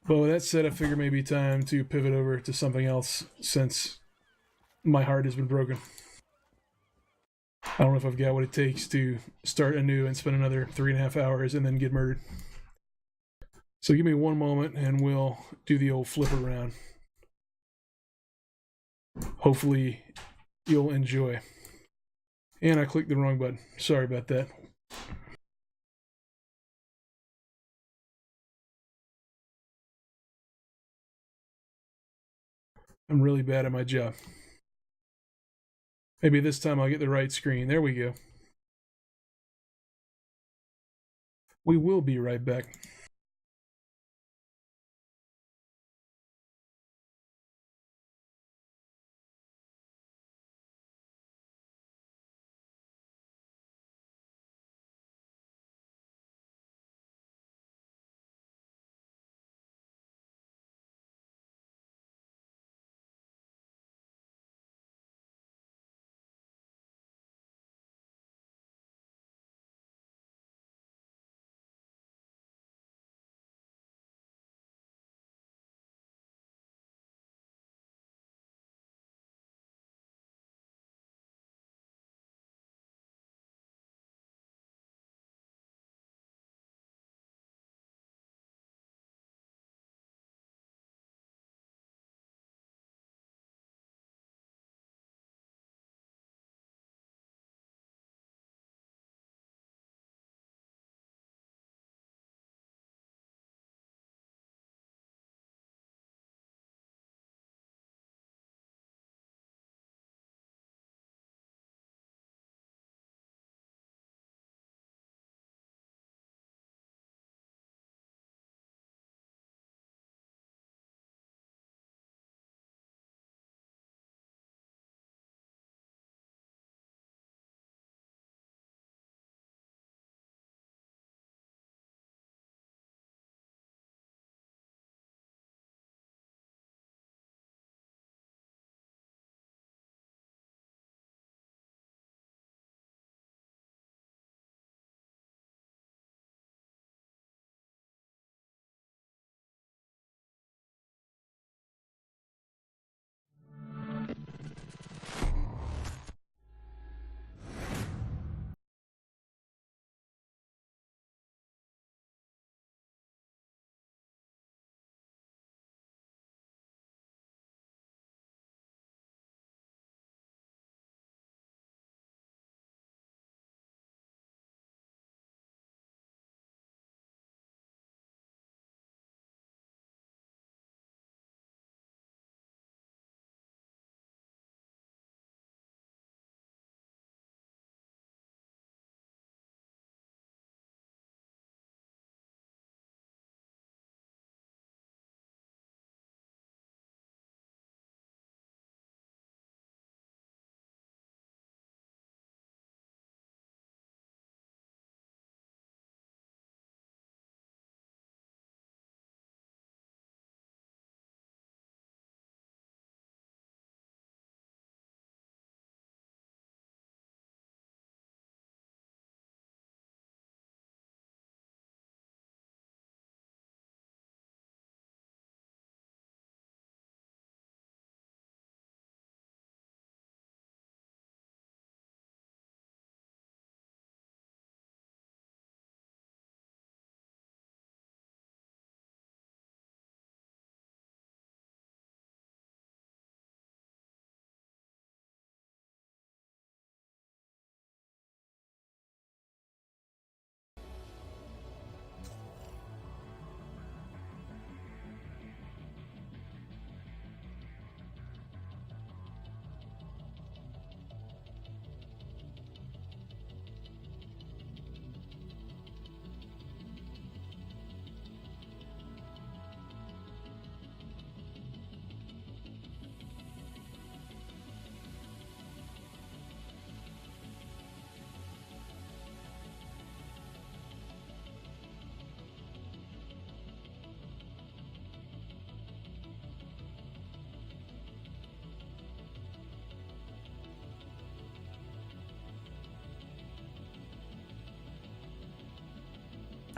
A: But with that said, I figure maybe time to pivot over to something else since my heart has been broken. I don't know if I've got what it takes to start anew and spend another 3.5 hours and then get murdered. So give me one moment and we'll do the old flip around. Hopefully you'll enjoy. And I clicked the wrong button. Sorry about that. I'm really bad at my job. Maybe this time I'll get the right screen. There we go. We will be right back.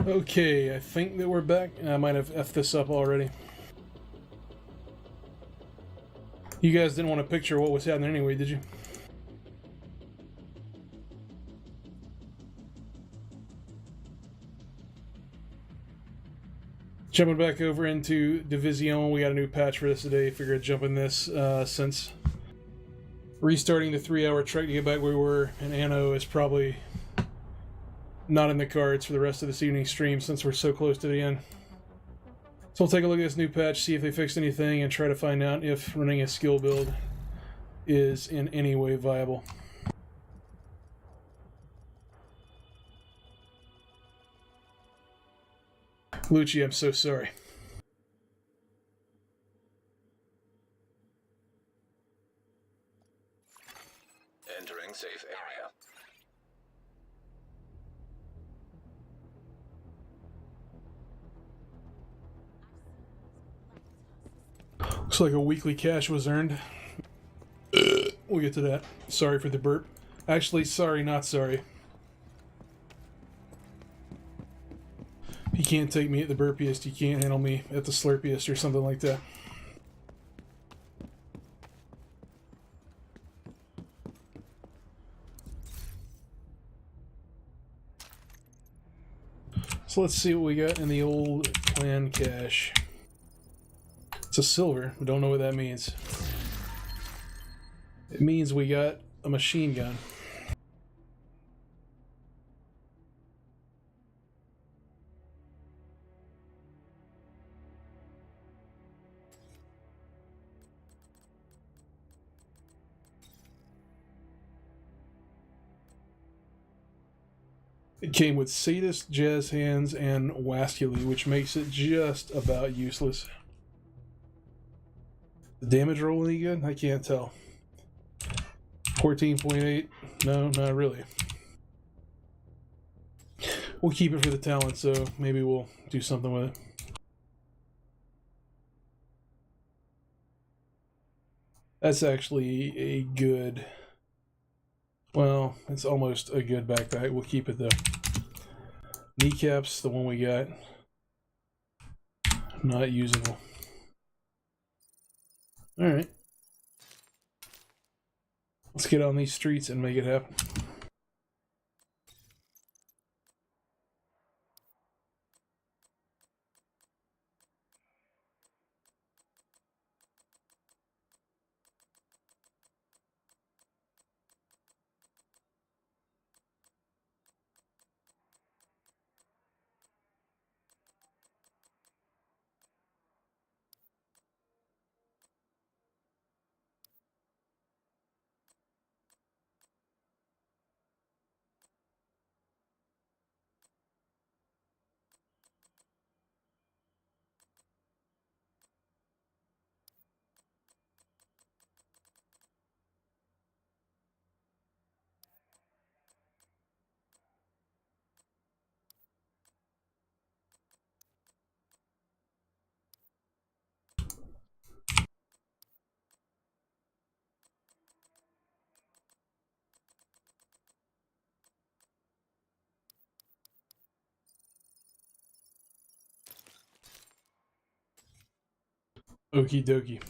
A: Okay, I think that we're back. I might have effed this up already. You guys didn't want to picture what was happening anyway, did you? Jumping back over into Division, we got a new patch for this today. Figured I'd jump in this since restarting the 3-hour trek to get back where we were in Anno is probably not in the cards for the rest of this evening's stream since we're so close to the end. So we'll take a look at this new patch, see if they fixed anything, and try to find out if running a skill build is in any way viable. Lucci, I'm so sorry.
H: Entering safe area.
A: Looks like a weekly cash was earned. We'll get to that. Sorry for the burp. Actually, sorry, not sorry. He can't take me at the burpiest, he can't handle me at the slurpiest or something like that. So let's see what we got in the old clan cache. It's a silver. We don't know what that means. It means we got a machine gun. It came with Sadist, Jazz Hands, and Wasculi, which makes it just about useless. The damage roll any good? I can't tell. 14.8? No, not really. We'll keep it for the talent, so maybe we'll do something with it. That's actually a good... Well, it's almost a good backpack. We'll keep it though. Kneecaps, the one we got. Not usable. Alright. Let's get on these streets and make it happen. Okie dokie.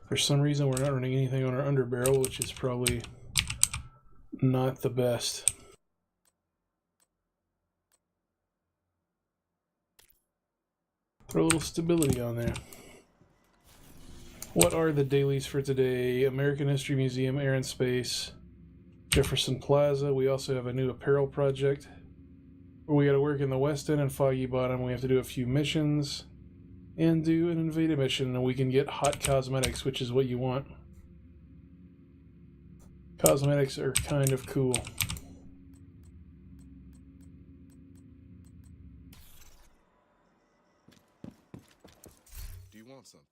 A: For some reason, we're not running anything on our underbarrel, which is probably not the best. Throw a little stability on there. What are the dailies for today? American History Museum, Air and Space, Jefferson Plaza. We also have a new apparel project where we got to work in the West End and Foggy Bottom. We have to do a few missions and do an invaded mission, and we can get hot cosmetics, which is what you want. Cosmetics are kind of cool.
I: Do you want something?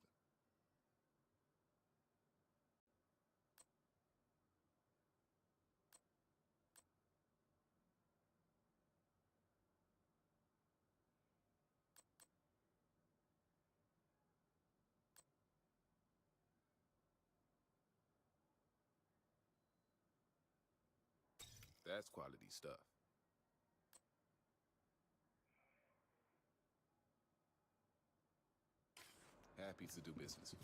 I: That's quality stuff. Happy to do business.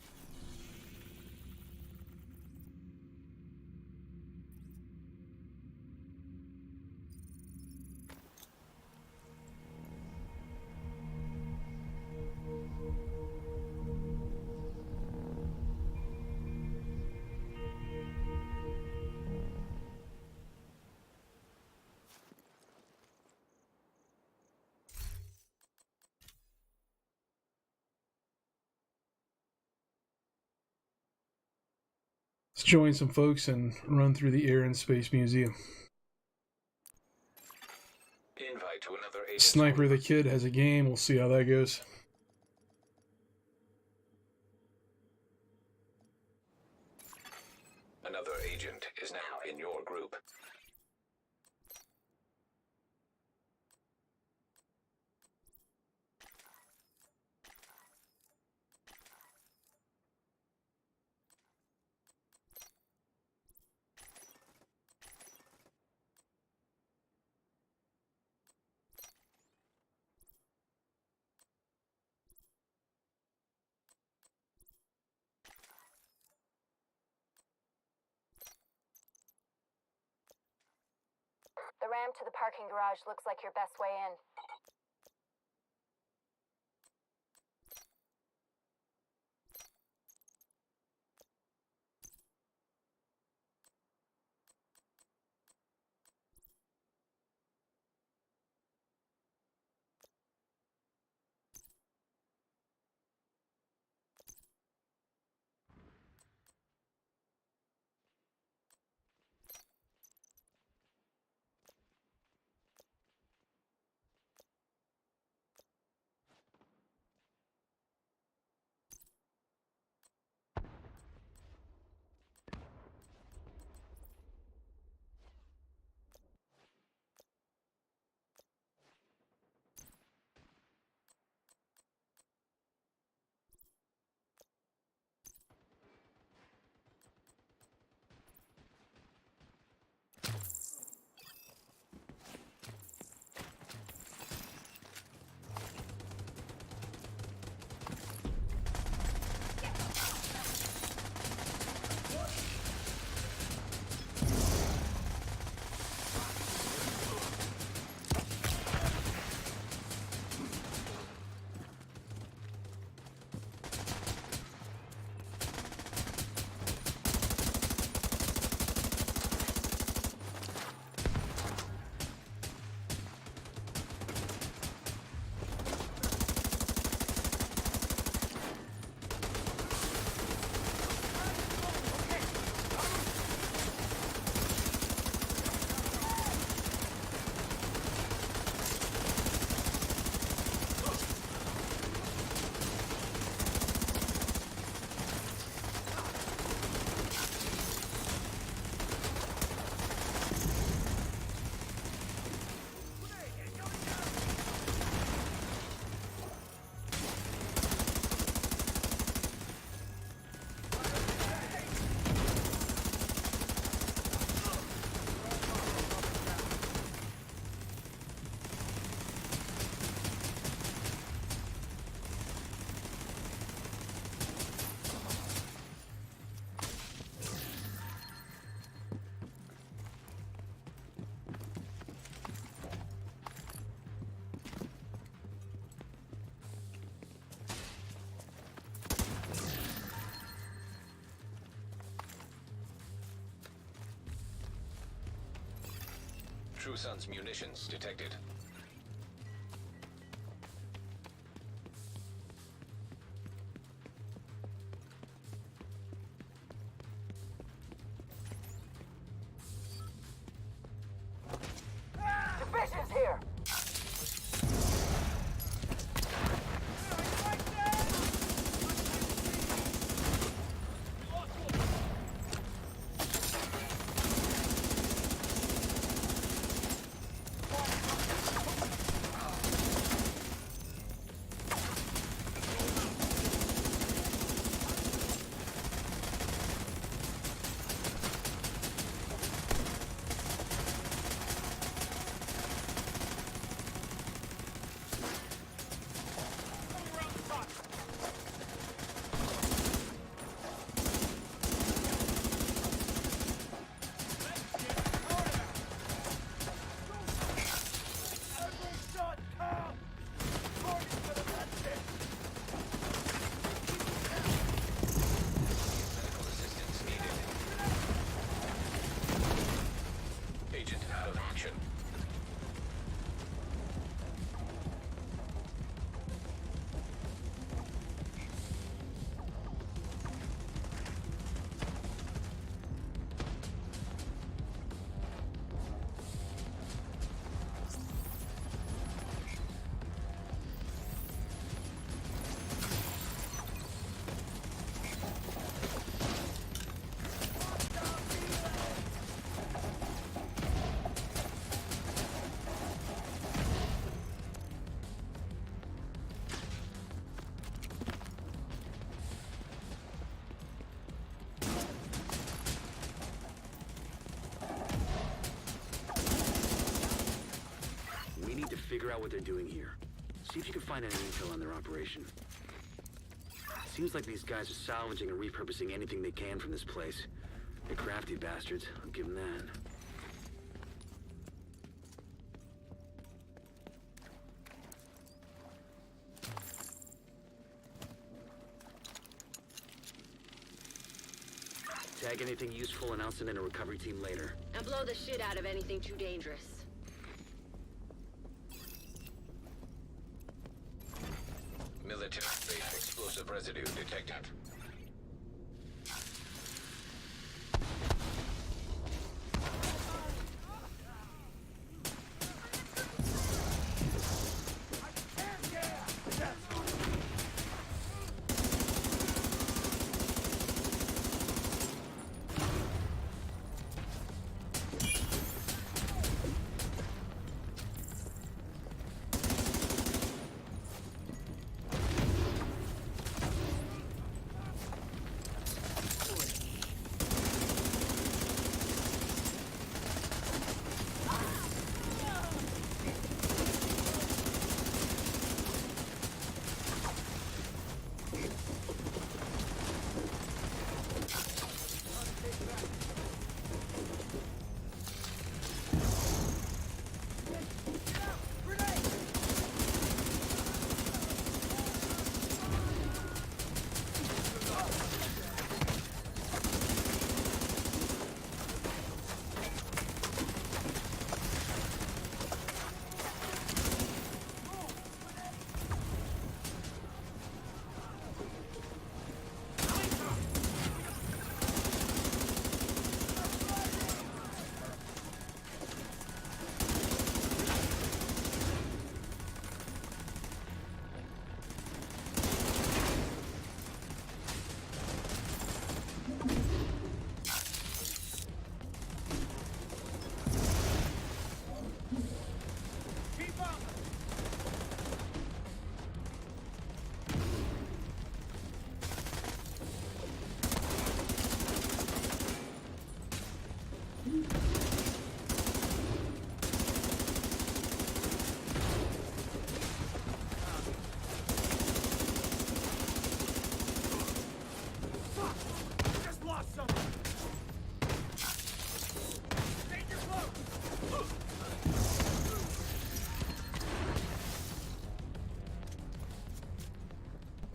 A: Let's join some folks and run through the Air and Space Museum.
H: Invite to another agent.
A: Sniper the Kid has a game. We'll see how that goes.
H: Another agent is now in your group.
J: The ramp to the parking garage looks like your best way in.
H: True Sun's munitions detected.
J: Division's here!
K: Figure out what they're doing here. See if you can find any intel on their operation. Seems like these guys are salvaging and repurposing anything they can from this place. They're crafty bastards, I'll give them that. Tag anything useful, announce it in a recovery team later.
L: And blow the shit out of anything too dangerous.
H: Military-grade explosive residue detected.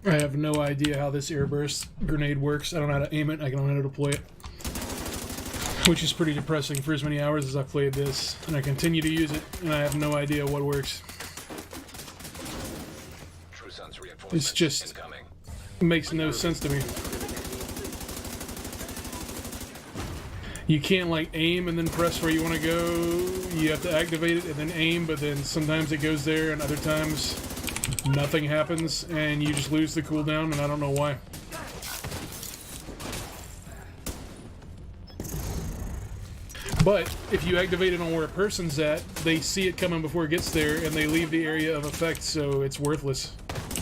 A: I have no idea how this airburst grenade works. I don't know how to aim it. I don't know how to deploy it. Which is pretty depressing for as many hours as I've played this. And I continue to use it, and I have no idea what works. It's just... makes no sense to me. You can't, like, aim and then press where you want to go. You have to activate it and then aim, but then sometimes it goes there, and other times nothing happens, and you just lose the cooldown, and I don't know why. But if you activate it on where a person's at, they see it coming before it gets there, and they leave the area of effect, so it's worthless.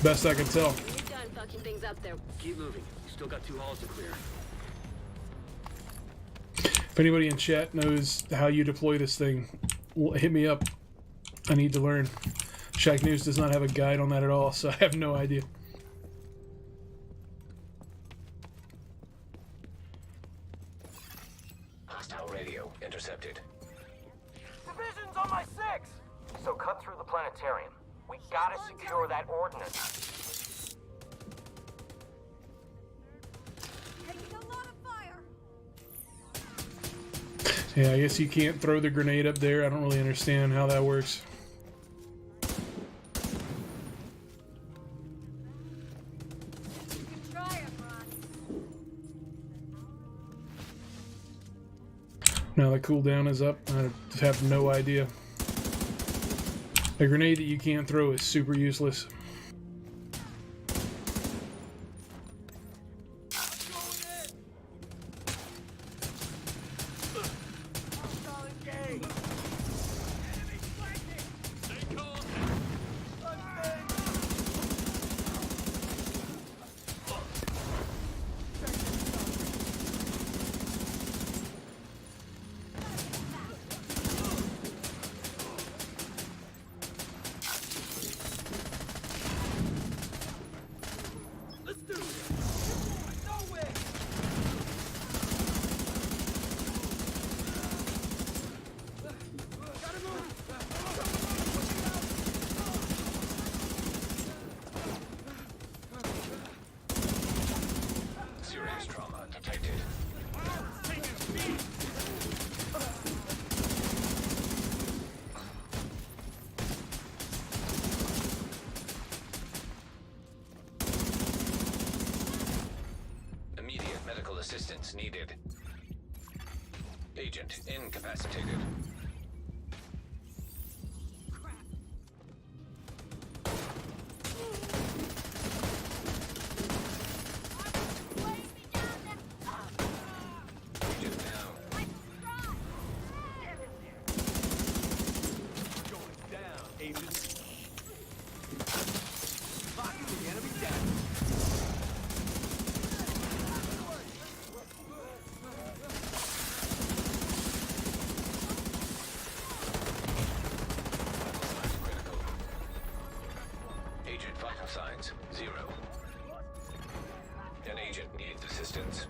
A: Best I can tell.
L: You're done fucking things up there.
K: Keep moving. You still got 2 halls to clear.
A: If anybody in chat knows how you deploy this thing, hit me up. I need to learn. Shacknews does not have a guide on that at all, so I have no idea.
H: Hostile radio intercepted.
M: Division's on my 6! So cut through the planetarium. We gotta secure that ordnance.
J: Taking a lot of fire.
A: Yeah, I guess you can't throw the grenade up there. I don't really understand how that works. Now the cooldown is up. I have no idea. A grenade that you can't throw is super useless.
H: assistance needed. Agent incapacitated. Agent down.
M: Going down, agent. Locking the enemy down.
H: Agent vital signs 0. An agent needs assistance.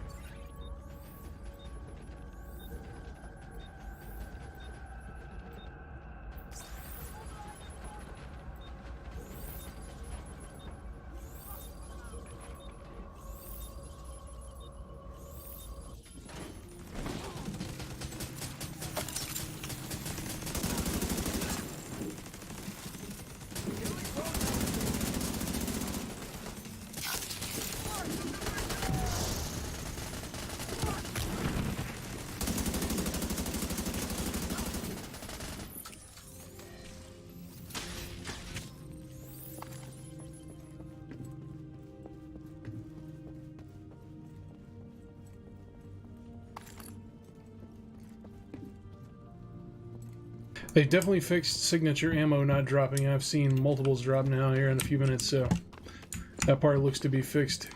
A: They definitely fixed signature ammo not dropping. I've seen multiples drop now here in a few minutes, so that part looks to be fixed.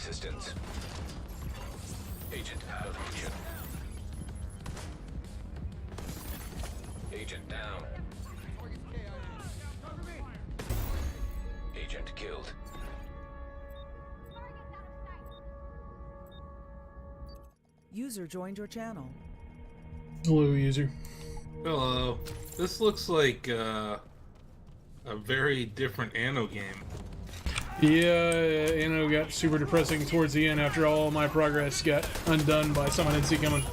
H: assistance. Agent out of mission. Agent down. Agent killed.
N: User joined your channel.
A: Hello, user.
O: Hello. This looks like a very different Anno game.
A: Yeah, Anno got super depressing towards the end after all my progress got undone by someone I didn't see coming.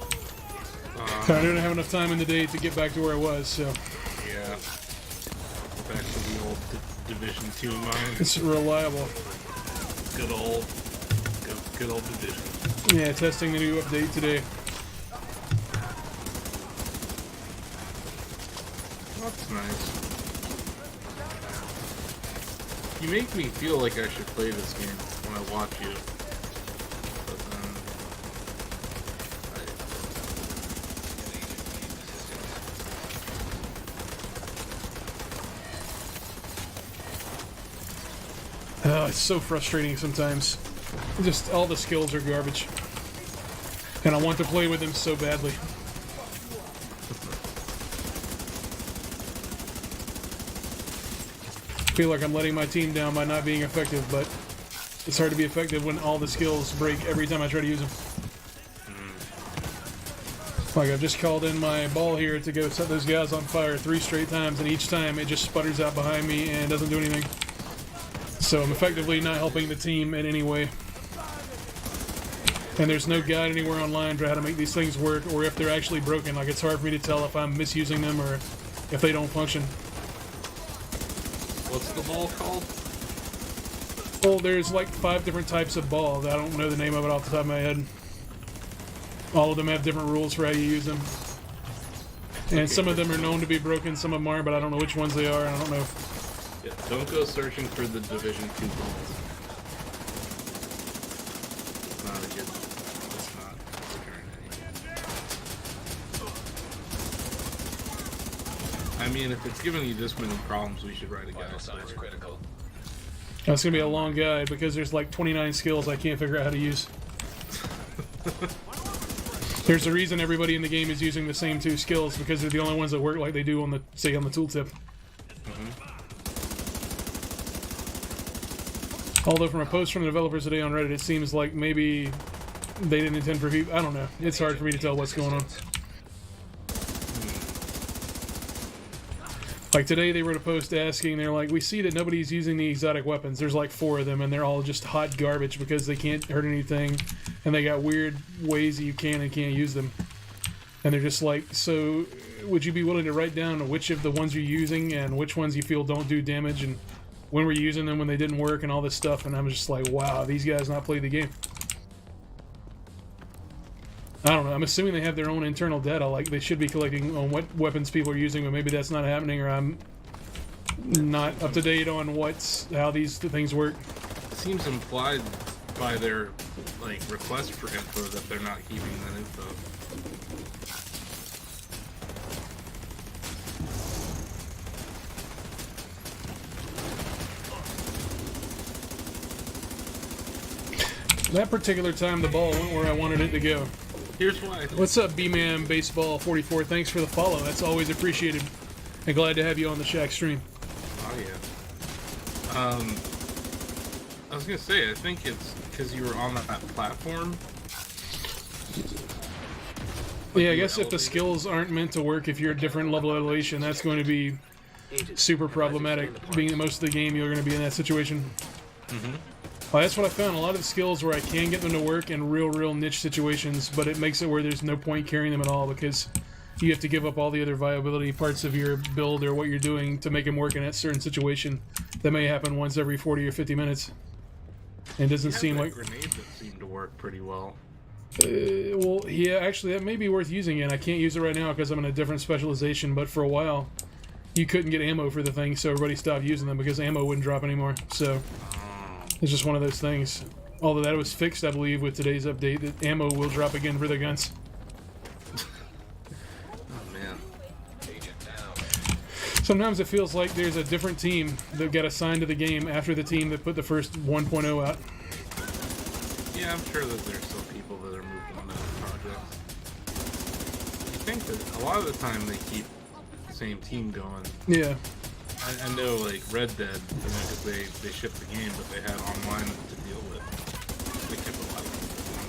A: I didn't have enough time in the day to get back to where I was, so...
O: Yeah. Back to the old Division 2 mine.
A: It's reliable.
O: Good old Division.
A: Yeah, testing the new update today.
O: That's nice. You make me feel like I should play this game when I watch you. But then...
A: Oh, it's so frustrating sometimes. Just all the skills are garbage. And I want to play with them so badly. I feel like I'm letting my team down by not being effective, but it's hard to be effective when all the skills break every time I try to use them. Like, I've just called in my ball here to go set those guys on fire 3 straight times, and each time it just sputters out behind me and doesn't do anything. So I'm effectively not helping the team in any way. And there's no guide anywhere online for how to make these things work, or if they're actually broken. Like, it's hard for me to tell if I'm misusing them or if they don't function.
O: What's the ball called?
A: Well, there's like 5 different types of ball. I don't know the name of it off the top of my head. All of them have different rules for how you use them. And some of them are known to be broken, some of them aren't, but I don't know which ones they are, and I don't know.
O: Yeah, don't go searching for the Division 2 balls. It's not a good... It's not security. I mean, if it's giving you this many problems, we should write a guide.
H: Vital signs critical.
A: That's gonna be a long guide because there's like 29 skills I can't figure out how to use. There's a reason everybody in the game is using the same 2 skills, because they're the only ones that work like they do on the, say, on the tooltip. Although from a post from the developers today on Reddit, it seems like maybe they didn't intend for people. I don't know. It's hard for me to tell what's going on. Like today they wrote a post asking, they're like, we see that nobody's using the exotic weapons. There's like 4 of them, and they're all just hot garbage because they can't hurt anything, and they got weird ways that you can and can't use them. And they're just like, so would you be willing to write down which of the ones you're using and which ones you feel don't do damage, and when we're using them, when they didn't work, and all this stuff? And I'm just like, wow, these guys not played the game. I don't know. I'm assuming they have their own internal data. Like, they should be collecting on what weapons people are using, but maybe that's not happening, or I'm not up to date on how these things work.
O: It seems implied by their request for info that they're not keeping that info.
A: That particular time, the ball went where I wanted it to go.
O: Here's why.
A: What's up, B-Man Baseball 44? Thanks for the follow. That's always appreciated. And glad to have you on the ShackStream.
O: Oh yeah. I was gonna say, I think it's because you were on that platform.
A: Yeah, I guess if the skills aren't meant to work, if you're a different level of elevation, that's going to be super problematic. Being that most of the game, you're going to be in that situation. Well, that's what I found. A lot of the skills where I can get them to work in real niche situations, but it makes it where there's no point carrying them at all because you have to give up all the other viability parts of your build or what you're doing to make them work in that certain situation. That may happen once every 40 or 50 minutes. And it doesn't seem like...
O: grenade that seemed to work pretty well.
A: Well, yeah, actually, that may be worth using it. I can't use it right now because I'm in a different specialization, but for a while, you couldn't get ammo for the thing, so everybody stopped using them because ammo wouldn't drop anymore. So, it's just one of those things. Although that was fixed, I believe, with today's update, that ammo will drop again for the guns.
O: Oh, man.
A: Sometimes it feels like there's a different team that got assigned to the game after the team that put the first 1.0 out.
O: Yeah, I'm sure that there's still people that are moved on to other projects. I think that a lot of the time they keep the same team going.
A: Yeah.
O: I know, like Red Dead, because they shipped the game, but they had online to deal with. They kept a lot of people on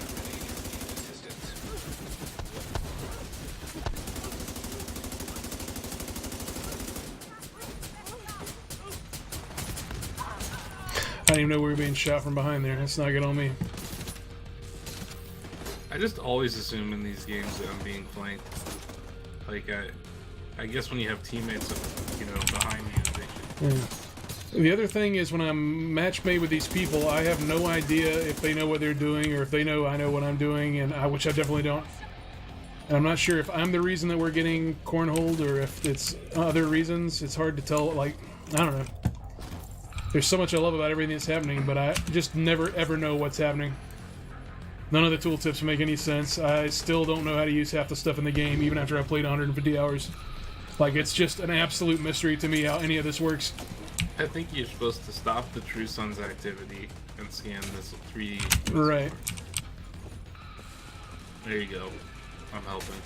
A: I didn't even know we were being shot from behind there. That's not good on me.
O: I just always assume in these games that I'm being flanked. Like, I guess when you have teammates, you know, behind you, they should...
A: Yeah. The other thing is when I'm match made with these people, I have no idea if they know what they're doing or if they know I know what I'm doing, and which I definitely don't. And I'm not sure if I'm the reason that we're getting cornholed or if it's other reasons. It's hard to tell. Like, I don't know. There's so much I love about everything that's happening, but I just never ever know what's happening. None of the tooltips make any sense. I still don't know how to use half the stuff in the game, even after I played 150 hours. Like, it's just an absolute mystery to me how any of this works.
O: I think you're supposed to stop the True Sun's activity and scan this 3D.
A: Right.
O: There you go. I'm helping.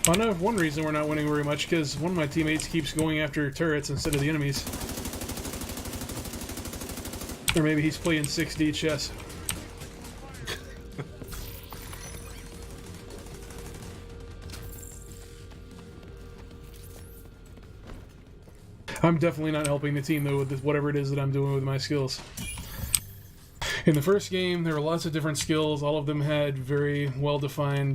A: I know one reason we're not winning very much, because one of my teammates keeps going after turrets instead of the enemies. Or maybe he's playing 6D chess. I'm definitely not helping the team, though, with whatever it is that I'm doing with my skills. In the first game, there were lots of different skills. All of them had very well-defined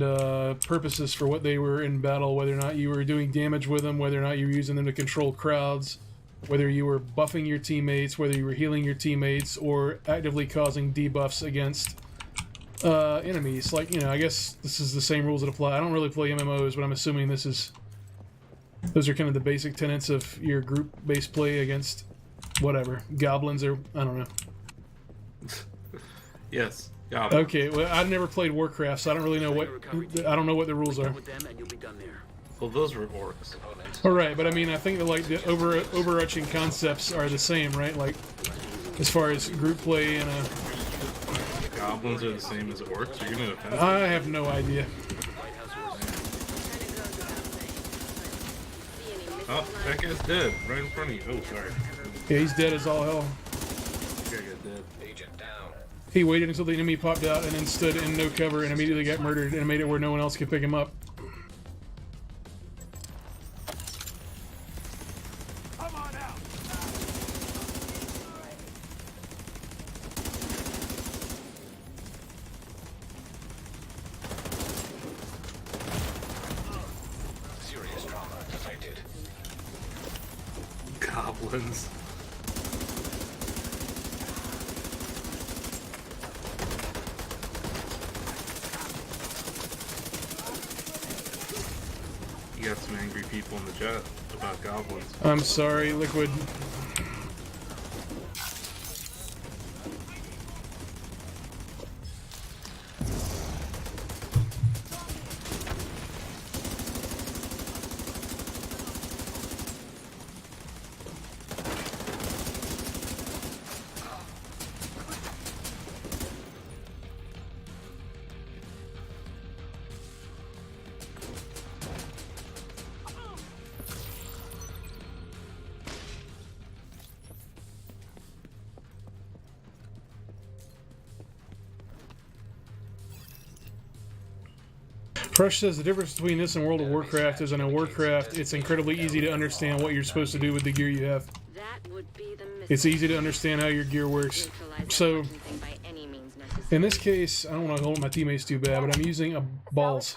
A: purposes for what they were in battle, whether or not you were doing damage with them, whether or not you were using them to control crowds, whether you were buffing your teammates, whether you were healing your teammates, or actively causing debuffs against enemies. Like, you know, I guess this is the same rules that apply. I don't really play MMOs, but I'm assuming those are kind of the basic tenets of your group-based play against whatever, goblins or, I don't know.
O: Yes. Goblins.
A: Okay, well, I've never played Warcraft, so I don't really know I don't know what the rules are.
O: Well, those were orcs.
A: All right, but I mean, I think that, like, the overarching concepts are the same, right? Like, as far as group play and
O: Goblins are the same as orcs? Are you gonna offend me?
A: I have no idea.
O: Oh, that guy's dead. Right in front of you. Oh, sorry.
A: Yeah, he's dead as all hell.
O: That guy got dead.
H: Agent down.
A: He waited until the enemy popped out and then stood in no cover and immediately got murdered and made it where no one else could pick him up.
F: Come on out.
H: Serious trauma detected.
O: Goblins. You got some angry people in the chat about goblins.
A: I'm sorry, Liquid. Fresh says the difference between this and World of Warcraft is in Warcraft, it's incredibly easy to understand what you're supposed to do with the gear you have. It's easy to understand how your gear works. So, in this case, I don't want to hold my teammates too bad, but I'm using balls.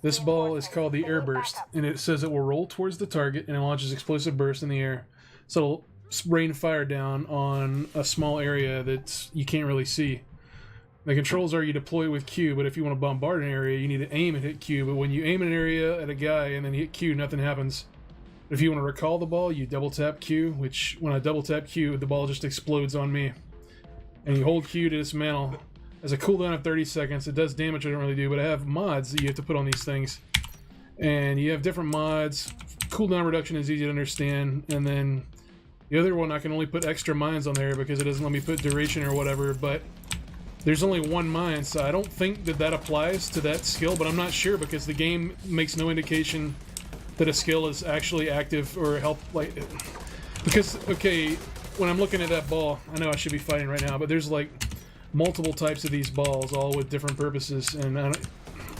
A: This ball is called the Air Burst, and it says it will roll towards the target and it launches explosive bursts in the air. So it'll rain fire down on a small area that you can't really see. The controls are you deploy with Q, but if you want to bombard an area, you need to aim and hit Q. But when you aim an area at a guy and then hit Q, nothing happens. If you want to recall the ball, you double tap Q, which when I double tap Q, the ball just explodes on me. And you hold Q to dismantle. Has a cooldown of 30 seconds. It does damage I don't really do, but I have mods that you have to put on these things. And you have different mods. Cooldown reduction is easy to understand. And then the other one, I can only put extra mines on there because it doesn't let me put duration or whatever, but there's only one mine, so I don't think that that applies to that skill, but I'm not sure because the game makes no indication that a skill is actually active or help, like, because, okay, when I'm looking at that ball, I know I should be fighting right now, but there's like multiple types of these balls, all with different purposes, and I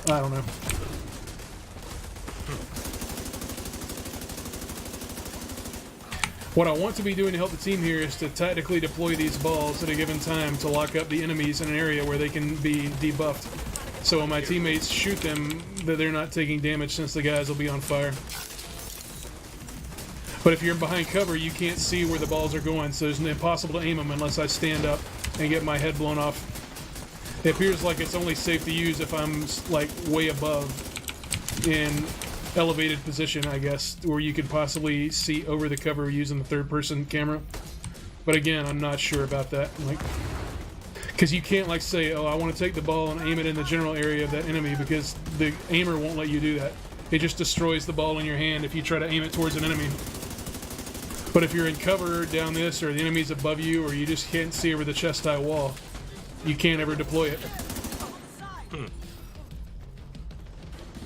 A: don't know. What I want to be doing to help the team here is to tactically deploy these balls at a given time to lock up the enemies in an area where they can be debuffed. So when my teammates shoot them, that they're not taking damage since the guys will be on fire. But if you're behind cover, you can't see where the balls are going, so it's impossible to aim them unless I stand up and get my head blown off. It appears like it's only safe to use if I'm like way above in elevated position, I guess, where you could possibly see over the cover using the third-person camera. But again, I'm not sure about that. Like, because you can't like say, oh, I want to take the ball and aim it in the general area of that enemy, because the aimer won't let you do that. It just destroys the ball in your hand if you try to aim it towards an enemy. But if you're in cover down this, or the enemy's above you, or you just can't see over the chest-high wall, you can't ever deploy it.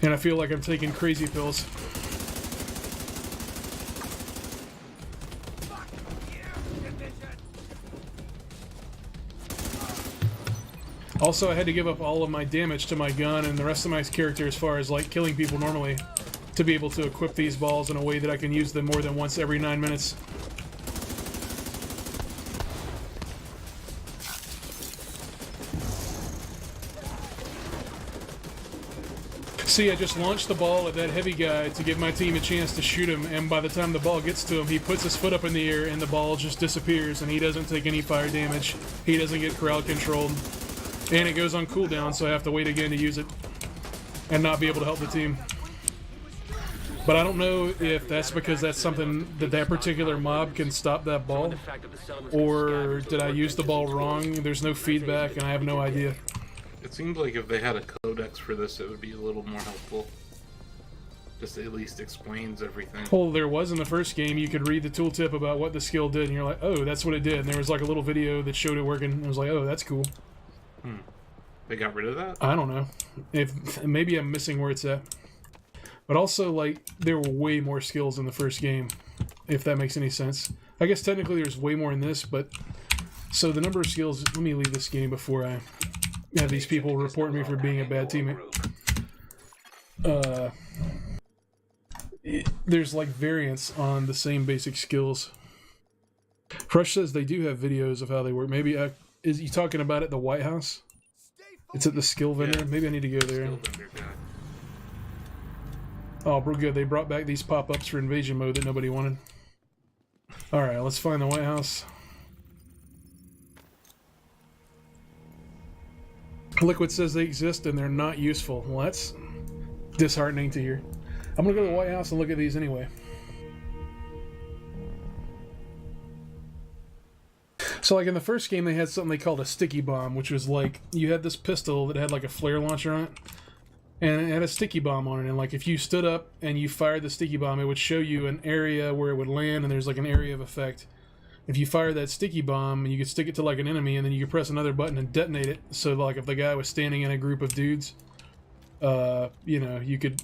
A: And I feel like I'm taking crazy pills. Also, I had to give up all of my damage to my gun and the rest of my character as far as like killing people normally to be able to equip these balls in a way that I can use them more than once every 9 minutes. See, I just launched the ball at that heavy guy to give my team a chance to shoot him, and by the time the ball gets to him, he puts his foot up in the air and the ball just disappears, and he doesn't take any fire damage. He doesn't get crowd controlled. And it goes on cooldown, so I have to wait again to use it and not be able to help the team. But I don't know if that's because that's something that that particular mob can stop that ball, or did I use the ball wrong? There's no feedback, and I have no idea.
O: It seems like if they had a codex for this, it would be a little more helpful. Just at least explains everything.
A: Well, there was in the first game, you could read the tooltip about what the skill did, and you're like, oh, that's what it did. And there was like a little video that showed it working, and I was like, oh, that's cool.
O: They got rid of that?
A: I don't know. If maybe I'm missing where it's at. But also, like, there were way more skills in the first game, if that makes any sense. I guess technically there's way more in this, but... So the number of skills... Let me leave this game before I have these people report me for being a bad teammate. There's, like, variants on the same basic skills. Fresh says they do have videos of how they work. Maybe... is he talking about at the White House? It's at the skill vendor? Yeah. Maybe I need to go there. Oh, bro, good. They brought back these pop-ups for invasion mode that nobody wanted. Alright, let's find the White House. Liquid says they exist and they're not useful. Well, that's disheartening to hear. I'm gonna go to the White House and look at these anyway. So, like, in the first game, they had something they called a sticky bomb, which was like, you had this pistol that had like a flare launcher on it. And it had a sticky bomb on it, and like if you stood up and you fired the sticky bomb, it would show you an area where it would land, and there's like an area of effect. If you fire that sticky bomb, you could stick it to like an enemy, and then you could press another button and detonate it. So like if the guy was standing in a group of dudes, you know, you could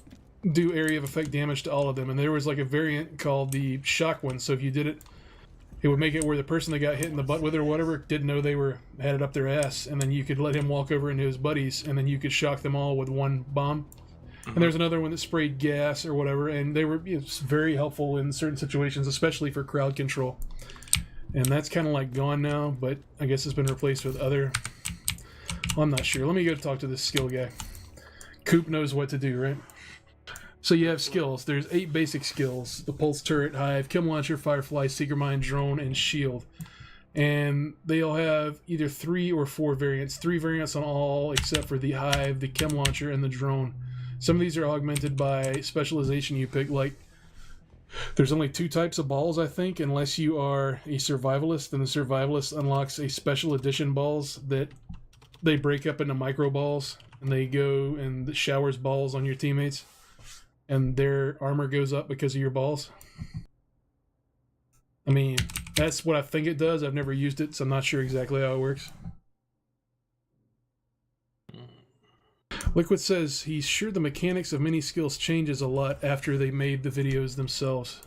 A: do area of effect damage to all of them. And there was like a variant called the shock one. So if you did it, it would make it where the person that got hit in the butt with it or whatever didn't know they had it up their ass, and then you could let him walk over into his buddies, and then you could shock them all with one bomb. And there's another one that sprayed gas or whatever, and they were very helpful in certain situations, especially for crowd control. And that's kind of like gone now, but I guess it's been replaced with other... I'm not sure. Let me go talk to this skill guy. Coop knows what to do, right? So you have skills. There's 8 basic skills. The Pulse Turret, Hive, Kim Launcher, Firefly, Seeker Mine, Drone, and Shield. and they'll have either 3 or 4 variants. 3 variants on all except for the Hive, the Chem Launcher, and the Drone. Some of these are augmented by specialization you pick, like there's only 2 types of balls, I think, unless you are a survivalist, and the survivalist unlocks a special edition balls that they break up into micro balls, and they go and showers balls on your teammates, and their armor goes up because of your balls. I mean, that's what I think it does. I've never used it, so I'm not sure exactly how it works. Liquid says he's sure the mechanics of mini skills changes a lot after they made the videos themselves.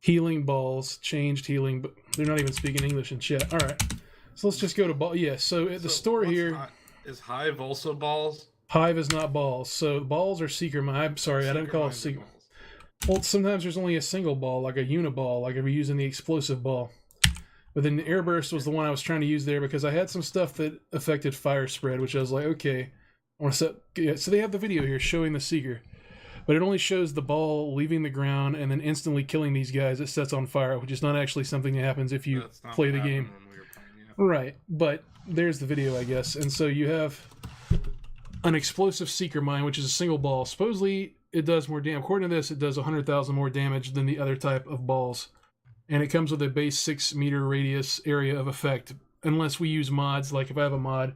A: Healing balls changed healing, but they're not even speaking English in chat. All right, so let's just go to ball. Yeah, so at the store here,
O: is Hive also balls?
A: Hive is not balls. So balls are seeker mine. I'm sorry, I didn't call it seeker. Well, sometimes there's only a single ball, like a uniball, like if you're using the explosive ball. But then the airburst was the one I was trying to use there because I had some stuff that affected fire spread, which I was like, okay, I want to set. Yeah, so they have the video here showing the seeker, but it only shows the ball leaving the ground and then instantly killing these guys. It sets on fire, which is not actually something that happens if you play the game. Right, but there's the video, I guess. And so you have an explosive seeker mine, which is a single ball. Supposedly it does more damage. According to this, it does 100,000 more damage than the other type of balls. And it comes with a base 6 meter radius area of effect, unless we use mods, like if I have a mod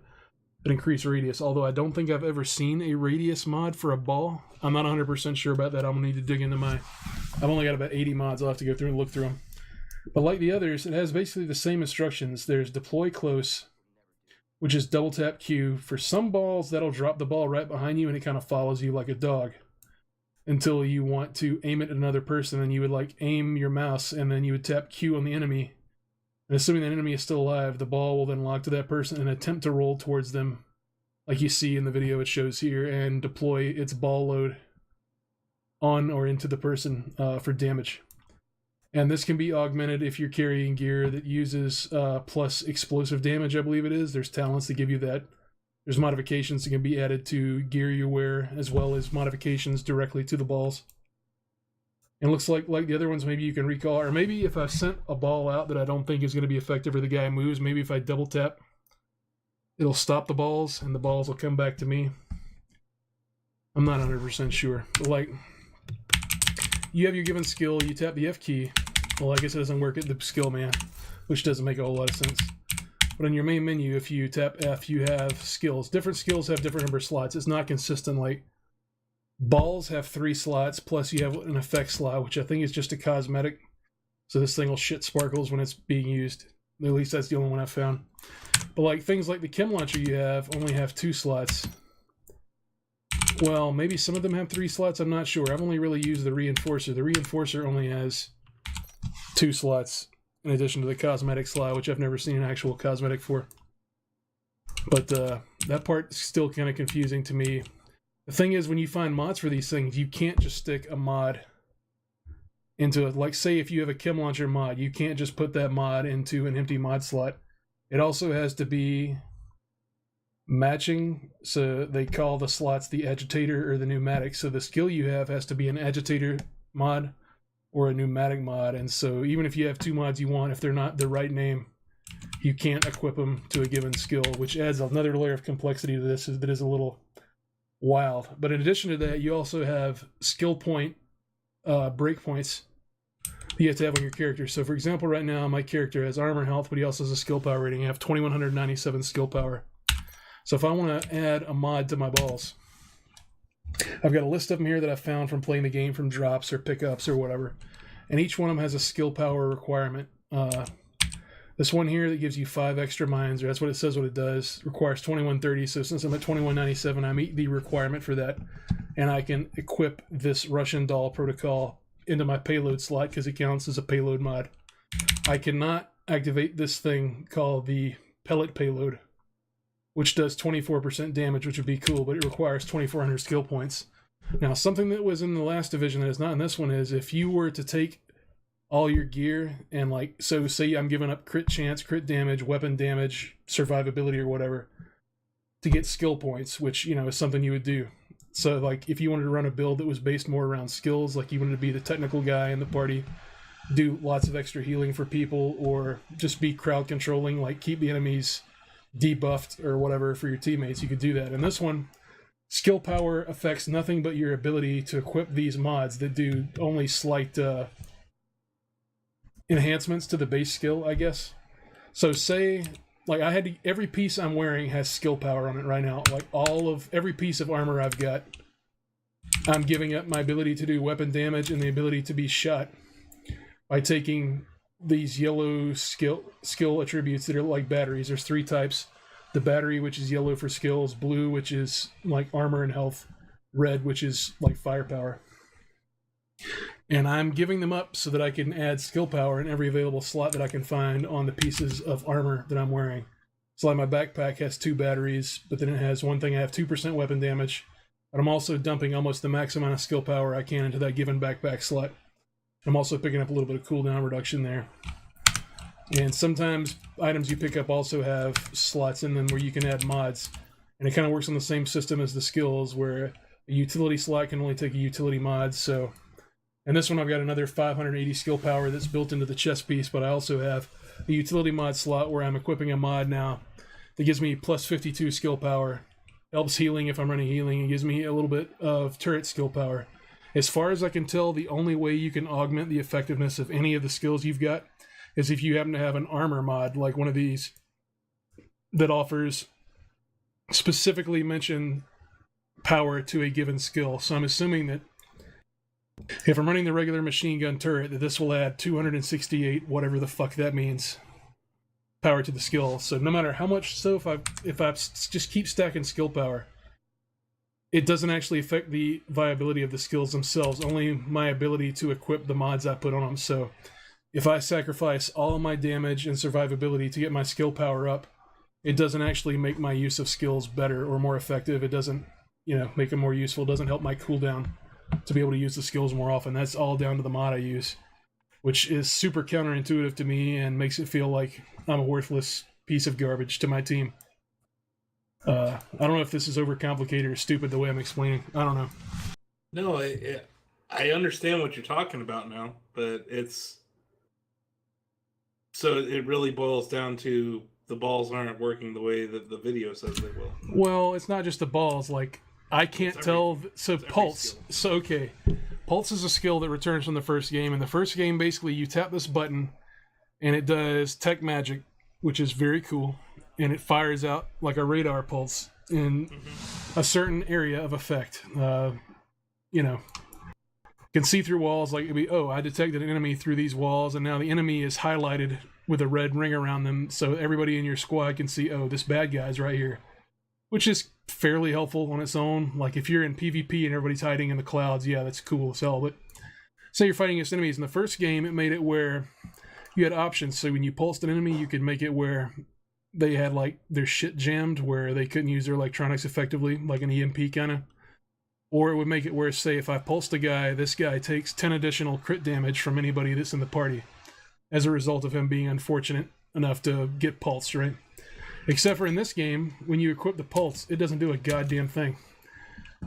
A: that increase radius, although I don't think I've ever seen a radius mod for a ball. I'm not 100% sure about that. I'm going to need to dig into I've only got about 80 mods. I'll have to go through and look through them. But like the others, it has basically the same instructions. There's deploy close, which is double tap Q. For some balls, that'll drop the ball right behind you and it kind of follows you like a dog until you want to aim it at another person. And you would like aim your mouse and then you would tap Q on the enemy. And assuming that enemy is still alive, the ball will then lock to that person and attempt to roll towards them, like you see in the video it shows here, and deploy its ball load on or into the person for damage. And this can be augmented if you're carrying gear that uses plus explosive damage, I believe it is. There's talents that give you that. There's modifications that can be added to gear you wear, as well as modifications directly to the balls. And it looks like the other ones, maybe you can recall, or maybe if I sent a ball out that I don't think is going to be effective or the guy moves, maybe if I double tap, it'll stop the balls and the balls will come back to me. I'm not 100% sure. But like, you have your given skill, you tap the F key. Well, I guess it doesn't work at the skill man, which doesn't make a whole lot of sense. But on your main menu, if you tap F, you have skills. Different skills have different number of slots. It's not consistent. Like, balls have 3 slots, plus you have an effect slot, which I think is just a cosmetic. So this thing will shit sparkles when it's being used. At least that's the only one I've found. But like things like the Chem Launcher you have only have 2 slots. Well, maybe some of them have 3 slots, I'm not sure. I've only really used the Reinforcer. The Reinforcer only has 2 slots in addition to the cosmetic slot, which I've never seen an actual cosmetic for. But that part's still kind of confusing to me. The thing is, when you find mods for these things, you can't just stick a mod into it. Like, say if you have a Chem Launcher mod, you can't just put that mod into an empty mod slot. It also has to be matching, so they call the slots the agitator or the pneumatic. So the skill you have has to be an agitator mod or a pneumatic mod. And so even if you have 2 mods you want, if they're not the right name, you can't equip them to a given skill, which adds another layer of complexity to this that is a little wild. But in addition to that, you also have skill point breakpoints you have to have on your character. So for example, right now my character has armor and health, but he also has a skill power rating. I have 2197 skill power. So if I want to add a mod to my balls, I've got a list of them here that I found from playing the game, from drops or pickups or whatever, and each one of them has a skill power requirement. This one here that gives you 5 extra mines, or that's what it says what it does, requires 2130. So since I'm at 2197, I meet the requirement for that, and I can equip this Russian doll protocol into my payload slot because it counts as a payload mod. I cannot activate this thing called the pellet payload, which does 24% damage, which would be cool, but it requires 2400 skill points. Now, something that was in the last division that is not in this one is if you were to take all your gear and, like, so say I'm giving up crit chance, crit damage, weapon damage, survivability or whatever to get skill points, which, you know, is something you would do. So like if you wanted to run a build that was based more around skills, like you wanted to be the technical guy in the party, do lots of extra healing for people, or just be crowd controlling, like keep the enemies debuffed or whatever for your teammates, you could do that. In this one, skill power affects nothing but your ability to equip these mods that do only slight enhancements to the base skill, I guess. So say, like, every piece I'm wearing has skill power on it right now. Like, every piece of armor I've got, I'm giving up my ability to do weapon damage and the ability to be shot by taking these yellow skill attributes that are like batteries. There's 3 types. The battery, which is yellow for skills, blue, which is like armor and health, red, which is like firepower. And I'm giving them up so that I can add skill power in every available slot that I can find on the pieces of armor that I'm wearing. So like my backpack has 2 batteries, but then it has one thing, I have 2% weapon damage, but I'm also dumping almost the max amount of skill power I can into that given backpack slot. I'm also picking up a little bit of cooldown reduction there. And sometimes items you pick up also have slots in them where you can add mods. And it kind of works on the same system as the skills, where a utility slot can only take a utility mod. So in this one I've got another 580 skill power that's built into the chest piece, but I also have a utility mod slot where I'm equipping a mod now that gives me plus 52 skill power. Helps healing if I'm running healing, and gives me a little bit of turret skill power. As far as I can tell, the only way you can augment the effectiveness of any of the skills you've got is if you happen to have an armor mod, like one of these, that offers specifically mention power to a given skill. So I'm assuming that if I'm running the regular machine gun turret, that this will add 268, whatever the fuck that means, power to the skill. So no matter how much, so if I just keep stacking skill power, it doesn't actually affect the viability of the skills themselves, only my ability to equip the mods I put on them. So if I sacrifice all of my damage and survivability to get my skill power up, it doesn't actually make my use of skills better or more effective. It doesn't, make them more useful. It doesn't help my cooldown to be able to use the skills more often. That's all down to the mod I use, which is super counterintuitive to me and makes it feel like I'm a worthless piece of garbage to my team. I don't know if this is overcomplicated or stupid the way I'm explaining. I don't know.
O: No, I understand what you're talking about now, but so it really boils down to the balls aren't working the way that the video says they will.
A: Well, it's not just the balls. Like, I can't tell. So Pulse. So, okay. Pulse is a skill that returns from the first game. In the first game, basically, you tap this button, and it does tech magic, which is very cool. And it fires out like a radar pulse in a certain area of effect. Can see through walls, like it'd be, I detected an enemy through these walls, and now the enemy is highlighted with a red ring around them, so everybody in your squad can see, this bad guy's right here. Which is fairly helpful on its own. Like if you're in PvP and everybody's hiding in the clouds, yeah, that's cool as hell. But say you're fighting against enemies. In the first game, it made it where you had options. So when you pulsed an enemy, you could make it where they had like their shit jammed, where they couldn't use their electronics effectively, like an EMP kind of. Or it would make it where, say, if I pulsed a guy, this guy takes 10 additional crit damage from anybody that's in the party as a result of him being unfortunate enough to get pulsed, right? Except for in this game, when you equip the pulse, it doesn't do a goddamn thing.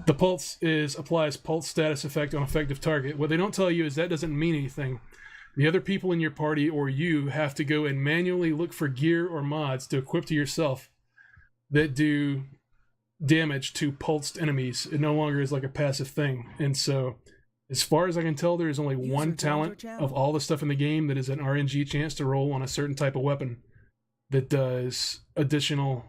A: The pulse applies pulse status effect on effective target. What they don't tell you is that doesn't mean anything. The other people in your party or you have to go and manually look for gear or mods to equip to yourself that do damage to pulsed enemies. It no longer is like a passive thing. And so, as far as I can tell, there is only one talent of all the stuff in the game that is an RNG chance to roll on a certain type of weapon that does additional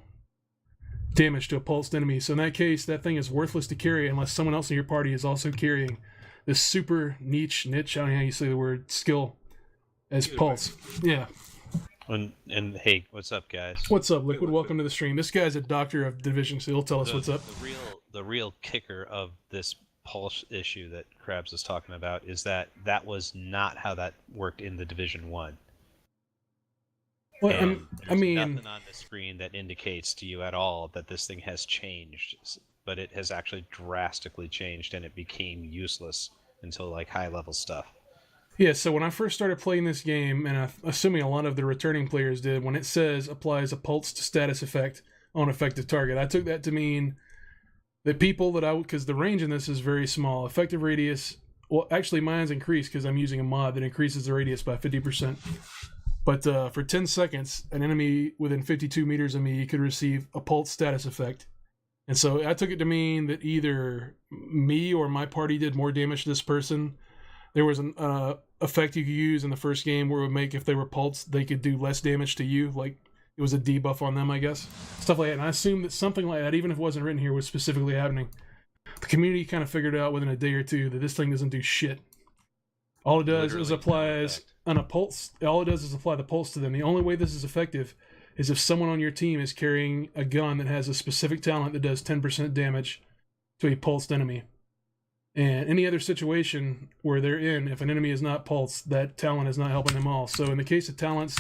A: damage to a pulsed enemy. So in that case, that thing is worthless to carry unless someone else in your party is also carrying this super niche, I don't know how you say the word, skill as pulse. Yeah.
P: And hey, what's up, guys?
A: What's up, Liquid? Welcome to the stream. This guy's a doctor of division, so he'll tell us what's up.
P: The real kicker of this pulse issue that Krabs is talking about is that was not how that worked in the Division 1.
A: Well,
P: there's nothing on the screen that indicates to you at all that this thing has changed, but it has actually drastically changed, and it became useless until like high-level stuff.
A: Yeah, so when I first started playing this game, and I'm assuming a lot of the returning players did, when it says applies a pulsed status effect on effective target, I took that to mean that people that because the range in this is very small. Effective radius well, actually mine's increased because I'm using a mod that increases the radius by 50%. But for 10 seconds, an enemy within 52 meters of me could receive a pulse status effect. And so I took it to mean that either me or my party did more damage to this person. There was an effect you could use in the first game where it would make, if they were pulsed, they could do less damage to you. Like, it was a debuff on them, I guess. Stuff like that. And I assume that something like that, even if it wasn't written here, was specifically happening. The community kind of figured out within a day or two that this thing doesn't do shit. All it does is applies on a pulse. All it does is apply the pulse to them. The only way this is effective is if someone on your team is carrying a gun that has a specific talent that does 10% damage to a pulsed enemy. And any other situation where they're in, if an enemy is not pulsed, that talent is not helping them all. So in the case of talents,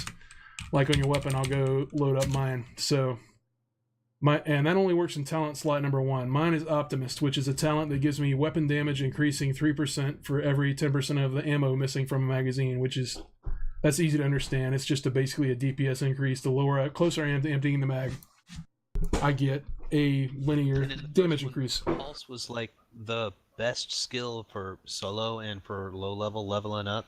A: like on your weapon, I'll go load up mine. So and that only works in talent slot number 1. Mine is Optimist, which is a talent that gives me weapon damage increasing 3% for every 10% of the ammo missing from a magazine, that's easy to understand. It's just basically a DPS increase. The closer I am to emptying the mag, I get a linear damage increase.
P: Pulse was like the best skill for solo and for low level leveling up,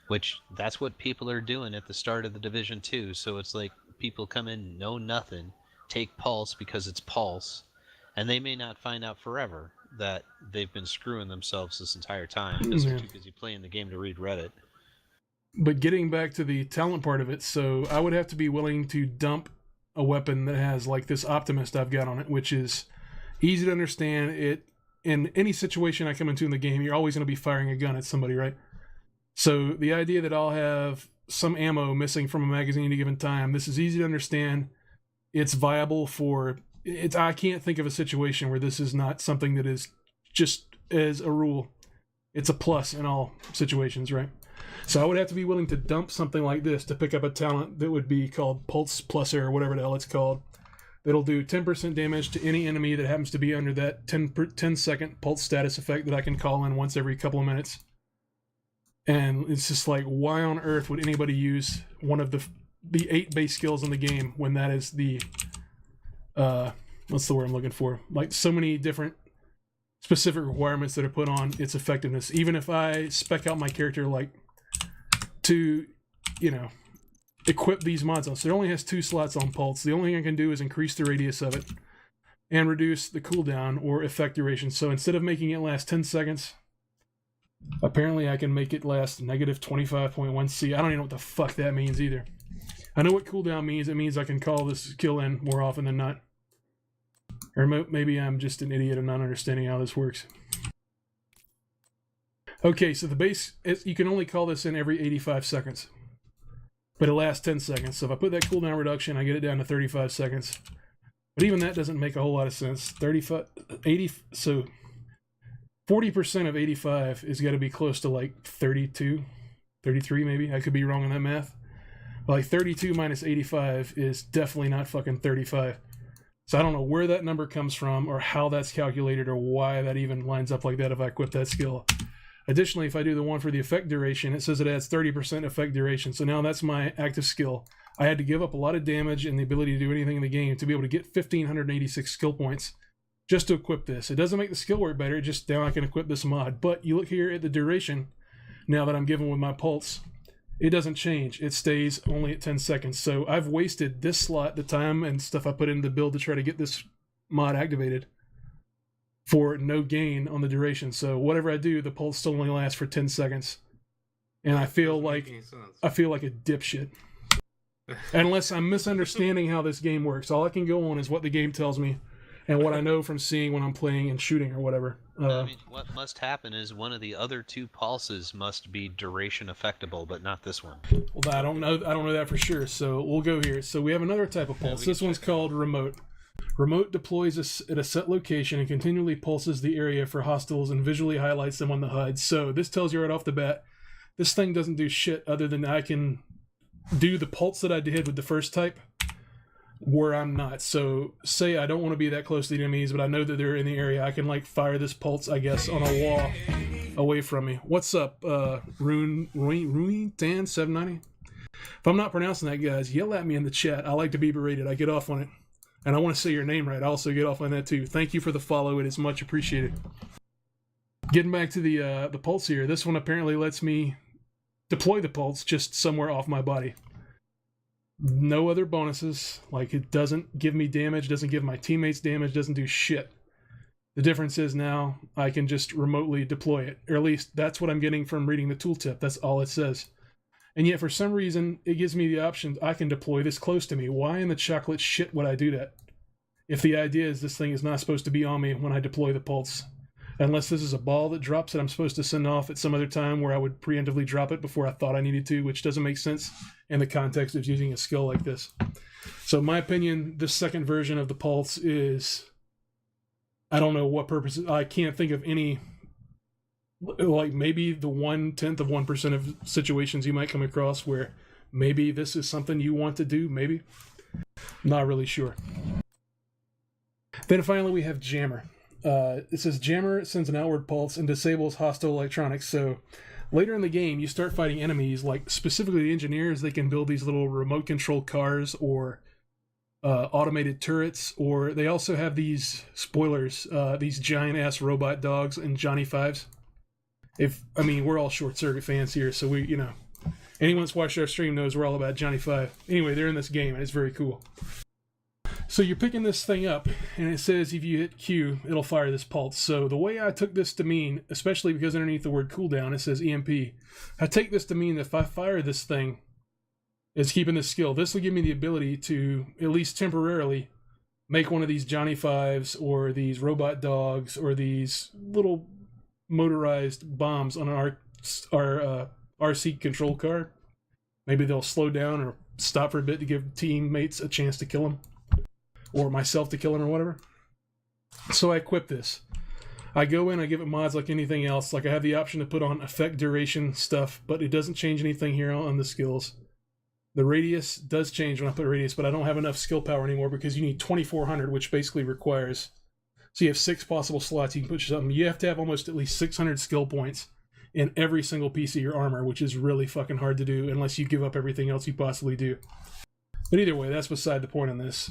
P: which that's what people are doing at the start of the Division 2. So it's like people come in, know nothing, take Pulse because it's Pulse, and they may not find out forever that they've been screwing themselves this entire time because they're too busy playing the game to read Reddit.
A: But getting back to the talent part of it, so I would have to be willing to dump a weapon that has like this Optimist I've got on it, which is easy to understand. It in any situation I come into in the game, you're always going to be firing a gun at somebody, right? So the idea that I'll have some ammo missing from a magazine at a given time, this is easy to understand. It's viable for it. I can't think of a situation where this is not something that is just as a rule. It's a plus in all situations, right? So I would have to be willing to dump something like this to pick up a talent that would be called Pulse Pluser or whatever the hell it's called. That'll do 10% damage to any enemy that happens to be under that 10-second pulse status effect that I can call in once every couple of minutes. And it's just like, why on earth would anybody use one of the 8 base skills in the game when that is the what's the word I'm looking for? Like, so many different specific requirements that are put on its effectiveness. Even if I spec out my character like to, equip these mods on. So it only has 2 slots on Pulse. The only thing I can do is increase the radius of it and reduce the cooldown or effect duration. So instead of making it last 10 seconds, apparently I can make it last negative 25.1 C. I don't even know what the fuck that means either. I know what cooldown means. It means I can call this kill in more often than not. Or maybe I'm just an idiot and not understanding how this works. Okay, so the base, you can only call this in every 85 seconds. But it lasts 10 seconds. So if I put that cooldown reduction, I get it down to 35 seconds. But even that doesn't make a whole lot of sense. 40% of 85 is got to be close to like 32, 33 maybe. I could be wrong on that math. But like 32 minus 85 is definitely not fucking 35. So I don't know where that number comes from or how that's calculated or why that even lines up like that if I equip that skill. Additionally, if I do the one for the effect duration, it says it adds 30% effect duration. So now that's my active skill. I had to give up a lot of damage and the ability to do anything in the game to be able to get 1,586 skill points just to equip this. It doesn't make the skill work better, just now I can equip this mod. But you look here at the duration, now that I'm given with my pulse, it doesn't change. It stays only at 10 seconds. So I've wasted this slot, the time and stuff I put into the build to try to get this mod activated, for no gain on the duration. So whatever I do, the pulse still only lasts for 10 seconds. And I feel like a dipshit. Unless I'm misunderstanding how this game works. All I can go on is what the game tells me and what I know from seeing when I'm playing and shooting or whatever.
P: What must happen is one of the other 2 pulses must be duration affectable, but not this one.
A: Well, I don't know that for sure. So we'll go here. So we have another type of pulse. This one's called Remote. Remote deploys at a set location and continually pulses the area for hostiles and visually highlights them on the HUD. So this tells you right off the bat, this thing doesn't do shit other than I can do the pulse that I did with the first type where I'm not. So say I don't want to be that close to the enemies, but I know that they're in the area. I can like fire this pulse, I guess, on a wall away from me. What's up, Rui Tan 790? If I'm not pronouncing that, guys, yell at me in the chat. I like to be berated. I get off on it. And I want to say your name right. I also get off on that too. Thank you for the follow. It is much appreciated. Getting back to the pulse here, this one apparently lets me deploy the pulse just somewhere off my body. No other bonuses. Like, it doesn't give me damage, doesn't give my teammates damage, doesn't do shit. The difference is now I can just remotely deploy it. Or at least that's what I'm getting from reading the tooltip. That's all it says. And yet for some reason, it gives me the option I can deploy this close to me. Why in the chocolate shit would I do that? If the idea is this thing is not supposed to be on me when I deploy the pulse. Unless this is a ball that drops that I'm supposed to send off at some other time where I would preemptively drop it before I thought I needed to, which doesn't make sense in the context of using a skill like this. So in my opinion, this second version of the pulse is... I don't know what purpose... I can't think of any... Like, maybe the 1/10 of 1% of situations you might come across where maybe this is something you want to do, maybe. Not really sure. Then finally we have Jammer. It says Jammer sends an outward pulse and disables hostile electronics. So later in the game, you start fighting enemies, like specifically the engineers. They can build these little remote control cars or automated turrets, or they also have these spoilers, these giant ass robot dogs and Johnny Fives. We're all Short Circuit fans here, so anyone that's watched our stream knows we're all about Johnny Five. Anyway, they're in this game and it's very cool. So you're picking this thing up, and it says if you hit Q, it'll fire this pulse. So the way I took this to mean, especially because underneath the word cooldown, it says EMP, I take this to mean that if I fire this thing, it's keeping this skill. This will give me the ability to, at least temporarily, make one of these Johnny Fives, or these robot dogs, or these little motorized bombs on our RC control card. Maybe they'll slow down or stop for a bit to give teammates a chance to kill them. Or myself to kill him or whatever. So I equip this. I go in, I give it mods like anything else. Like I have the option to put on effect duration stuff, but it doesn't change anything here on the skills. The radius does change when I put radius, but I don't have enough skill power anymore because you need 2400, which basically requires... So you have 6 possible slots you can put something. You have to have almost at least 600 skill points in every single piece of your armor, which is really fucking hard to do unless you give up everything else you possibly do. But either way, that's beside the point on this.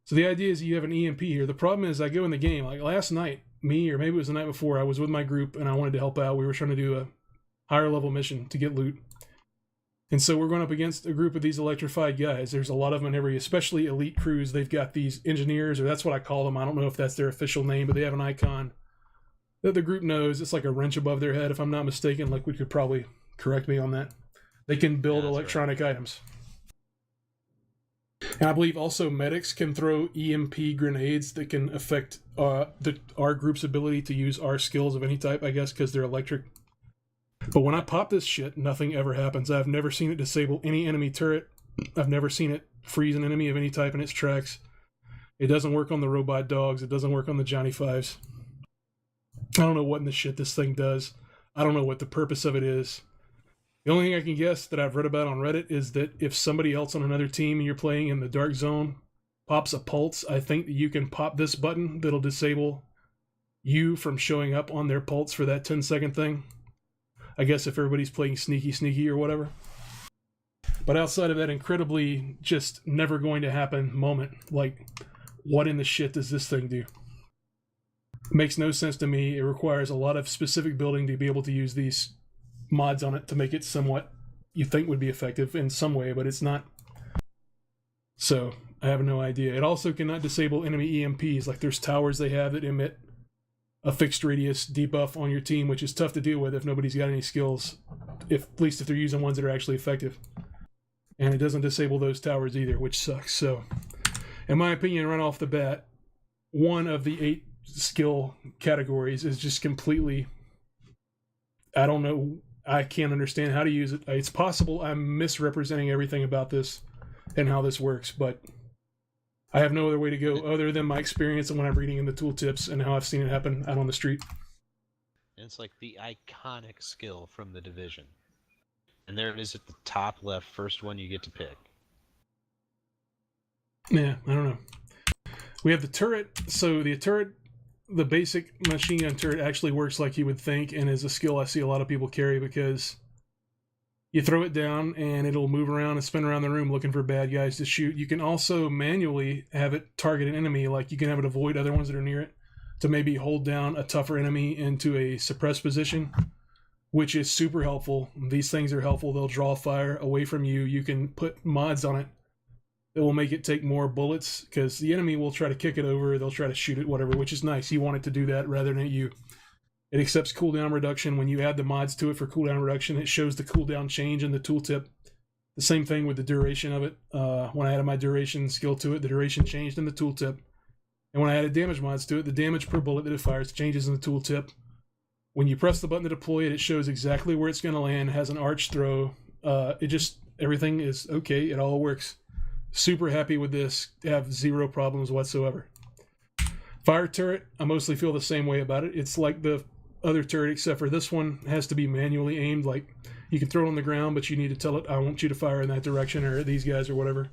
A: So the idea is you have an EMP here. The problem is I go in the game, like last night, me, or maybe it was the night before, I was with my group and I wanted to help out. We were trying to do a higher level mission to get loot. And so we're going up against a group of these electrified guys. There's a lot of them in every, especially elite crews. They've got these engineers, or that's what I call them. I don't know if that's their official name, but they have an icon that the group knows. It's like a wrench above their head, if I'm not mistaken. Like, we could probably correct me on that. They can build electronic items. And I believe also medics can throw EMP grenades that can affect our group's ability to use our skills of any type, I guess, because they're electric. But when I pop this shit, nothing ever happens. I've never seen it disable any enemy turret. I've never seen it freeze an enemy of any type in its tracks. It doesn't work on the robot dogs. It doesn't work on the Johnny Fives. I don't know what in the shit this thing does. I don't know what the purpose of it is. The only thing I can guess that I've read about on Reddit is that if somebody else on another team and you're playing in the dark zone pops a pulse, I think that you can pop this button that'll disable you from showing up on their pulse for that 10-second thing. I guess if everybody's playing sneaky or whatever. But outside of that incredibly just never going to happen moment, like, what in the shit does this thing do? It makes no sense to me. It requires a lot of specific building to be able to use these mods on it to make it somewhat you think would be effective in some way, but it's not. So I have no idea. It also cannot disable enemy EMPs. Like, there's towers they have that emit a fixed radius debuff on your team, which is tough to deal with if nobody's got any skills, at least if they're using ones that are actually effective. And it doesn't disable those towers either, which sucks. So in my opinion, right off the bat, one of the 8 skill categories is just completely, I don't know, I can't understand how to use it. It's possible I'm misrepresenting everything about this and how this works, but I have no other way to go other than my experience and when I'm reading in the tooltips and how I've seen it happen out on the street.
P: It's like the iconic skill from the Division. And there it is at the top left, first one you get to pick.
A: Yeah, I don't know. We have the turret. So the turret, the basic machine gun turret actually works like you would think and is a skill I see a lot of people carry because you throw it down and it'll move around and spin around the room looking for bad guys to shoot. You can also manually have it target an enemy, like you can have it avoid other ones that are near it to maybe hold down a tougher enemy into a suppressed position, which is super helpful. These things are helpful. They'll draw fire away from you. You can put mods on it that will make it take more bullets, because the enemy will try to kick it over, they'll try to shoot it, whatever, which is nice. You want it to do that rather than you. It accepts cooldown reduction. When you add the mods to it for cooldown reduction, it shows the cooldown change in the tooltip. The same thing with the duration of it. When I added my duration skill to it, the duration changed in the tooltip. And when I added damage mods to it, the damage per bullet that it fires changes in the tooltip. When you press the button to deploy it, it shows exactly where it's going to land, has an arch throw. Everything is okay. It all works. Super happy with this. Have zero problems whatsoever. Fire turret, I mostly feel the same way about it. It's like the other turret, except for this one has to be manually aimed. Like, you can throw it on the ground, but you need to tell it, I want you to fire in that direction, or these guys, or whatever.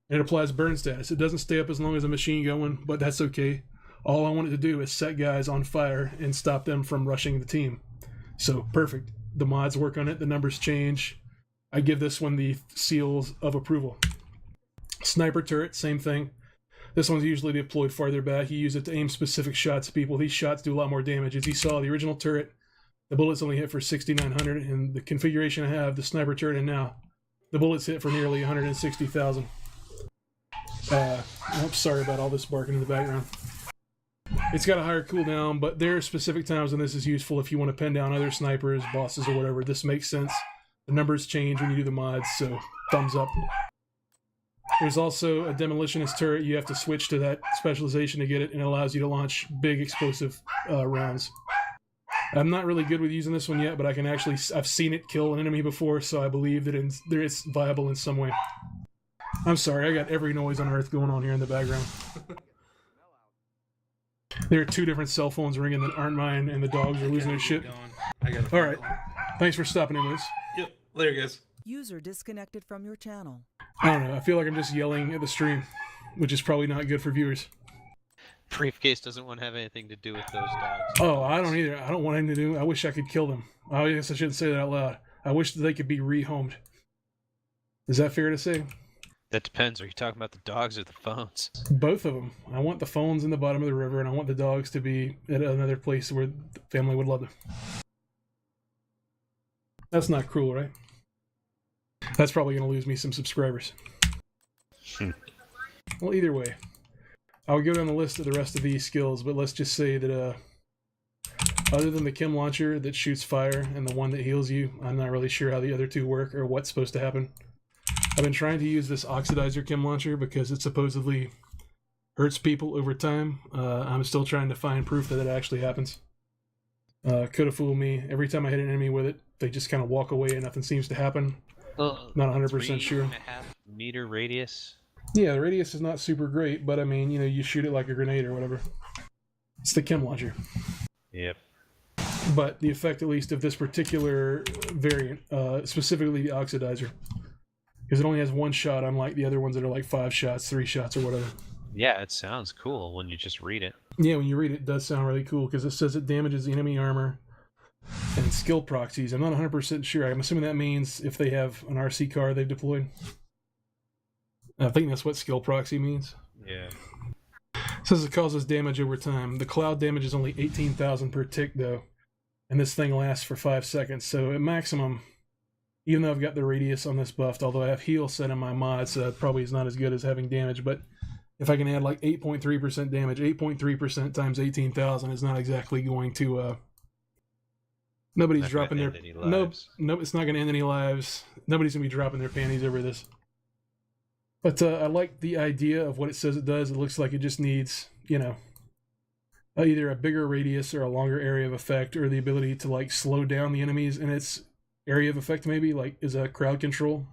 A: And it applies burn status. It doesn't stay up as long as a machine going, but that's okay. All I want it to do is set guys on fire and stop them from rushing the team. So, perfect. The mods work on it. The numbers change. I give this one the seals of approval. Sniper turret, same thing. This one's usually deployed farther back. You use it to aim specific shots at people. These shots do a lot more damage. As you saw, the original turret, the bullets only hit for 6,900, and the configuration I have, the sniper turret, and now, the bullets hit for nearly 160,000. I'm sorry about all this barking in the background. It's got a higher cooldown, but there are specific times when this is useful if you want to pin down other snipers, bosses, or whatever. This makes sense. The numbers change when you do the mods, so thumbs up. There's also a demolitionist turret. You have to switch to that specialization to get it, and it allows you to launch big explosive rounds. I'm not really good with using this one yet, but I've seen it kill an enemy before, so I believe that it's viable in some way. I'm sorry, I got every noise on earth going on here in the background. There are 2 different cell phones ringing that aren't mine, and the dogs are losing their shit. Alright, thanks for stopping in with us.
O: Yep, later guys.
N: User disconnected from your channel.
A: I don't know, I feel like I'm just yelling at the stream, which is probably not good for viewers.
P: Briefcase doesn't want to have anything to do with those dogs.
A: Oh, I don't either. I don't want anything to do. I wish I could kill them. I guess I shouldn't say that out loud. I wish that they could be rehomed. Is that fair to say?
P: That depends. Are you talking about the dogs or the phones?
A: Both of them. I want the phones in the bottom of the river, and I want the dogs to be at another place where the family would love them. That's not cruel, right? That's probably going to lose me some subscribers. Well, either way. I would go down the list of the rest of these skills, but let's just say that other than the chem launcher that shoots fire and the one that heals you, I'm not really sure how the other 2 work or what's supposed to happen. I've been trying to use this oxidizer chem launcher because it supposedly hurts people over time. I'm still trying to find proof that it actually happens. Could have fooled me. Every time I hit an enemy with it, they just kind of walk away and nothing seems to happen. Not 100% sure.
P: 3.5 meter radius?
A: Yeah, the radius is not super great, but I mean, you shoot it like a grenade or whatever. It's the chem launcher.
P: Yep.
A: But the effect, at least, of this particular variant, specifically the oxidizer, because it only has 1 shot, unlike the other ones that are like 5 shots, 3 shots, or whatever.
P: Yeah, it sounds cool when you just read it.
A: Yeah, when you read it, it does sound really cool, because it says it damages the enemy armor and skill proxies. I'm not 100% sure. I'm assuming that means if they have an RC car they've deployed. I think that's what skill proxy means.
P: Yeah.
A: It says it causes damage over time. The cloud damage is only 18,000 per tick, though. And this thing lasts for 5 seconds. So at maximum, even though I've got the radius on this buffed, although I have heal set in my mod, so that probably is not as good as having damage. But if I can add like 8.3% damage, 8.3% times 18,000 is not exactly going to... Nobody's dropping their... Nope, it's not going to end any lives. Nobody's going to be dropping their panties over this. But I like the idea of what it says it does. It looks like it just needs, either a bigger radius or a longer area of effect, or the ability to like slow down the enemies in its area of effect, maybe like is a crowd control.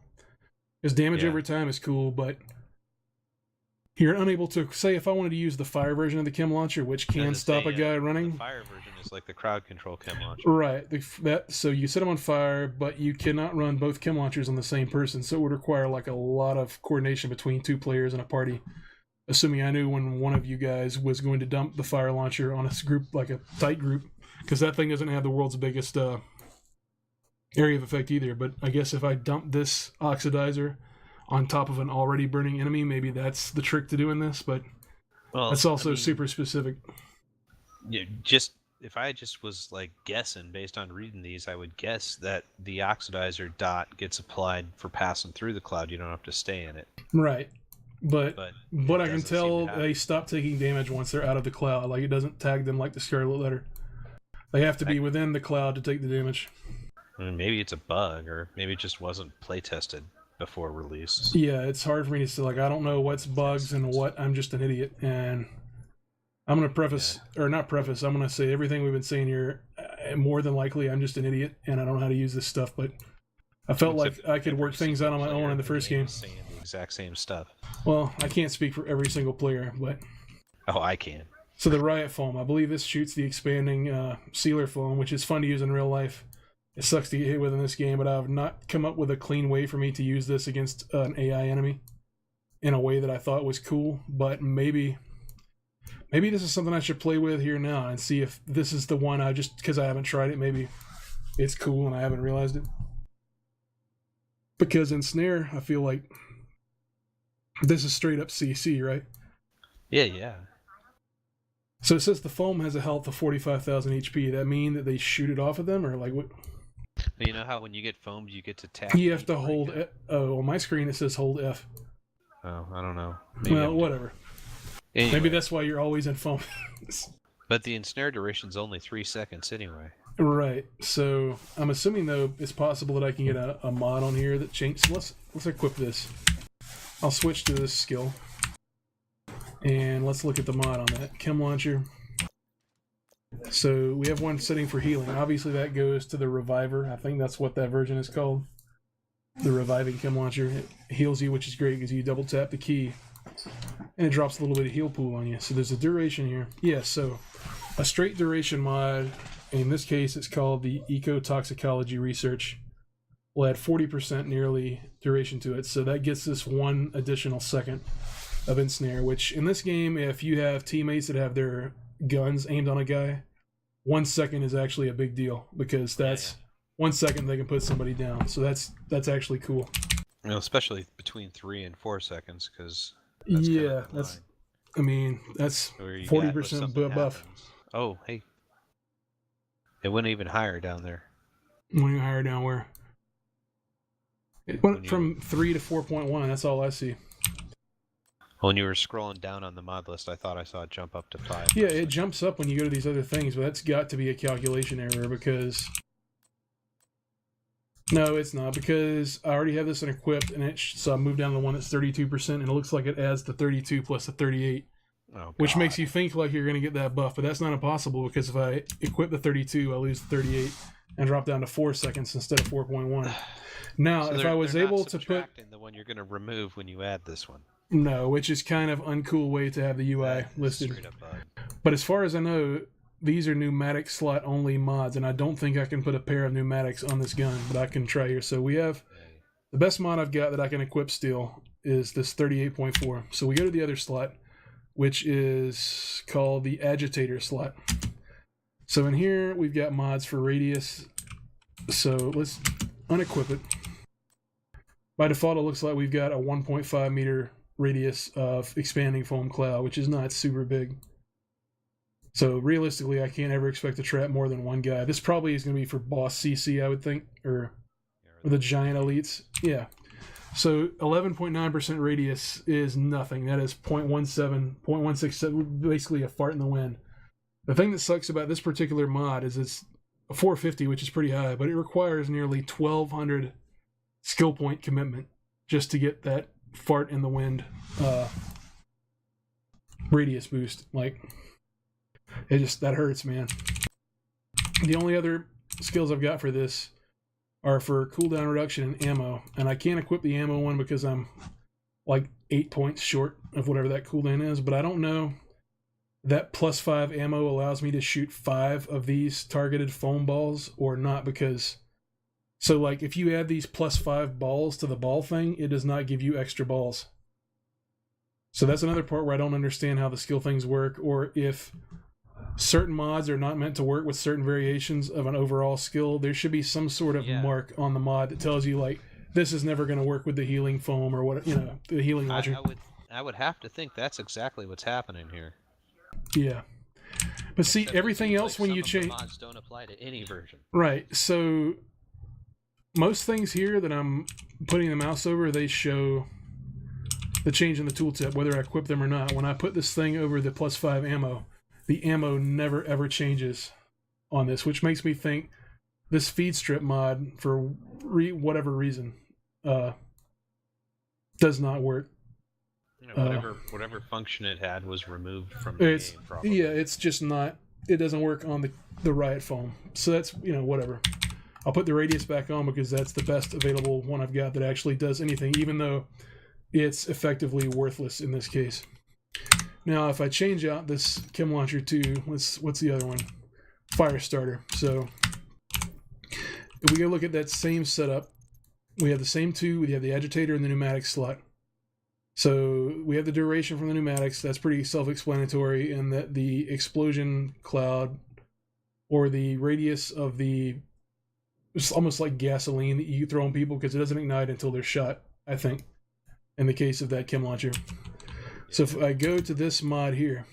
A: Because damage over time is cool, but you're unable to say if I wanted to use the fire version of the chem launcher, which can stop a guy running.
P: The fire version is like the crowd control chem launcher.
A: Right. So you set them on fire, but you cannot run both chem launchers on the same person. So it would require like a lot of coordination between 2 players in a party. Assuming I knew when one of you guys was going to dump the fire launcher on a group, like a tight group, because that thing doesn't have the world's biggest area of effect either. But I guess if I dump this oxidizer on top of an already burning enemy, maybe that's the trick to doing this, but that's also super specific.
P: just if I just was like guessing based on reading these, I would guess that the oxidizer dot gets applied for passing through the cloud. You don't have to stay in it.
A: Right. But I can
P: doesn't
A: tell
P: seem to
A: they stop taking damage once they're out of the cloud. Like, it doesn't tag them like the Scarlet Letter. They have to be within the cloud to take the damage.
P: Maybe it's a bug, or maybe it just wasn't play tested before release.
A: Yeah, it's hard for me to say. Like, I don't know what's bugs and what. I'm just an idiot. And I'm going to preface, or not preface, I'm going to say everything we've been saying here. More than likely, I'm just an idiot, and I don't know how to use this stuff. But I felt like I could work things out on my own in the first game.
P: Saying the exact same stuff.
A: Well, I can't speak for every single player, but...
P: Oh, I can.
A: So the Riot Foam, I believe this shoots the expanding Sealer Foam, which is fun to use in real life. It sucks to get hit with in this game, but I've not come up with a clean way for me to use this against an AI enemy in a way that I thought was cool. But maybe this is something I should play with here now and see if this is the one. Just because I haven't tried it, maybe it's cool and I haven't realized it. Because in Snare, I feel like this is straight up CC, right?
P: Yeah.
A: So it says the foam has a health of 45,000 HP. That mean that they shoot it off of them, or like what?
P: You know how when you get foamed, you get to tap.
A: You have to hold. On my screen it says hold F.
P: Oh, I don't know.
A: Well, whatever.
P: Anyway.
A: Maybe that's why you're always in foam.
P: But the ensnare duration's only 3 seconds anyway.
A: Right. So I'm assuming though it's possible that I can get a mod on here that changes. Let's equip this. I'll switch to this skill. And let's look at the mod on that. Chem launcher. So we have one setting for healing. Obviously that goes to the reviver. I think that's what that version is called. The reviving chem launcher. It heals you, which is great because you double tap the key and it drops a little bit of heal pool on you. So there's a duration here. Yeah, so a straight duration mod. In this case it's called the Ecotoxicology Research. Will add 40% nearly duration to it. So that gets us 1 additional second of ensnare, which in this game, if you have teammates that have their guns aimed on a guy, 1 second is actually a big deal because that's 1 second they can put somebody down. So that's actually cool.
P: You know, especially between 3 and 4 seconds, because
A: that's I mean that's 40% buff.
P: Oh, hey, it went even higher down there.
A: Went even higher down where? It went from 3 to 4.1. That's all I see.
P: When you were scrolling down on the mod list, I thought I saw it jump up to 5.
A: Yeah, it jumps up when you go to these other things, but that's got to be a calculation error because... No, it's not, because I already have this in equipped, and so I moved down to the one that's 32%, and it looks like it adds the 32 plus the 38, which makes you think like you're going to get that buff, but that's not impossible, because if I equip the 32, I lose the 38, and drop down to 4 seconds instead of 4.1. Now,
P: so
A: if I was able to put...
P: the one you're going to remove when you add this one.
A: No, which is kind of uncool way to have the UI listed. But as far as I know, these are pneumatic slot only mods, and I don't think I can put a pair of pneumatics on this gun, but I can try here. So we have the best mod I've got that I can equip still is this 38.4. So we go to the other slot, which is called the agitator slot. So in here we've got mods for radius. So let's unequip it. By default, it looks like we've got a 1.5 meter radius of expanding foam cloud, which is not super big. So realistically, I can't ever expect to trap more than one guy. This probably is going to be for boss CC, I would think, or the giant elites. Yeah. So 11.9% radius is nothing. That is 0.17, basically a fart in the wind. The thing that sucks about this particular mod is it's a 450, which is pretty high, but it requires nearly 1,200 skill point commitment just to get that fart in the wind radius boost. Like, that hurts, man. The only other skills I've got for this are for cooldown reduction and ammo, and I can't equip the ammo one because I'm like 8 points short of whatever that cooldown is, but I don't know that +5 ammo allows me to shoot 5 of these targeted foam balls or not, because so like if you add these +5 balls to the ball thing, it does not give you extra balls. So that's another part where I don't understand how the skill things work, or if certain mods are not meant to work with certain variations of an overall skill. There should be some sort of mark on the mod that tells you like this is never going to work with the healing foam or what, the healing launcher.
P: I would have to think that's exactly what's happening here.
A: Yeah. But see, everything else
P: like
A: when you
P: some of the
A: change...
P: mods don't apply to any version.
A: Right, so most things here that I'm putting the mouse over, they show the change in the tooltip, whether I equip them or not. When I put this thing over the +5 ammo, the ammo never ever changes on this, which makes me think this feed strip mod, for whatever reason, does not work.
P: Whatever function it had was removed from the game, probably.
A: Yeah, it's just not... It doesn't work on the riot foam. So that's, whatever. I'll put the radius back on because that's the best available one I've got that actually does anything, even though it's effectively worthless in this case. Now, if I change out this chem launcher to... What's the other one? Firestarter. So if we go look at that same setup, we have the same two. We have the agitator and the pneumatic slot. So we have the duration from the pneumatics. That's pretty self-explanatory, in that the explosion cloud, or the radius of the... It's almost like gasoline that you throw on people because it doesn't ignite until they're shot, I think, in the case of that chem launcher. So if I go to this mod here,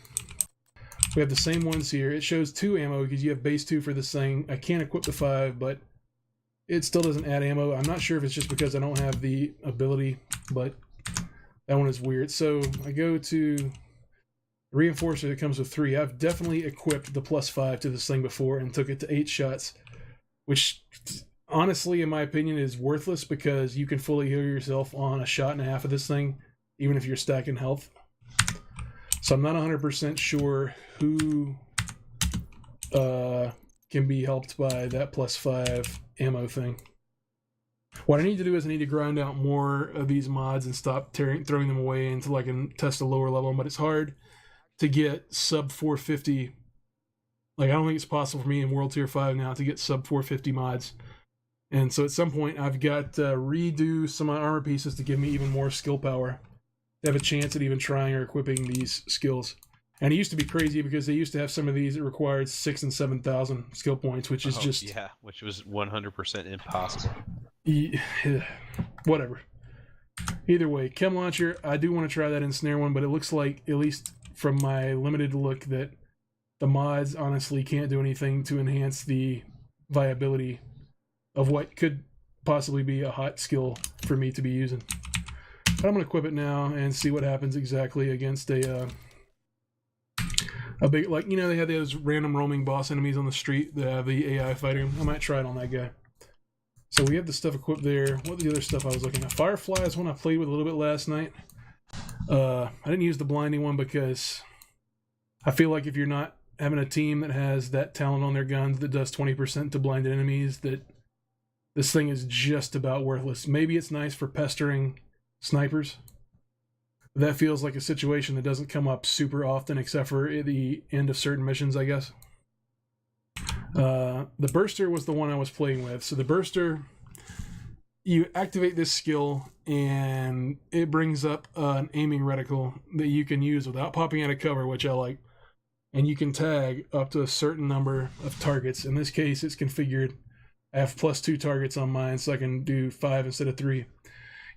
A: we have the same ones here. It shows 2 ammo because you have base 2 for this thing. I can't equip the 5, but it still doesn't add ammo. I'm not sure if it's just because I don't have the ability, but that one is weird. So I go to the reinforcer that comes with 3. I've definitely equipped the +5 to this thing before and took it to 8 shots, which honestly, in my opinion, is worthless because you can fully heal yourself on a shot and a half of this thing, even if you're stacking health. So I'm not 100% sure who can be helped by that +5 ammo thing. What I need to do is I need to grind out more of these mods and stop throwing them away until I can test a lower level. But it's hard to get sub 450. Like, I don't think it's possible for me in World Tier 5 now to get sub 450 mods. And so at some point I've got to redo some of my armor pieces to give me even more skill power to have a chance at even trying or equipping these skills. And it used to be crazy because they used to have some of these that required 6,000 and 7,000 skill points, which is just...
P: Yeah, which was 100% impossible.
A: Whatever. Either way, chem launcher, I do want to try that ensnare one, but it looks like, at least from my limited look, that the mods honestly can't do anything to enhance the viability of what could possibly be a hot skill for me to be using. But I'm going to equip it now and see what happens exactly against a big, like, they have those random roaming boss enemies on the street that have the AI fighting. I might try it on that guy. So we have the stuff equipped there. What the other stuff I was looking at? Firefly is one I played with a little bit last night. I didn't use the blinding one because I feel like if you're not having a team that has that talent on their guns that does 20% to blinded enemies, that this thing is just about worthless. Maybe it's nice for pestering snipers. That feels like a situation that doesn't come up super often except for at the end of certain missions, I guess. The burster was the one I was playing with. So the burster, you activate this skill and it brings up an aiming reticle that you can use without popping out of cover, which I like. And you can tag up to a certain number of targets. In this case, it's configured. I have +2 targets on mine, so I can do 5 instead of 3.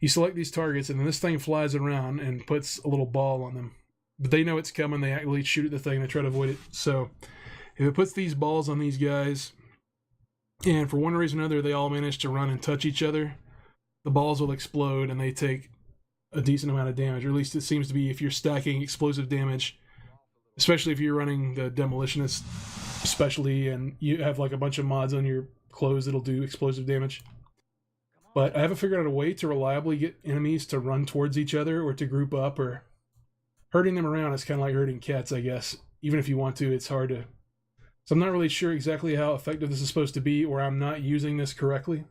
A: You select these targets, and then this thing flies around and puts a little ball on them. But they know it's coming. They actually shoot at the thing. They try to avoid it. So if it puts these balls on these guys, and for one reason or another they all manage to run and touch each other, the balls will explode and they take a decent amount of damage. Or at least it seems to be if you're stacking explosive damage, especially if you're running the Demolitionist specialty and you have like a bunch of mods on your clothes that'll do explosive damage. But I haven't figured out a way to reliably get enemies to run towards each other or to group up. Or herding them around is kind of like herding cats, I guess. Even if you want to, it's hard to... So I'm not really sure exactly how effective this is supposed to be, or I'm not using this correctly.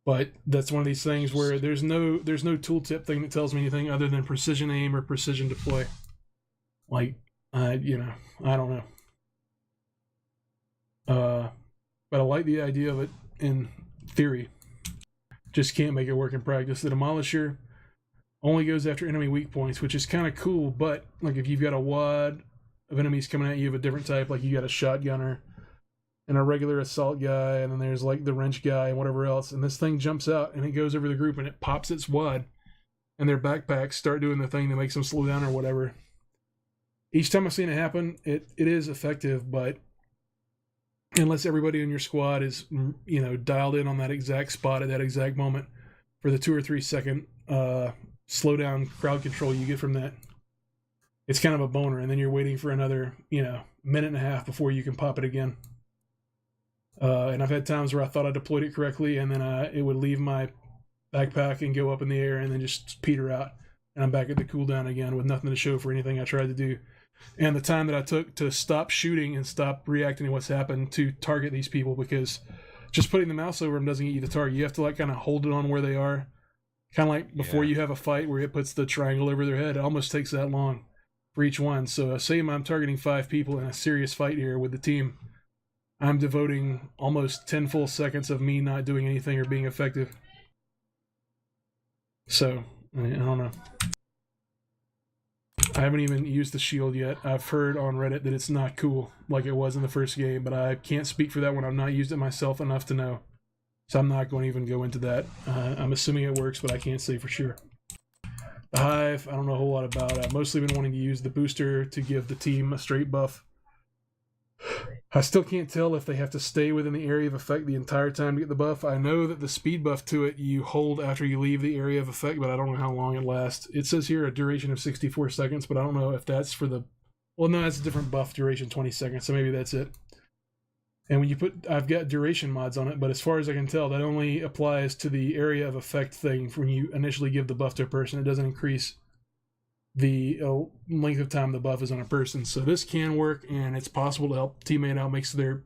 A: But that's one of these things where there's no tooltip thing that tells me anything other than precision aim or precision deploy. Like, I don't know. But I like the idea of it in theory. Just can't make it work in practice. The Demolisher only goes after enemy weak points, which is kind of cool, but like if you've got a wad of enemies coming at you of a different type, like you got a shotgunner and a regular assault guy, and then there's like the wrench guy and whatever else, and this thing jumps out and it goes over the group and it pops its wad, and their backpacks start doing the thing that makes them slow down or whatever. each time I've seen it happen, it is effective, but unless everybody in your squad is, dialed in on that exact spot at that exact moment for the 2 or 3 second slow down crowd control you get from that, it's kind of a boner, and then you're waiting for another, minute and a half before you can pop it again. And I've had times where I thought I deployed it correctly, and then it would leave my backpack and go up in the air and then just peter out, and I'm back at the cooldown again with nothing to show for anything I tried to do. And the time that I took to stop shooting and stop reacting to what's happened to target these people, because just putting the mouse over them doesn't get you the target. You have to kind of hold it on where they are, kind of like before you have a fight where it puts the triangle over their head. It almost takes that long for each one. So say I'm targeting 5 people in a serious fight here with the team, I'm devoting almost 10 full seconds of me not doing anything or being effective. So, I don't know. I haven't even used the shield yet. I've heard on Reddit that it's not cool like it was in the first game, but I can't speak for that when I've not used it myself enough to know. So I'm not going to even go into that. I'm assuming it works, but I can't say for sure. The Hive, I don't know a whole lot about. I've mostly been wanting to use the booster to give the team a straight buff. I still can't tell if they have to stay within the area of effect the entire time to get the buff. I know that the speed buff to it you hold after you leave the area of effect, but I don't know how long it lasts. It says here a duration of 64 seconds, but I don't know if that's for the... Well, no, that's a different buff duration, 20 seconds, so maybe that's it. And when you put... I've got duration mods on it, but as far as I can tell, that only applies to the area of effect thing when you initially give the buff to a person. It doesn't increase the length of time the buff is on a person. So this can work, and it's possible to help teammate out, makes their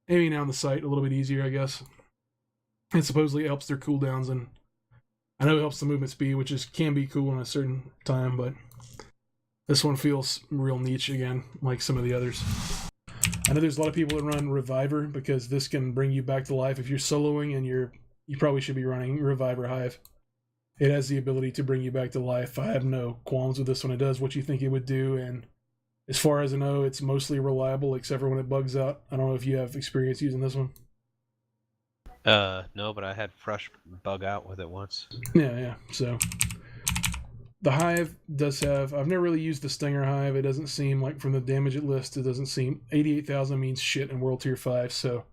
A: aiming down the sight a little bit easier, I guess. It supposedly helps their cooldowns, and I know it helps the movement speed, which can be cool in a certain time, but this one feels real niche again, like some of the others. I know there's a lot of people that run Reviver because this can bring you back to life. If you're soloing and you probably should be running Reviver Hive. It has the ability to bring you back to life. I have no qualms with this one. It does what you think it would do, and as far as I know, it's mostly reliable except for when it bugs out. I don't know if you have experience using this one.
P: No, but I had Fresh bug out with it once.
A: Yeah. So the Hive does have... I've never really used the Stinger Hive. It doesn't seem like, from the damage it lists, it doesn't seem... 88,000 means shit in World Tier 5, so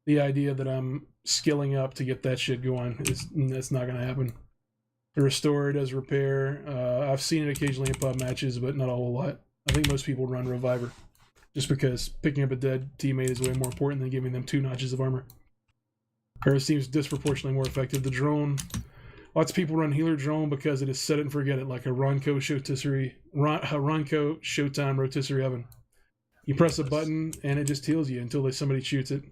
A: the idea that I'm skilling up to get that shit going, that's not going to happen. The Restore does repair. I've seen it occasionally in pub matches, but not a whole lot. I think most people run Reviver, just because picking up a dead teammate is way more important than giving them 2 notches of armor. Or it seems disproportionately more effective. The drone, lots of people run Healer Drone because it is set it and forget it, like a Ronco Showtime Rotisserie Oven. You press a button and it just heals you until somebody shoots it.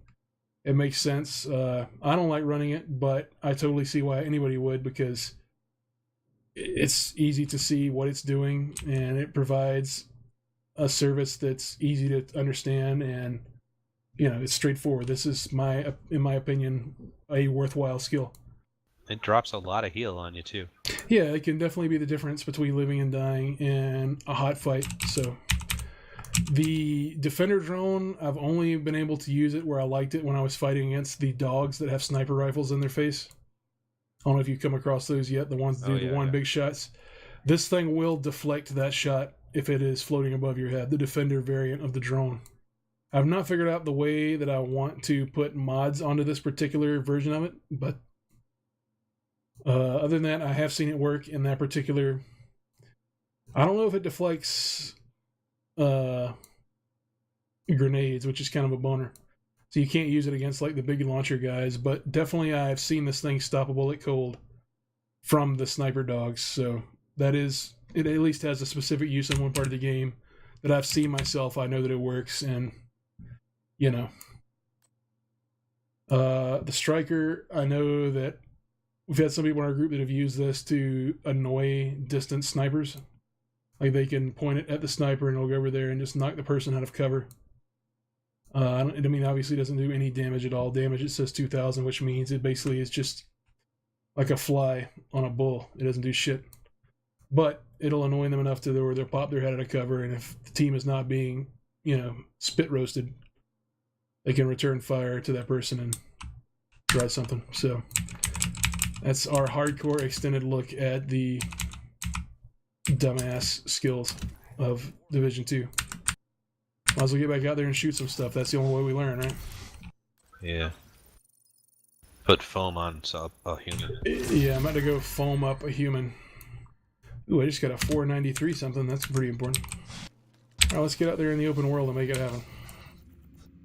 A: It makes sense. I don't like running it, but I totally see why anybody would, because it's easy to see what it's doing, and it provides a service that's easy to understand, and it's straightforward. This is in my opinion, a worthwhile skill.
P: It drops a lot of heal on you too.
A: Yeah, it can definitely be the difference between living and dying in a hot fight. So the Defender drone, I've only been able to use it where I liked it when I was fighting against the dogs that have sniper rifles in their face. I don't know if you've come across those yet, the ones that do the big shots. This thing will deflect that shot if it is floating above your head, the Defender variant of the drone. I've not figured out the way that I want to put mods onto this particular version of it, but other than that, I have seen it work in that particular... I don't know if it deflects grenades, which is kind of a boner. So you can't use it against like the big launcher guys, but definitely I've seen this thing stop a bullet cold from the sniper dogs. So that is, it at least has a specific use in one part of the game that I've seen myself. I know that it works, and the Striker, I know that we've had some people in our group that have used this to annoy distant snipers. Like they can point it at the sniper and it'll go over there and just knock the person out of cover. Obviously it doesn't do any damage at all. Damage, it says 2,000, which means it basically is just like a fly on a bull. It doesn't do shit. But it'll annoy them enough to where they'll pop their head out of cover, and if the team is not being, spit roasted, they can return fire to that person and try something. So that's our hardcore extended look at the dumbass skills. of Division 2. Might as well get back out there and shoot some stuff. That's the only way we learn, right?
P: Yeah. Put foam on a human.
A: Yeah, I'm about to go foam up a human. Ooh, I just got a 493 something. That's pretty important. Alright, let's get out there in the open world and make it happen.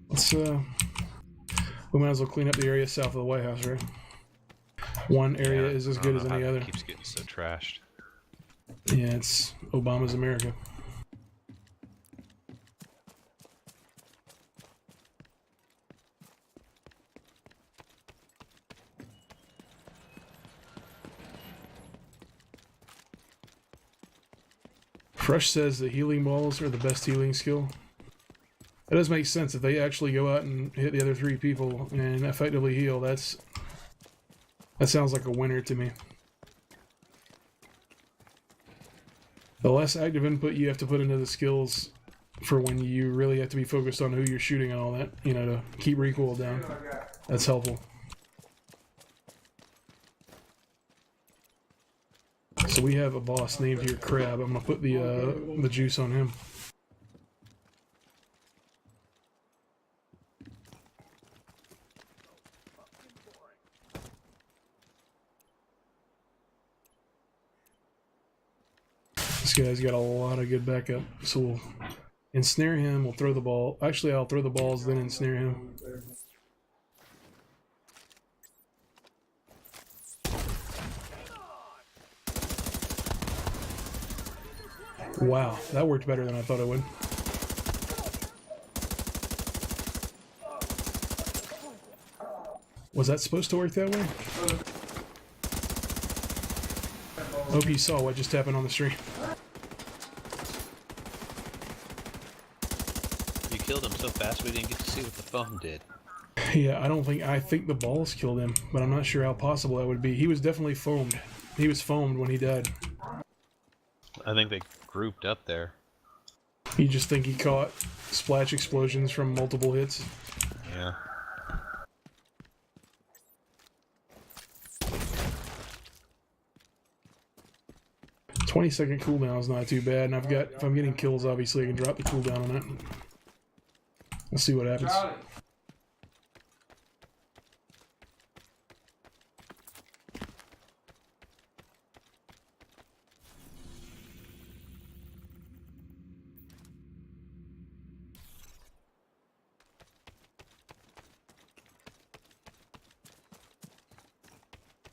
A: Let's, we might as well clean up the area south of the White House, right? One area is as good as any other.
P: It keeps getting so trashed.
A: Yeah, it's Obama's America. Fresh says the healing balls are the best healing skill. That does make sense. If they actually go out and hit the other 3 people and effectively heal, that sounds like a winner to me. The less active input you have to put into the skills for when you really have to be focused on who you're shooting and all that, you know, to keep recoil down. That's helpful. So we have a boss named here Crab. I'm gonna put the juice on him. This guy's got a lot of good backup, so we'll ensnare him. We'll throw the ball. Actually, I'll throw the balls, then ensnare him. Wow, that worked better than I thought it would. Was that supposed to work that way? Hope you saw what just happened on the stream.
P: You killed him so fast we didn't get to see what the foam did.
A: Yeah, I think the balls killed him, but I'm not sure how possible that would be. He was definitely foamed. He was foamed when he died.
P: I think they grouped up there.
A: You just think he caught splash explosions from multiple hits?
P: Yeah.
A: $20-second cooldown is not too bad, and if I'm getting kills, obviously I can drop the cooldown on that. We'll see what happens.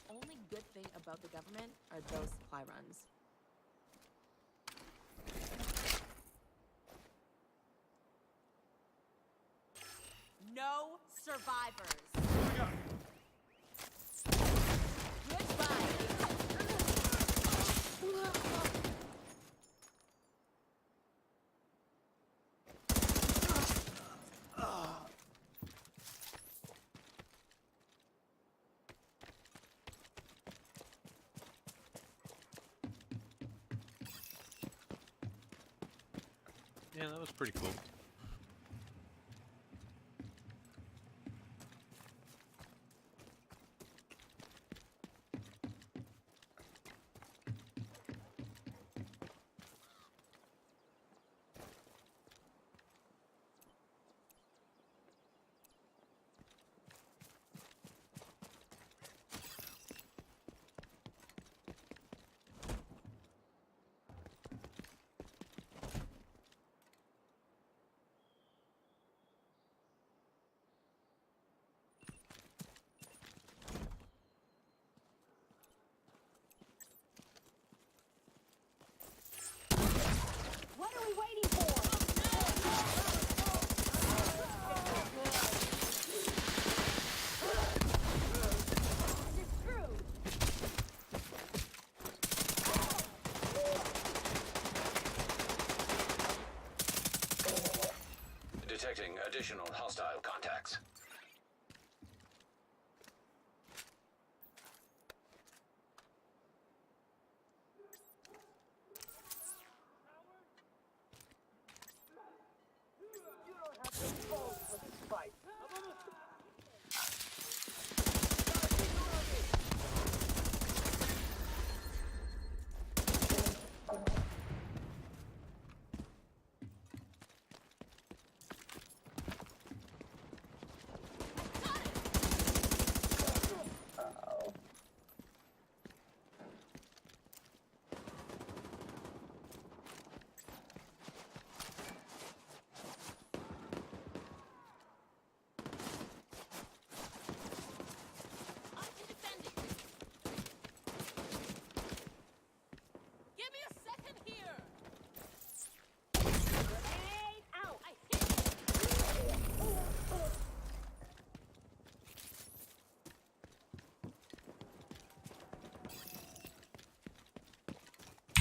Q: Only good thing about the government are those supply runs. No survivors.
P: Yeah, that was pretty cool.
Q: What are we waiting for?
H: Detecting additional hostile contacts.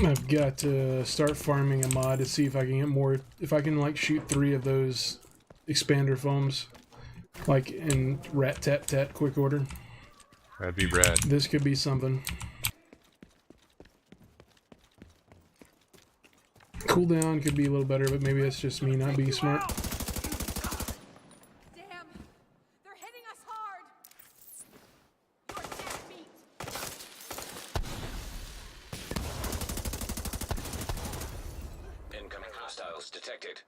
A: I've got to start farming a mod to see if I can get more. If I can like shoot 3 of those expander foams, like in rat tat tat quick order.
P: That'd be rad.
A: This could be something. Cooldown could be a little better, but maybe that's just me not being smart.
Q: Damn! They're hitting us hard! You're dead meat!
H: Incoming hostiles detected.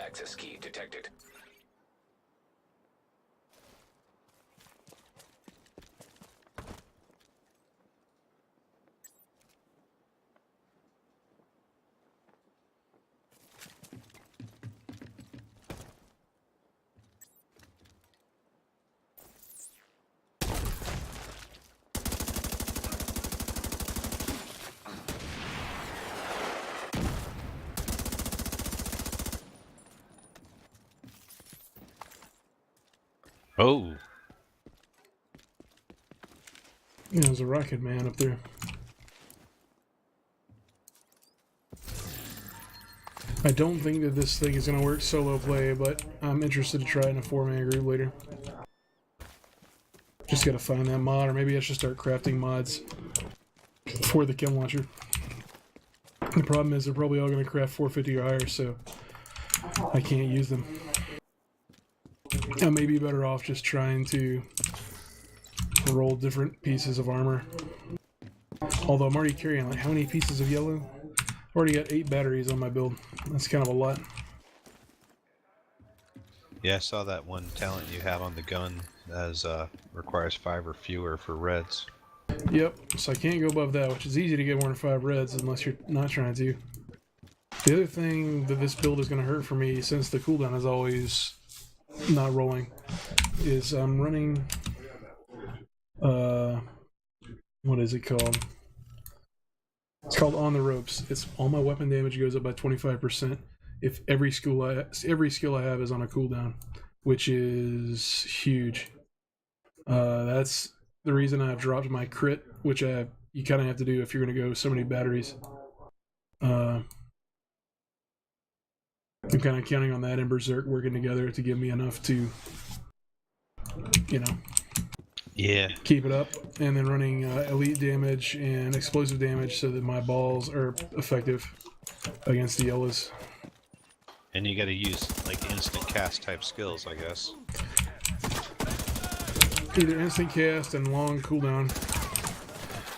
H: Access key detected.
P: Oh.
A: Yeah, there's a rocket man up there. I don't think that this thing is going to work solo play, but I'm interested to try it in a 4-man group later. Just got to find that mod, or maybe I should start crafting mods for the kill launcher. The problem is they're probably all going to craft 450 or higher, so I can't use them. I may be better off just trying to roll different pieces of armor. Although I'm already carrying, like, how many pieces of yellow? I've already got 8 batteries on my build. That's kind of a lot.
P: Yeah, I saw that one talent you have on the gun as requires 5 or fewer for reds.
A: Yep, so I can't go above that, which is easy to get more than 5 reds unless you're not trying to. The other thing that this build is going to hurt for me, since the cooldown is always not rolling, is I'm running, what is it called? It's called On the Ropes. It's all my weapon damage goes up by 25% if every skill I have is on a cooldown, which is huge. That's the reason I've dropped my crit, which you kind of have to do if you're going to go so many batteries. I'm kind of counting on that and Berserk working together to give me enough to, you know, keep it up, and then running elite damage and explosive damage so that my balls are effective against the yellows.
P: And you gotta use, like, instant cast type skills, I guess.
A: Either instant cast and long cooldown.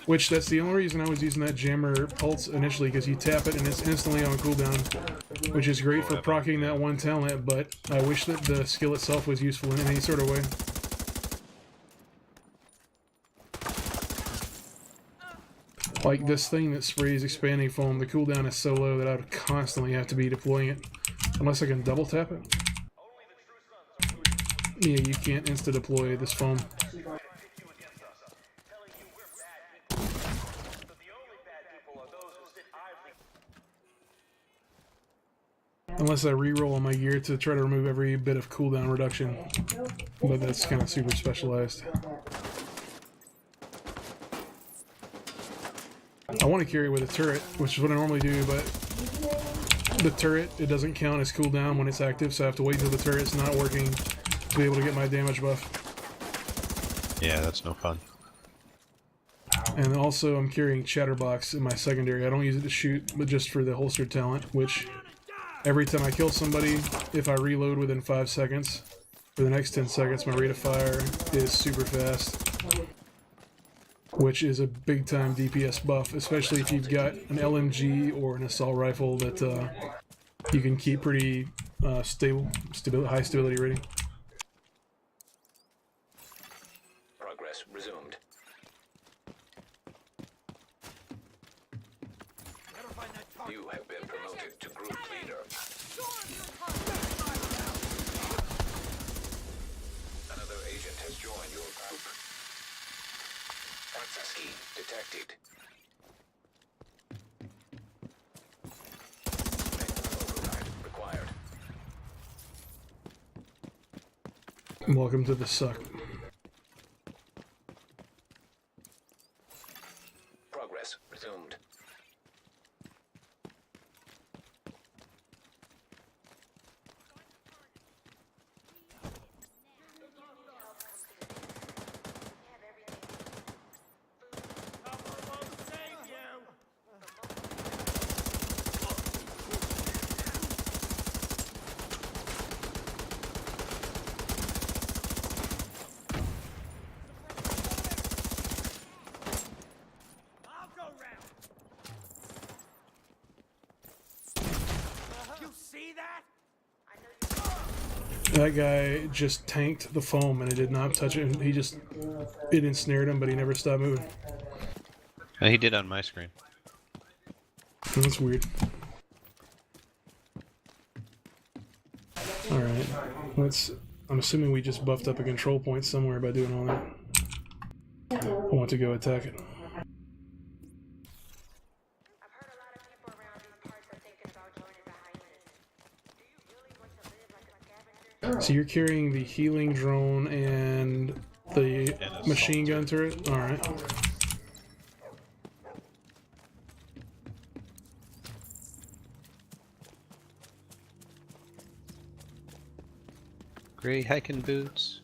A: Which, that's the only reason I was using that jammer pulse initially, because you tap it and it's instantly on cooldown, which is great for proccing that one talent, but I wish that the skill itself was useful in any sort of way. Like this thing that sprays expanding foam, the cooldown is so low that I would constantly have to be deploying it. Unless I can double tap it. Yeah, you can't insta-deploy this foam. Unless I re-roll on my gear to try to remove every bit of cooldown reduction. But that's kind of super specialized. I want to carry it with a turret, which is what I normally do, but the turret, it doesn't count as cooldown when it's active, so I have to wait until the turret's not working to be able to get my damage buff.
P: Yeah, that's no fun.
A: And also I'm carrying Chatterbox in my secondary. I don't use it to shoot, but just for the holstered talent, which every time I kill somebody, if I reload within 5 seconds, for the next 10 seconds, my rate of fire is super fast. Which is a big time DPS buff, especially if you've got an LMG or an assault rifle that you can keep pretty high stability rating.
H: Progress resumed. You have been promoted to group leader. Another agent has joined your group. Access key detected. Override required.
A: Welcome to the suck.
H: Progress resumed.
A: That guy just tanked the foam and it did not touch it. It ensnared him, but he never stopped moving.
P: He did on my screen.
A: That's weird. Alright, I'm assuming we just buffed up a control point somewhere by doing all that. I want to go attack it. So you're carrying the healing drone and the machine gun turret? Alright.
P: Great hiking boots.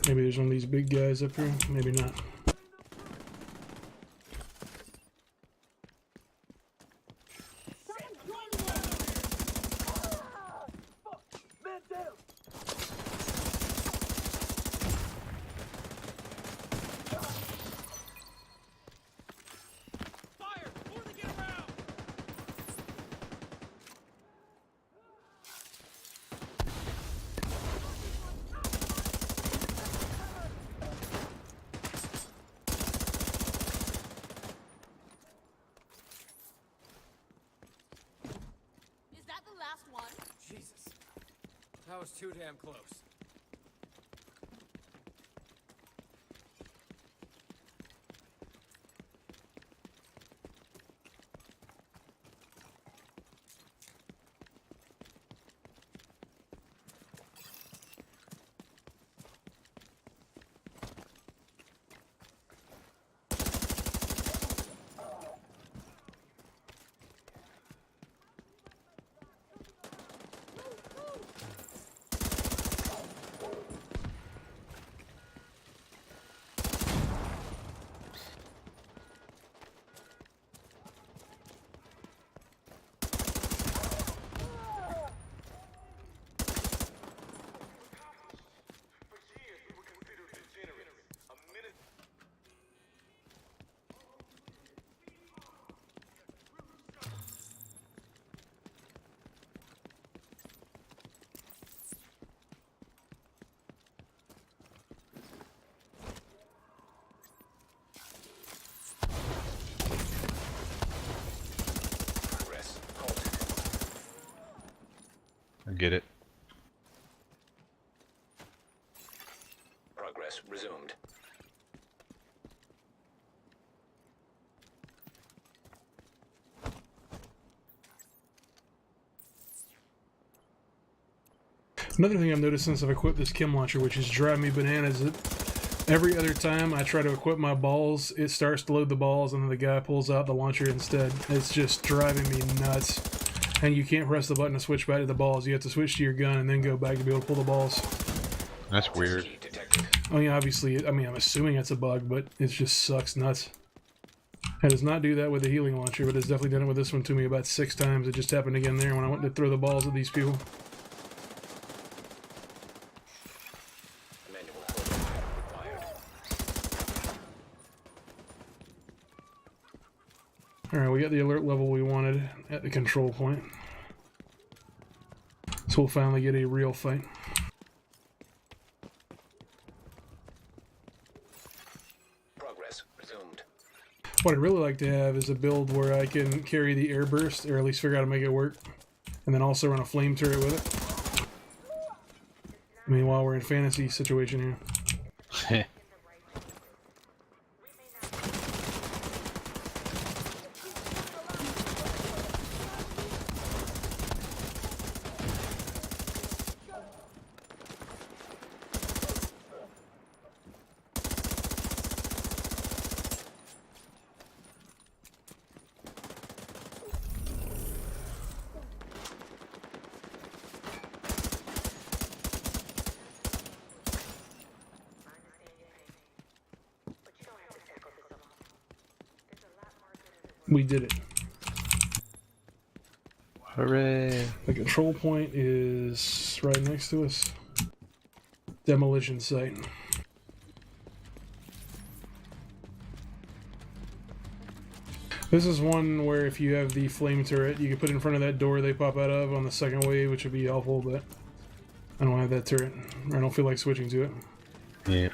A: Maybe there's one of these big guys up here. Maybe not.
M: That was too damn close.
P: Get it.
H: Progress resumed.
A: Another thing I've noticed since I've equipped this chem launcher, which is driving me bananas, is that every other time I try to equip my balls, it starts to load the balls and then the guy pulls out the launcher instead. It's just driving me nuts. and you can't press the button to switch back to the balls. You have to switch to your gun and then go back to be able to pull the balls.
P: That's weird.
A: I mean, obviously, I'm assuming it's a bug, but it just sucks nuts. It does not do that with the healing launcher, but it's definitely done it with this one to me about 6 times. It just happened again there when I went to throw the balls at these people. Alright, we got the alert level we wanted at the control point. So we'll finally get a real fight.
H: Progress resumed.
A: What I'd really like to have is a build where I can carry the air burst, or at least figure out how to make it work, and then also run a flame turret with it. I mean, while we're in fantasy situation here. We did it.
P: Hooray.
A: The control point is right next to us. Demolition site. This is one where if you have the flame turret, you can put it in front of that door they pop out of on the second wave, which would be helpful, but I don't have that turret. I don't feel like switching to it.
P: Yeah.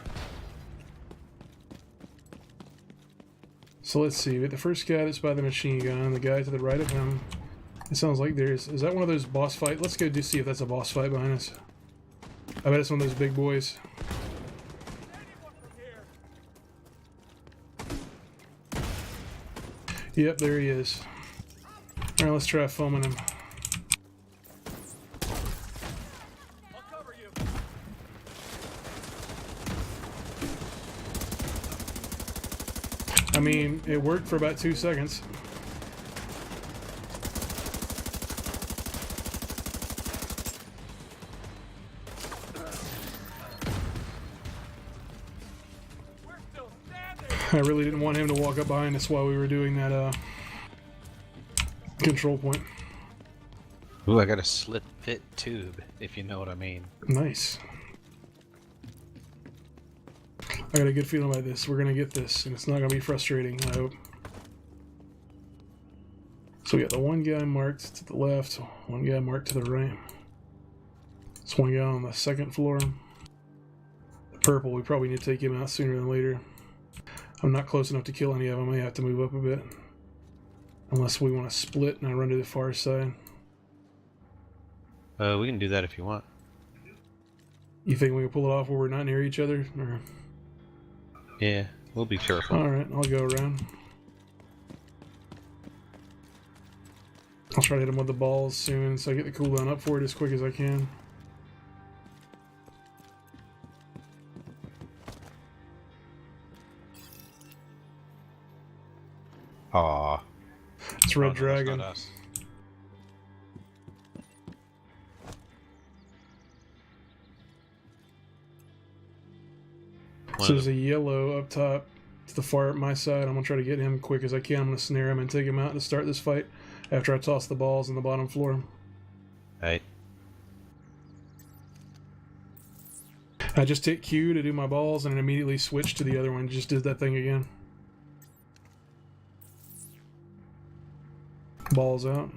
A: So let's see, we got the first guy that's by the machine gun, the guy to the right of him. It sounds like is that one of those boss fight? Let's go see if that's a boss fight behind us. I bet it's one of those big boys. Yep, there he is. Alright, let's try foaming him. I mean, it worked for about 2 seconds. I really didn't want him to walk up behind us while we were doing that control point.
P: Ooh, I got a slit fit tube, if you know what I mean.
A: Nice. I got a good feeling about this. We're gonna get this, and it's not gonna be frustrating, I hope. So we got the one guy marked to the left, one guy marked to the right. There's one guy on the second floor. The purple, we probably need to take him out sooner than later. I'm not close enough to kill any of them. I may have to move up a bit. Unless we want to split and I run to the far side.
P: We can do that if you want.
A: You think we can pull it off where we're not near each other? Or...
P: Yeah, we'll be careful.
A: Alright, I'll go around. I'll try to hit him with the balls soon so I get the cooldown up for it as quick as I can.
P: Aww.
A: It's Red Dragon.
P: Not us.
A: So there's a yellow up top to the far my side. I'm going to try to get him quick as I can. I'm going to snare him and take him out to start this fight after I toss the balls on the bottom floor.
P: Right.
A: I just hit Q to do my balls and then immediately switched to the other one. Just did that thing again. Balls out.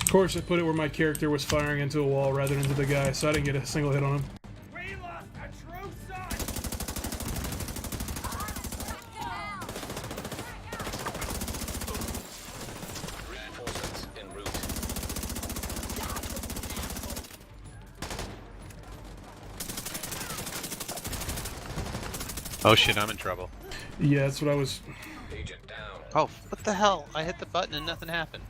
A: Of course, I put it where my character was firing into a wall rather than into the guy, so I didn't get a single hit on him.
M: We lost a true son!
H: Reinforcements en route.
P: Oh shit, I'm in trouble.
A: Yeah, that's what I was...
H: Agent down.
P: Oh, what the hell? I hit the button and nothing happened.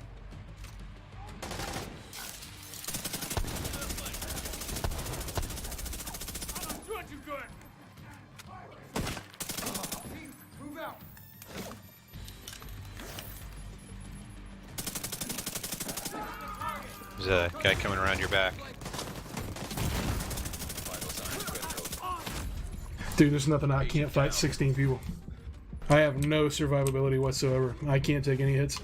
P: There's a guy coming around your back.
A: Dude, there's nothing I can't fight 16 people. I have no survivability whatsoever. I can't take any hits.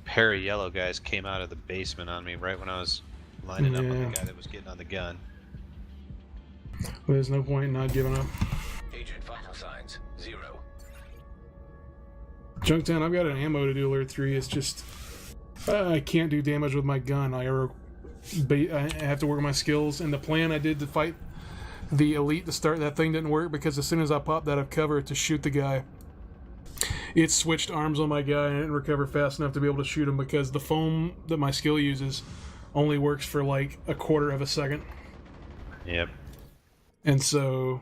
P: Pair of yellow guys came out of the basement on me right when I was lining up on
A: Yeah.
P: the guy that was getting on the gun.
A: There's no point in not giving up.
H: Agent vital signs 0.
A: Junktown, I've got an ammo to do alert 3. It's just I can't do damage with my gun. I have to work my skills. And the plan I did to fight the elite to start that thing didn't work because as soon as I popped out of cover to shoot the guy, it switched arms on my guy and it didn't recover fast enough to be able to shoot him because the foam that my skill uses only works for like a quarter of a second.
P: Yep.
A: And so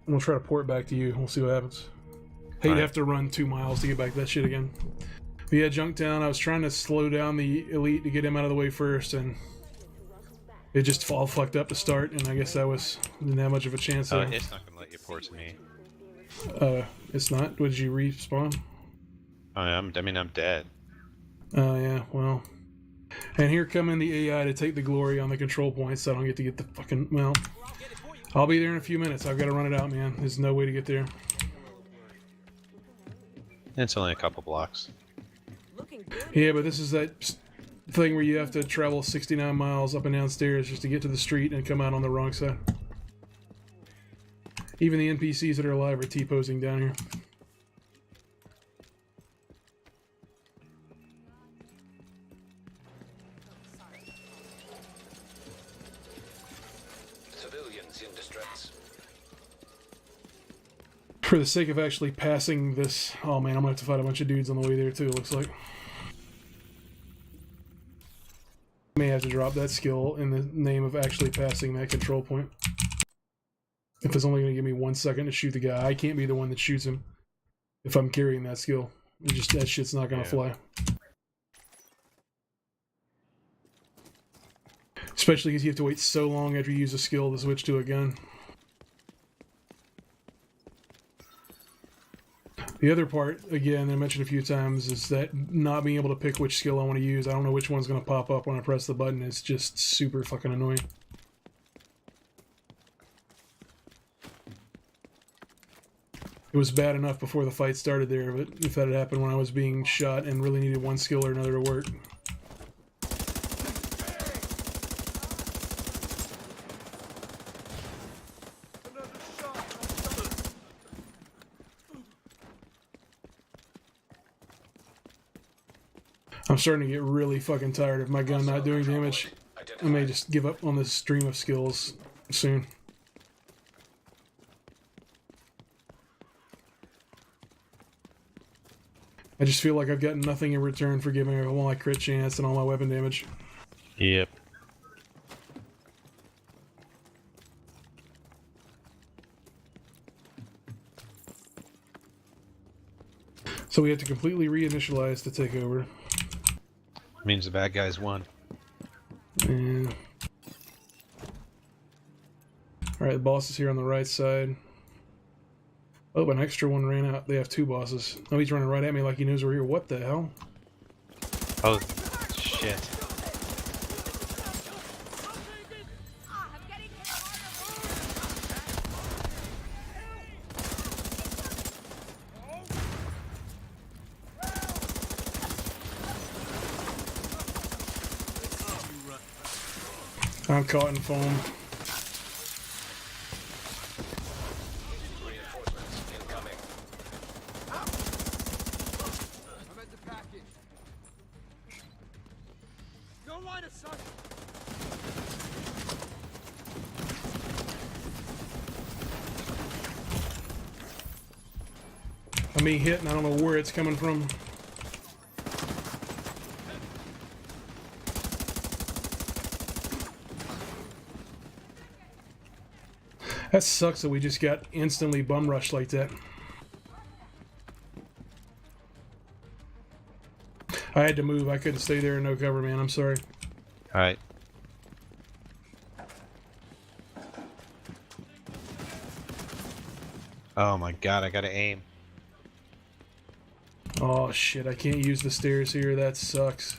A: we'll try to port back to you. We'll see what happens. Hey, you have to run 2 miles to get back to that shit again. But yeah, Junktown, I was trying to slow down the elite to get him out of the way first, and it just all fucked up to start, and I guess didn't have much of a chance.
P: It's not gonna let you port to me.
A: It's not? Did you respawn?
P: I'm dead.
A: Oh, yeah, well. And here come in the AI to take the glory on the control points, so I don't get to get the fucking... Well, I'll be there in a few minutes. I've got to run it out, man. There's no way to get there.
P: It's only a couple blocks.
A: Yeah, but this is that thing where you have to travel 69 miles up and down stairs just to get to the street and come out on the wrong side. Even the NPCs that are alive are T-posing down here.
H: Civilians in distress.
A: For the sake of actually passing this... Oh man, I'm gonna have to fight a bunch of dudes on the way there too, it looks like. I may have to drop that skill in the name of actually passing that control point. If it's only gonna give me 1 second to shoot the guy, I can't be the one that shoots him if I'm carrying that skill. That shit's not gonna fly. Especially because you have to wait so long after you use a skill to switch to a gun. The other part, again, I mentioned a few times, is that not being able to pick which skill I want to use. I don't know which one's going to pop up when I press the button. It's just super fucking annoying. It was bad enough before the fight started there, but if that had happened when I was being shot and really needed one skill or another to work. I'm starting to get really fucking tired of my gun not doing damage. I may just give up on this stream of skills soon. I just feel like I've gotten nothing in return for giving up all my crit chance and all my weapon damage.
P: Yep.
A: So we have to completely reinitialize to take over.
P: Means the bad guys won.
A: And... Alright, the boss is here on the right side. Oh, an extra one ran out. They have 2 bosses. Oh, he's running right at me like he knows we're here. What the hell?
P: Oh, shit.
A: I'm caught in foam.
H: Reinforcements incoming.
F: I'm at the package. No line of sight.
A: I'm being hit and I don't know where it's coming from. That sucks that we just got instantly bum rushed like that. I had to move. I couldn't stay there in no cover, man. I'm sorry.
P: Alright. Oh my god, I gotta aim.
A: Oh shit, I can't use the stairs here. That sucks.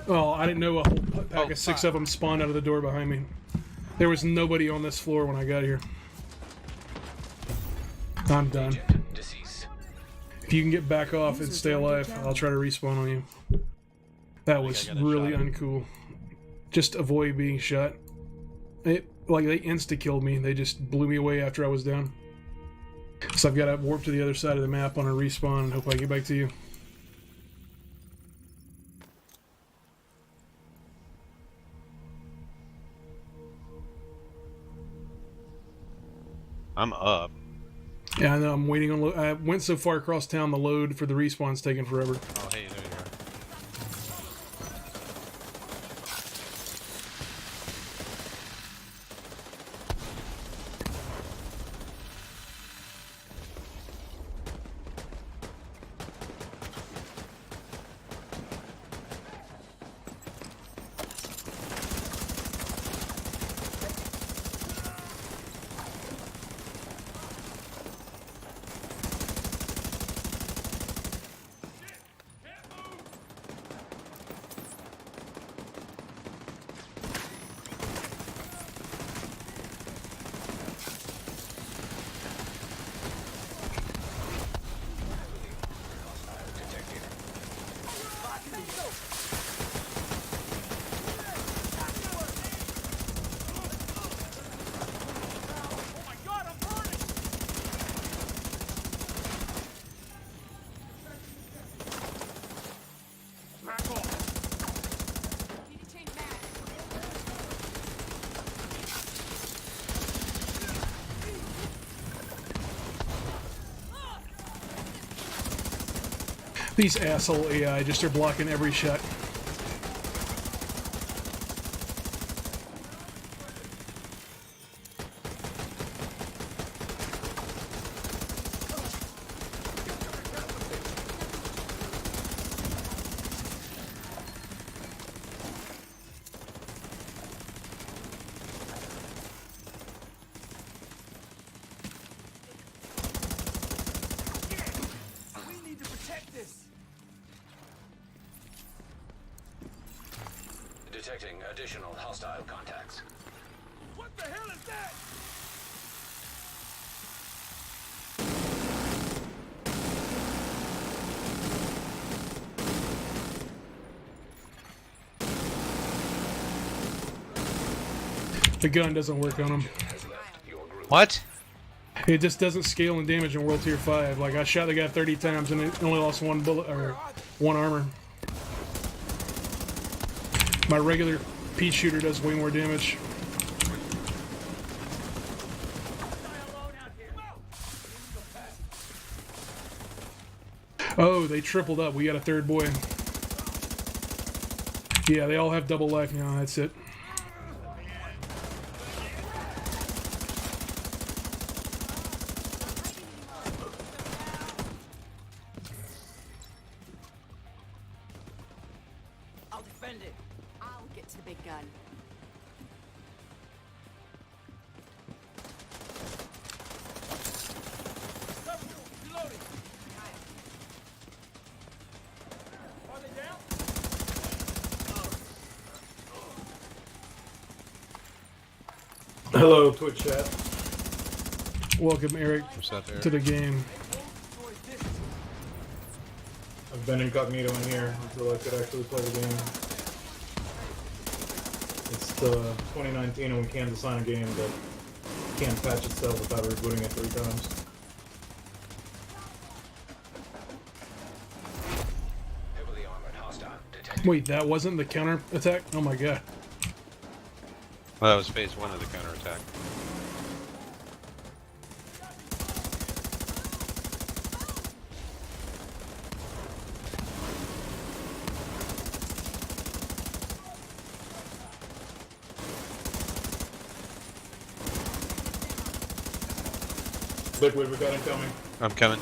A: Oh, I didn't know a whole pack of 6 of them spawned out of the door behind me. There was nobody on this floor when I got here. I'm done. If you can get back off and stay alive, I'll try to respawn on you. That was really uncool. Just avoid being shot. Like, they insta-killed me. They just blew me away after I was down. So I've got to warp to the other side of the map on a respawn and hope I get back to you.
P: I'm up.
A: Yeah, I know. I'm waiting on. I went so far across town, the load for the respawn's taking forever.
P: Oh, hey, there you are.
A: These asshole AI just are blocking every shot.
H: Detecting additional hostile contacts.
F: What the hell is that?
A: The gun doesn't work on him.
P: What?
A: It just doesn't scale in damage in World Tier 5. Like, I shot the guy 30 times and it only lost 1 bullet, or 1 armor. My regular pea shooter does way more damage. Oh, they tripled up. We got a 3rd boy. Yeah, they all have double life now. That's it.
Q: I'll defend it. I'll get to the big gun.
R: Hello, Twitch chat.
A: Welcome, Eric, to the game.
R: I've been incognito in here until I could actually play the game. It's 2019 and we can't assign a game that can't patch itself without rebooting it 3 times.
A: Wait, that wasn't the counter attack? Oh my god.
P: Well, that was phase 1 of the counterattack.
R: Liquid, we got him coming.
P: I'm coming.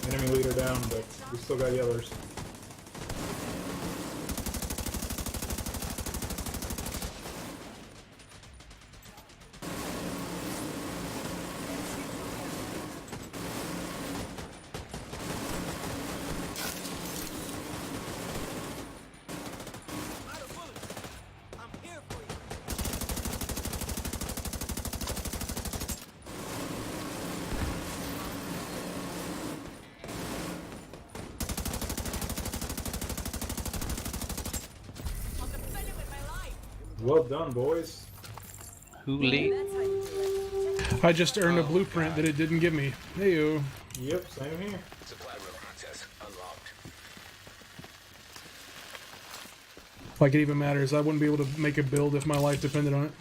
R: Enemy leader down, but we still got the others. Well done, boys.
P: Who lead?
A: I just earned a blueprint that it didn't give me. Heyo.
R: Yep, same here.
H: Supply room access unlocked.
A: Like it even matters, I wouldn't be able to make a build if my life depended on it.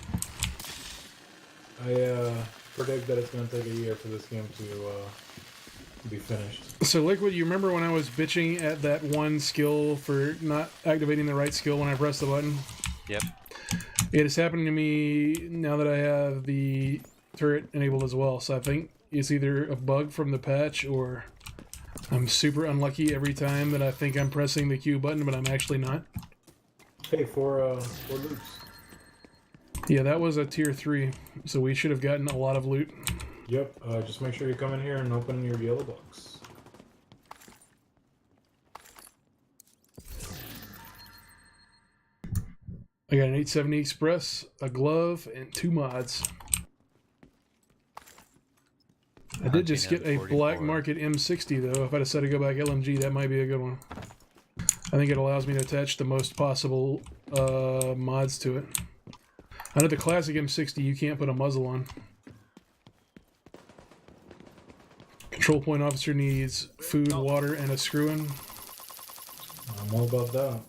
R: I predict that it's going to take a year for this game to be finished.
A: So, Liquid, you remember when I was bitching at that one skill for not activating the right skill when I pressed the button?
P: Yep.
A: It is happening to me now that I have the turret enabled as well. So I think it's either a bug from the patch or I'm super unlucky every time that I think I'm pressing the Q button, but I'm actually not.
R: Hey, for loops.
A: Yeah, that was a tier 3, so we should have gotten a lot of loot.
R: Yep, just make sure you come in here and open your yellow box.
A: I got an 870 Express, a glove, and 2 mods. I did just get a black market M60 though. If I'd have said to go back LMG, that might be a good one. I think it allows me to attach the most possible mods to it. I know the classic M60 you can't put a muzzle on. Control point officer needs food, water, and a screw-in.
R: I'm all about that.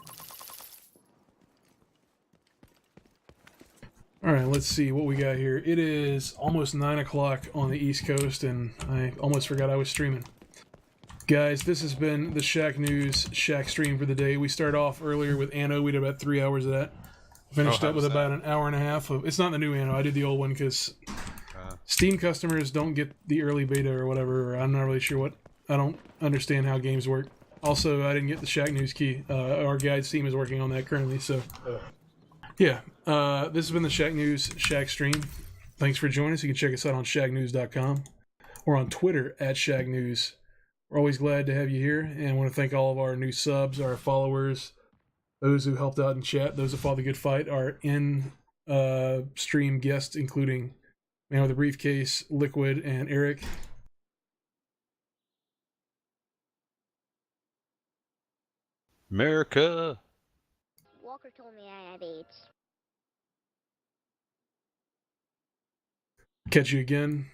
A: Alright, let's see what we got here. It is almost 9 o'clock on the East Coast, and I almost forgot I was streaming. Guys, this has been the Shacknews ShackStream for the day. We started off earlier with Anno. We did about 3 hours of that. Finished up with about an hour and a half of... It's not the new Anno. I did the old one because Steam customers don't get the early beta or whatever. Or I'm not really sure what... I don't understand how games work. Also, I didn't get the Shacknews key. Our guide's team is working on that currently, so... Yeah, this has been the Shacknews ShackStream. Thanks for joining us. You can check us out on shacknews.com or on Twitter at Shacknews. We're always glad to have you here, and I want to thank all of our new subs, our followers, those who helped out in chat, those who fought the good fight, our in-stream guests, including Man with a Briefcase, Liquid, and Eric.
P: America!
S: Walker told me I had AIDS.
A: Catch you again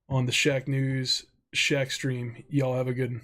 A: on the Shacknews ShackStream. Y'all have a good one.